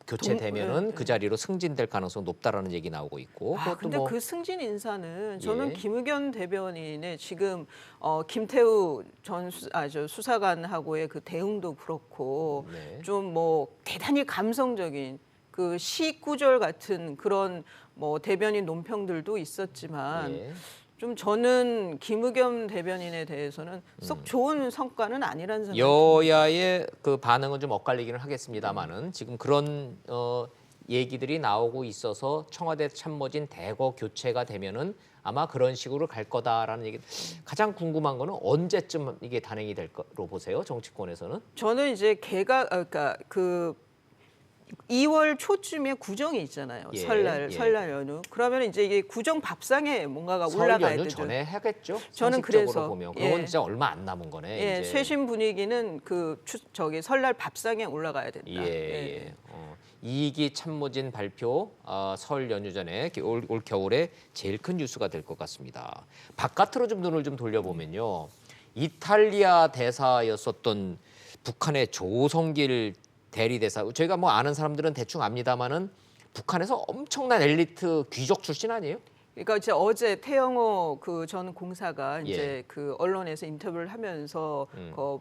Speaker 1: 교체되면은 그 자리로 승진될 가능성 높다라는 얘기 나오고 있고. 그것도
Speaker 7: 근데
Speaker 1: 뭐
Speaker 7: 그 승진 인사는 저는
Speaker 1: 예.
Speaker 7: 김의겸 대변인의 지금 김태우 전 수사관하고의 그 대응도 그렇고
Speaker 1: 네.
Speaker 7: 좀 뭐 대단히 감성적인 그 시 구절 같은 그런 뭐 대변인 논평들도 있었지만
Speaker 1: 예.
Speaker 7: 좀 저는 김의겸 대변인에 대해서는 썩 좋은 성과는 아니라는 생각이
Speaker 1: 여야의 그 반응은 좀 엇갈리기는 하겠습니다만은 지금 그런 얘기들이 나오고 있어서 청와대 참모진 대거 교체가 되면은 아마 그런 식으로 갈 거다라는 얘기. 가장 궁금한 거는 언제쯤 이게 단행이 될 거로 보세요? 정치권에서는?
Speaker 7: 저는 이제 그러니까 그 2월 초쯤에 구정이 있잖아요.
Speaker 1: 예,
Speaker 7: 설날
Speaker 1: 예.
Speaker 7: 설날 연휴. 그러면 이제 이게 구정 밥상에 뭔가가
Speaker 1: 설
Speaker 7: 올라가야
Speaker 1: 연휴
Speaker 7: 되죠.
Speaker 1: 전에 하겠죠.
Speaker 7: 저는
Speaker 1: 상식적으로
Speaker 7: 그래서,
Speaker 1: 보면
Speaker 7: 예.
Speaker 1: 그건 진짜 얼마 안 남은 거네.
Speaker 7: 예,
Speaker 1: 이제.
Speaker 7: 최신 분위기는 그 저기 설날 밥상에 올라가야 된다.
Speaker 1: 예, 예. 이익이 참모진 발표 설 연휴 전에 올 겨울에 제일 큰 뉴스가 될 것 같습니다. 바깥으로 좀 눈을 좀 돌려보면요. 이탈리아 대사였었던 북한의 조성길 대리대사. 저희가 뭐 아는 사람들은 대충 압니다마는 북한에서 엄청난 엘리트 귀족 출신 아니에요?
Speaker 7: 그러니까 이제 어제 태영호 그 전 공사가
Speaker 1: 예.
Speaker 7: 이제 그 언론에서 인터뷰를 하면서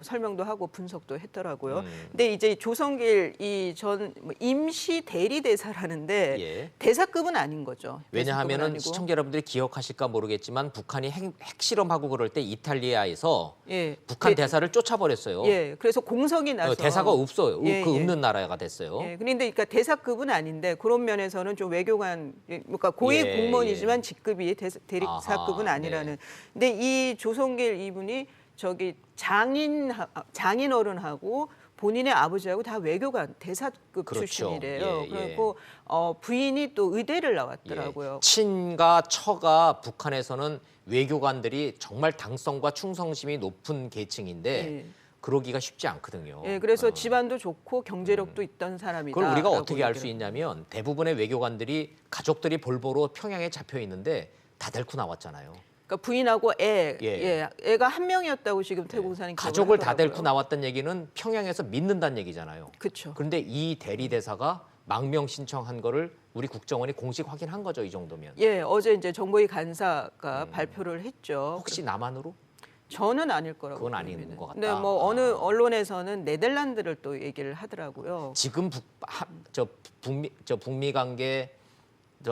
Speaker 7: 설명도 하고 분석도 했더라고요.
Speaker 1: 음.
Speaker 7: 근데 이제 조성길 이 전 임시 대리 대사라는데
Speaker 1: 예.
Speaker 7: 대사급은 아닌 거죠. 대사급은
Speaker 1: 왜냐하면은
Speaker 7: 아니고.
Speaker 1: 시청자 여러분들이 기억하실까 모르겠지만 북한이 핵실험하고 그럴 때 이탈리아에서
Speaker 7: 예.
Speaker 1: 북한 대사를 쫓아버렸어요.
Speaker 7: 예. 그래서 공석이 나서
Speaker 1: 대사가 없어요.
Speaker 7: 예,
Speaker 1: 그
Speaker 7: 예.
Speaker 1: 없는 나라가 됐어요.
Speaker 7: 예, 그런데 그러니까 대사급은 아닌데 그런 면에서는 좀 외교관, 그러니까 고위
Speaker 1: 예,
Speaker 7: 공무원이지만 직급이 대리사급은
Speaker 1: 아하,
Speaker 7: 아니라는. 근데 이 조성길 이분이 저기 장인어른하고 본인의 아버지하고 다 외교관 대사급
Speaker 1: 그렇죠.
Speaker 7: 출신이래요.
Speaker 1: 예, 예.
Speaker 7: 그리고 부인이 또 의대를 나왔더라고요.
Speaker 1: 예. 친가 처가 북한에서는 외교관들이 정말 당성과 충성심이 높은 계층인데
Speaker 7: 예.
Speaker 1: 그러기가 쉽지 않거든요.
Speaker 7: 예, 그래서 집안도 좋고 경제력도 있던 사람이다.
Speaker 1: 그걸 우리가 어떻게 알 수
Speaker 7: 얘기를
Speaker 1: 있냐면 대부분의 외교관들이 가족들이 볼보로 평양에 잡혀 있는데 다 데리고 나왔잖아요.
Speaker 7: 그러니까 부인하고
Speaker 1: 예.
Speaker 7: 애가 한 명이었다고 지금 태공사님
Speaker 1: 가족을 다 데리고 나왔다는 얘기는 평양에서 믿는다는 얘기잖아요.
Speaker 7: 그렇죠.
Speaker 1: 그런데 이 대리 대사가 망명 신청한 거를 우리 국정원이 공식 확인한 거죠, 이 정도면.
Speaker 7: 예, 어제 이제 정보위 간사가 발표를 했죠.
Speaker 1: 혹시 남한으로?
Speaker 7: 저는 아닐 거라고.
Speaker 1: 그건 아닌
Speaker 7: 보입니다.
Speaker 1: 것 같다.
Speaker 7: 근데 뭐 어느 언론에서는 네덜란드를 또 얘기를 하더라고요.
Speaker 1: 지금 북미 관계,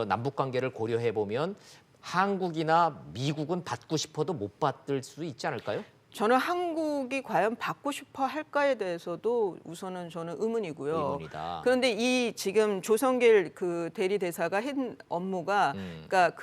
Speaker 1: 남북 관계를 고려해 보면 한국이나 미국은 받고 싶어도 못 받을 수 있지 않을까요?
Speaker 7: 저는 한국이 과연 받고 싶어 할까에 대해서도 우선은 저는 의문이고요.
Speaker 1: 의문이다.
Speaker 7: 그런데 이 지금 조성길 그 대리 대사가 한 업무가 그러니까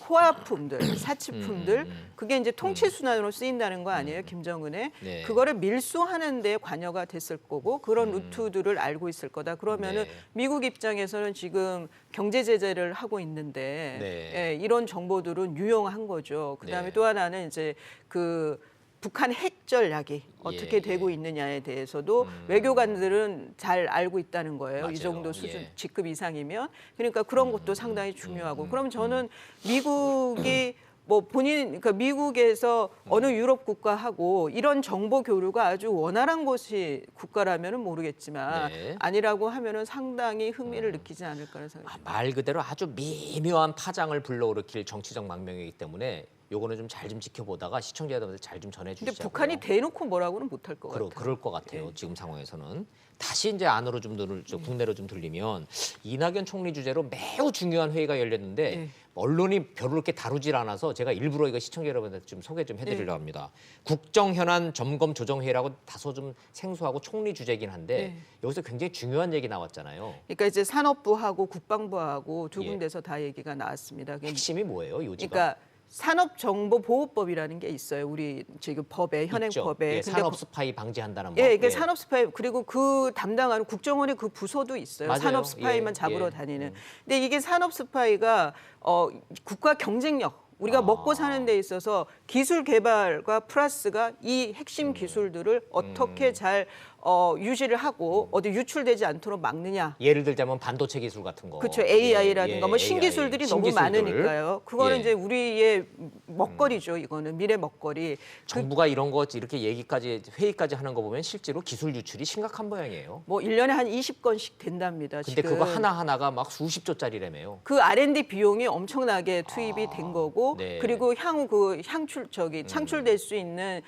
Speaker 7: 호화품들, 사치품들 그게 이제 통치 순환으로 쓰인다는 거 아니에요, 김정은의.
Speaker 1: 네.
Speaker 7: 그거를 밀수하는 데 관여가 됐을 거고 그런 루트들을 알고 있을 거다. 그러면은
Speaker 1: 네.
Speaker 7: 미국 입장에서는 지금 경제 제재를 하고 있는데
Speaker 1: 네.
Speaker 7: 예, 이런 정보들은 유용한 거죠. 그다음에
Speaker 1: 네.
Speaker 7: 또 하나는 이제 그 북한 핵 전략이 어떻게
Speaker 1: 예,
Speaker 7: 되고 있느냐에 대해서도 외교관들은 잘 알고 있다는 거예요.
Speaker 1: 맞아요.
Speaker 7: 이 정도 수준,
Speaker 1: 예.
Speaker 7: 직급 이상이면. 그러니까 그런 것도 상당히 중요하고. 그럼 저는 미국이 뭐 그러니까 미국에서 어느 유럽 국가하고 이런 정보 교류가 아주 원활한 곳이 국가라면은 모르겠지만
Speaker 1: 네.
Speaker 7: 아니라고 하면은 상당히 흥미를 느끼지 않을까라는 생각이 듭니다.
Speaker 1: 말 그대로 아주 미묘한 파장을 불러일으킬 정치적 망명이기 때문에 요거는 좀 잘 좀 지켜보다가 시청자 여러분들 잘 좀 전해주시고요.
Speaker 7: 근데 북한이 대놓고 뭐라고는 못할 것 같아요.
Speaker 1: 그럴 것 같아요. 지금 상황에서는 다시 이제 안으로 좀 눈을 국내로 좀 돌리면 이낙연 총리 주재로 매우 중요한 회의가 열렸는데
Speaker 7: 네.
Speaker 1: 언론이 별로 그렇게 다루질 않아서 제가 일부러 이거 시청자 여러분한테 좀 소개 좀 해드리려고 합니다. 국정 현안 점검 조정 회의라고 다소 좀 생소하고 총리 주재긴 한데
Speaker 7: 네.
Speaker 1: 여기서 굉장히 중요한 얘기 나왔잖아요.
Speaker 7: 그러니까 이제 산업부하고 국방부하고 두
Speaker 1: 예.
Speaker 7: 군데서 다 얘기가 나왔습니다.
Speaker 1: 핵심이 뭐예요, 요지가?
Speaker 7: 그러니까 산업정보보호법이라는 게 있어요. 우리 지금 법에 현행
Speaker 1: 있죠.
Speaker 7: 법에.
Speaker 1: 예,
Speaker 7: 근데
Speaker 1: 산업 스파이 방지한다는 법.
Speaker 7: 예, 이게 산업 스파이 그리고 그 담당하는 국정원의 그 부서도 있어요.
Speaker 1: 맞아요.
Speaker 7: 산업 스파이만
Speaker 1: 예,
Speaker 7: 잡으러
Speaker 1: 예.
Speaker 7: 다니는. 근데 이게 산업 스파이가 국가 경쟁력 우리가 먹고 사는 데 있어서 기술 개발과 플러스가 이 핵심 기술들을 어떻게 잘 유지를 하고 어디 유출되지 않도록 막느냐.
Speaker 1: 예를 들자면 반도체 기술 같은 거.
Speaker 7: 그렇죠. AI라든가 뭐 신기술들이 너무
Speaker 1: 신기술들.
Speaker 7: 많으니까요. 그거는
Speaker 1: 예.
Speaker 7: 이제 우리의 먹거리죠. 이거는 미래 먹거리.
Speaker 1: 정부가 이런 거 이렇게 회의까지 하는 거 보면 실제로 기술 유출이 심각한 모양이에요.
Speaker 7: 뭐 1년에 한 20건씩 된답니다.
Speaker 1: 근데
Speaker 7: 지금.
Speaker 1: 그거 하나하나가 막 수십조짜리라며요.
Speaker 7: 그 R&D 비용이 엄청나게 투입이 된 거고
Speaker 1: 네.
Speaker 7: 그리고 향후 그 창출될 수 있는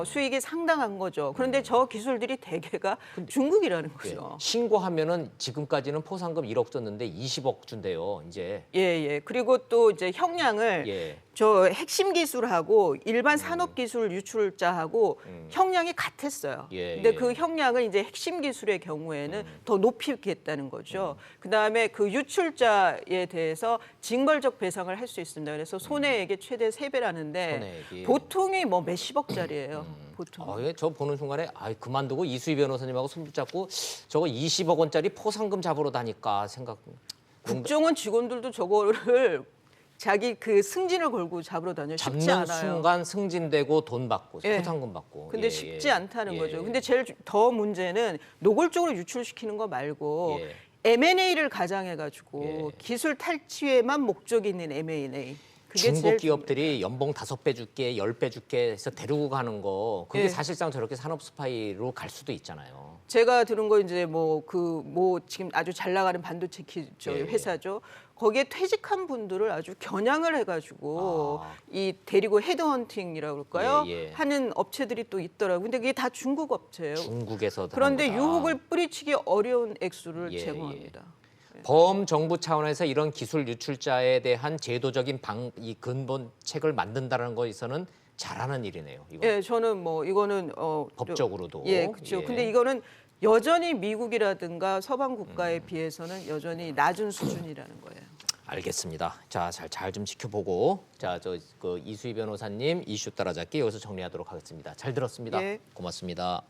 Speaker 7: 수익이 상당한 거죠. 그런데 저 기술들이 대개가 중국이라는
Speaker 1: 예.
Speaker 7: 거죠.
Speaker 1: 신고하면은 지금까지는 포상금 1억 줬는데 20억 준대요. 이제.
Speaker 7: 예. 그리고 또 이제 형량을
Speaker 1: 예.
Speaker 7: 저 핵심 기술하고 일반 산업 기술 유출자하고 형량이 같았어요.
Speaker 1: 예,
Speaker 7: 근데
Speaker 1: 예.
Speaker 7: 그 형량을 이제 핵심 기술의 경우에는 더 높이겠다는 거죠. 그다음에 그 유출자에 대해서 징벌적 배상을 할 수 있습니다. 그래서 손해액의 최대 3배라는데
Speaker 1: 손해액이.
Speaker 7: 보통이 뭐 몇십억짜리예요. 보통.
Speaker 1: 예, 저 보는 순간에 그만두고 이수희 변호사님하고 손 붙잡고 저거 20억 원짜리 포상금 잡으러 다닐까 생각.
Speaker 7: 국정원 직원들도 저거를 자기 그 승진을 걸고 잡으러 다녀 쉽지
Speaker 1: 잡는
Speaker 7: 않아요.
Speaker 1: 순간 승진되고 돈 받고
Speaker 7: 예.
Speaker 1: 포상금 받고.
Speaker 7: 근데
Speaker 1: 예,
Speaker 7: 쉽지
Speaker 1: 예.
Speaker 7: 않다는
Speaker 1: 예,
Speaker 7: 거죠.
Speaker 1: 예.
Speaker 7: 근데 제일 더 문제는 노골적으로 유출시키는 거 말고
Speaker 1: 예.
Speaker 7: M&A를 가장해가지고
Speaker 1: 예.
Speaker 7: 기술 탈취에만 목적이 있는 M&A. 그게
Speaker 1: 중국
Speaker 7: 제일
Speaker 1: 기업들이 연봉 5배 줄게, 10배 줄게 해서 데리고 가는 거 그게
Speaker 7: 예.
Speaker 1: 사실상 저렇게 산업 스파이로 갈 수도 있잖아요.
Speaker 7: 제가 들은 거 이제 지금 아주 잘 나가는 반도체
Speaker 1: 예.
Speaker 7: 회사죠. 거기에 퇴직한 분들을 아주 겨냥을 해가지고
Speaker 1: 아.
Speaker 7: 이 데리고 헤드헌팅이라고 그럴까요?
Speaker 1: 예, 예.
Speaker 7: 하는 업체들이 또 있더라고요. 근데 그게 다 중국 업체예요.
Speaker 1: 중국에서
Speaker 7: 그런데
Speaker 1: 하는 거다.
Speaker 7: 유혹을 뿌리치기 어려운 액수를
Speaker 1: 예,
Speaker 7: 제공합니다.
Speaker 1: 범정부 차원에서 이런 기술 유출자에 대한 제도적인 이 근본책을 만든다는 거에서는 잘하는 일이네요. 이거.
Speaker 7: 예, 저는 이거는
Speaker 1: 법적으로도.
Speaker 7: 예, 그렇죠.
Speaker 1: 예.
Speaker 7: 근데 이거는 여전히 미국이라든가 서방 국가에 비해서는 여전히 낮은 수준이라는 거예요.
Speaker 1: 알겠습니다. 자, 잘 좀 지켜보고 그 이수희 변호사님 이슈 따라잡기 여기서 정리하도록 하겠습니다. 잘 들었습니다.
Speaker 7: 예.
Speaker 1: 고맙습니다.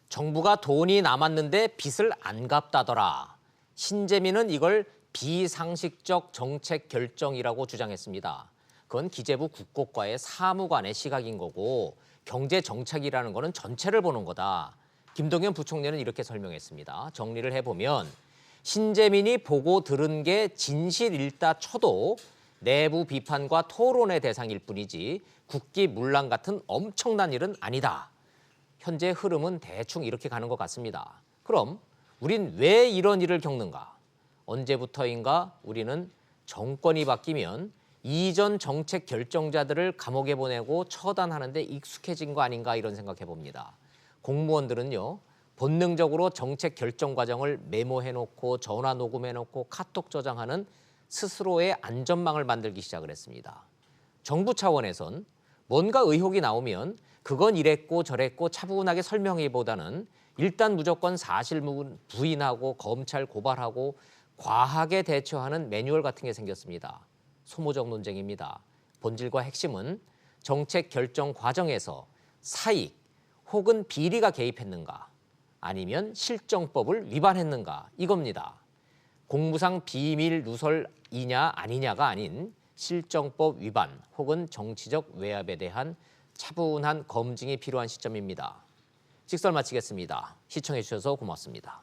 Speaker 1: 정부가 돈이 남았는데 빚을 안 갚다더라. 신재민은 이걸 비상식적 정책 결정이라고 주장했습니다. 그건 기재부 국고과의 사무관의 시각인 거고 경제 정책이라는 거는 전체를 보는 거다. 김동연 부총리는 이렇게 설명했습니다. 정리를 해보면 신재민이 보고 들은 게 진실일다 쳐도 내부 비판과 토론의 대상일 뿐이지 국기문란 같은 엄청난 일은 아니다. 현재 흐름은 대충 이렇게 가는 것 같습니다. 그럼 우린 왜 이런 일을 겪는가? 언제부터인가 우리는 정권이 바뀌면 이전 정책 결정자들을 감옥에 보내고 처단하는 데 익숙해진 거 아닌가 이런 생각해 봅니다. 공무원들은요. 본능적으로 정책 결정 과정을 메모해놓고 전화 녹음해놓고 카톡 저장하는 스스로의 안전망을 만들기 시작을 했습니다. 정부 차원에선 뭔가 의혹이 나오면 그건 이랬고 저랬고 차분하게 설명하기보다는 일단 무조건 사실 부인하고 검찰 고발하고 과하게 대처하는 매뉴얼 같은 게 생겼습니다. 소모적 논쟁입니다. 본질과 핵심은 정책 결정 과정에서 사익 혹은 비리가 개입했는가 아니면 실정법을 위반했는가 이겁니다. 공무상 비밀 누설이냐 아니냐가 아닌 실정법 위반 혹은 정치적 외압에 대한 차분한 검증이 필요한 시점입니다. 직설 마치겠습니다. 시청해 주셔서 고맙습니다.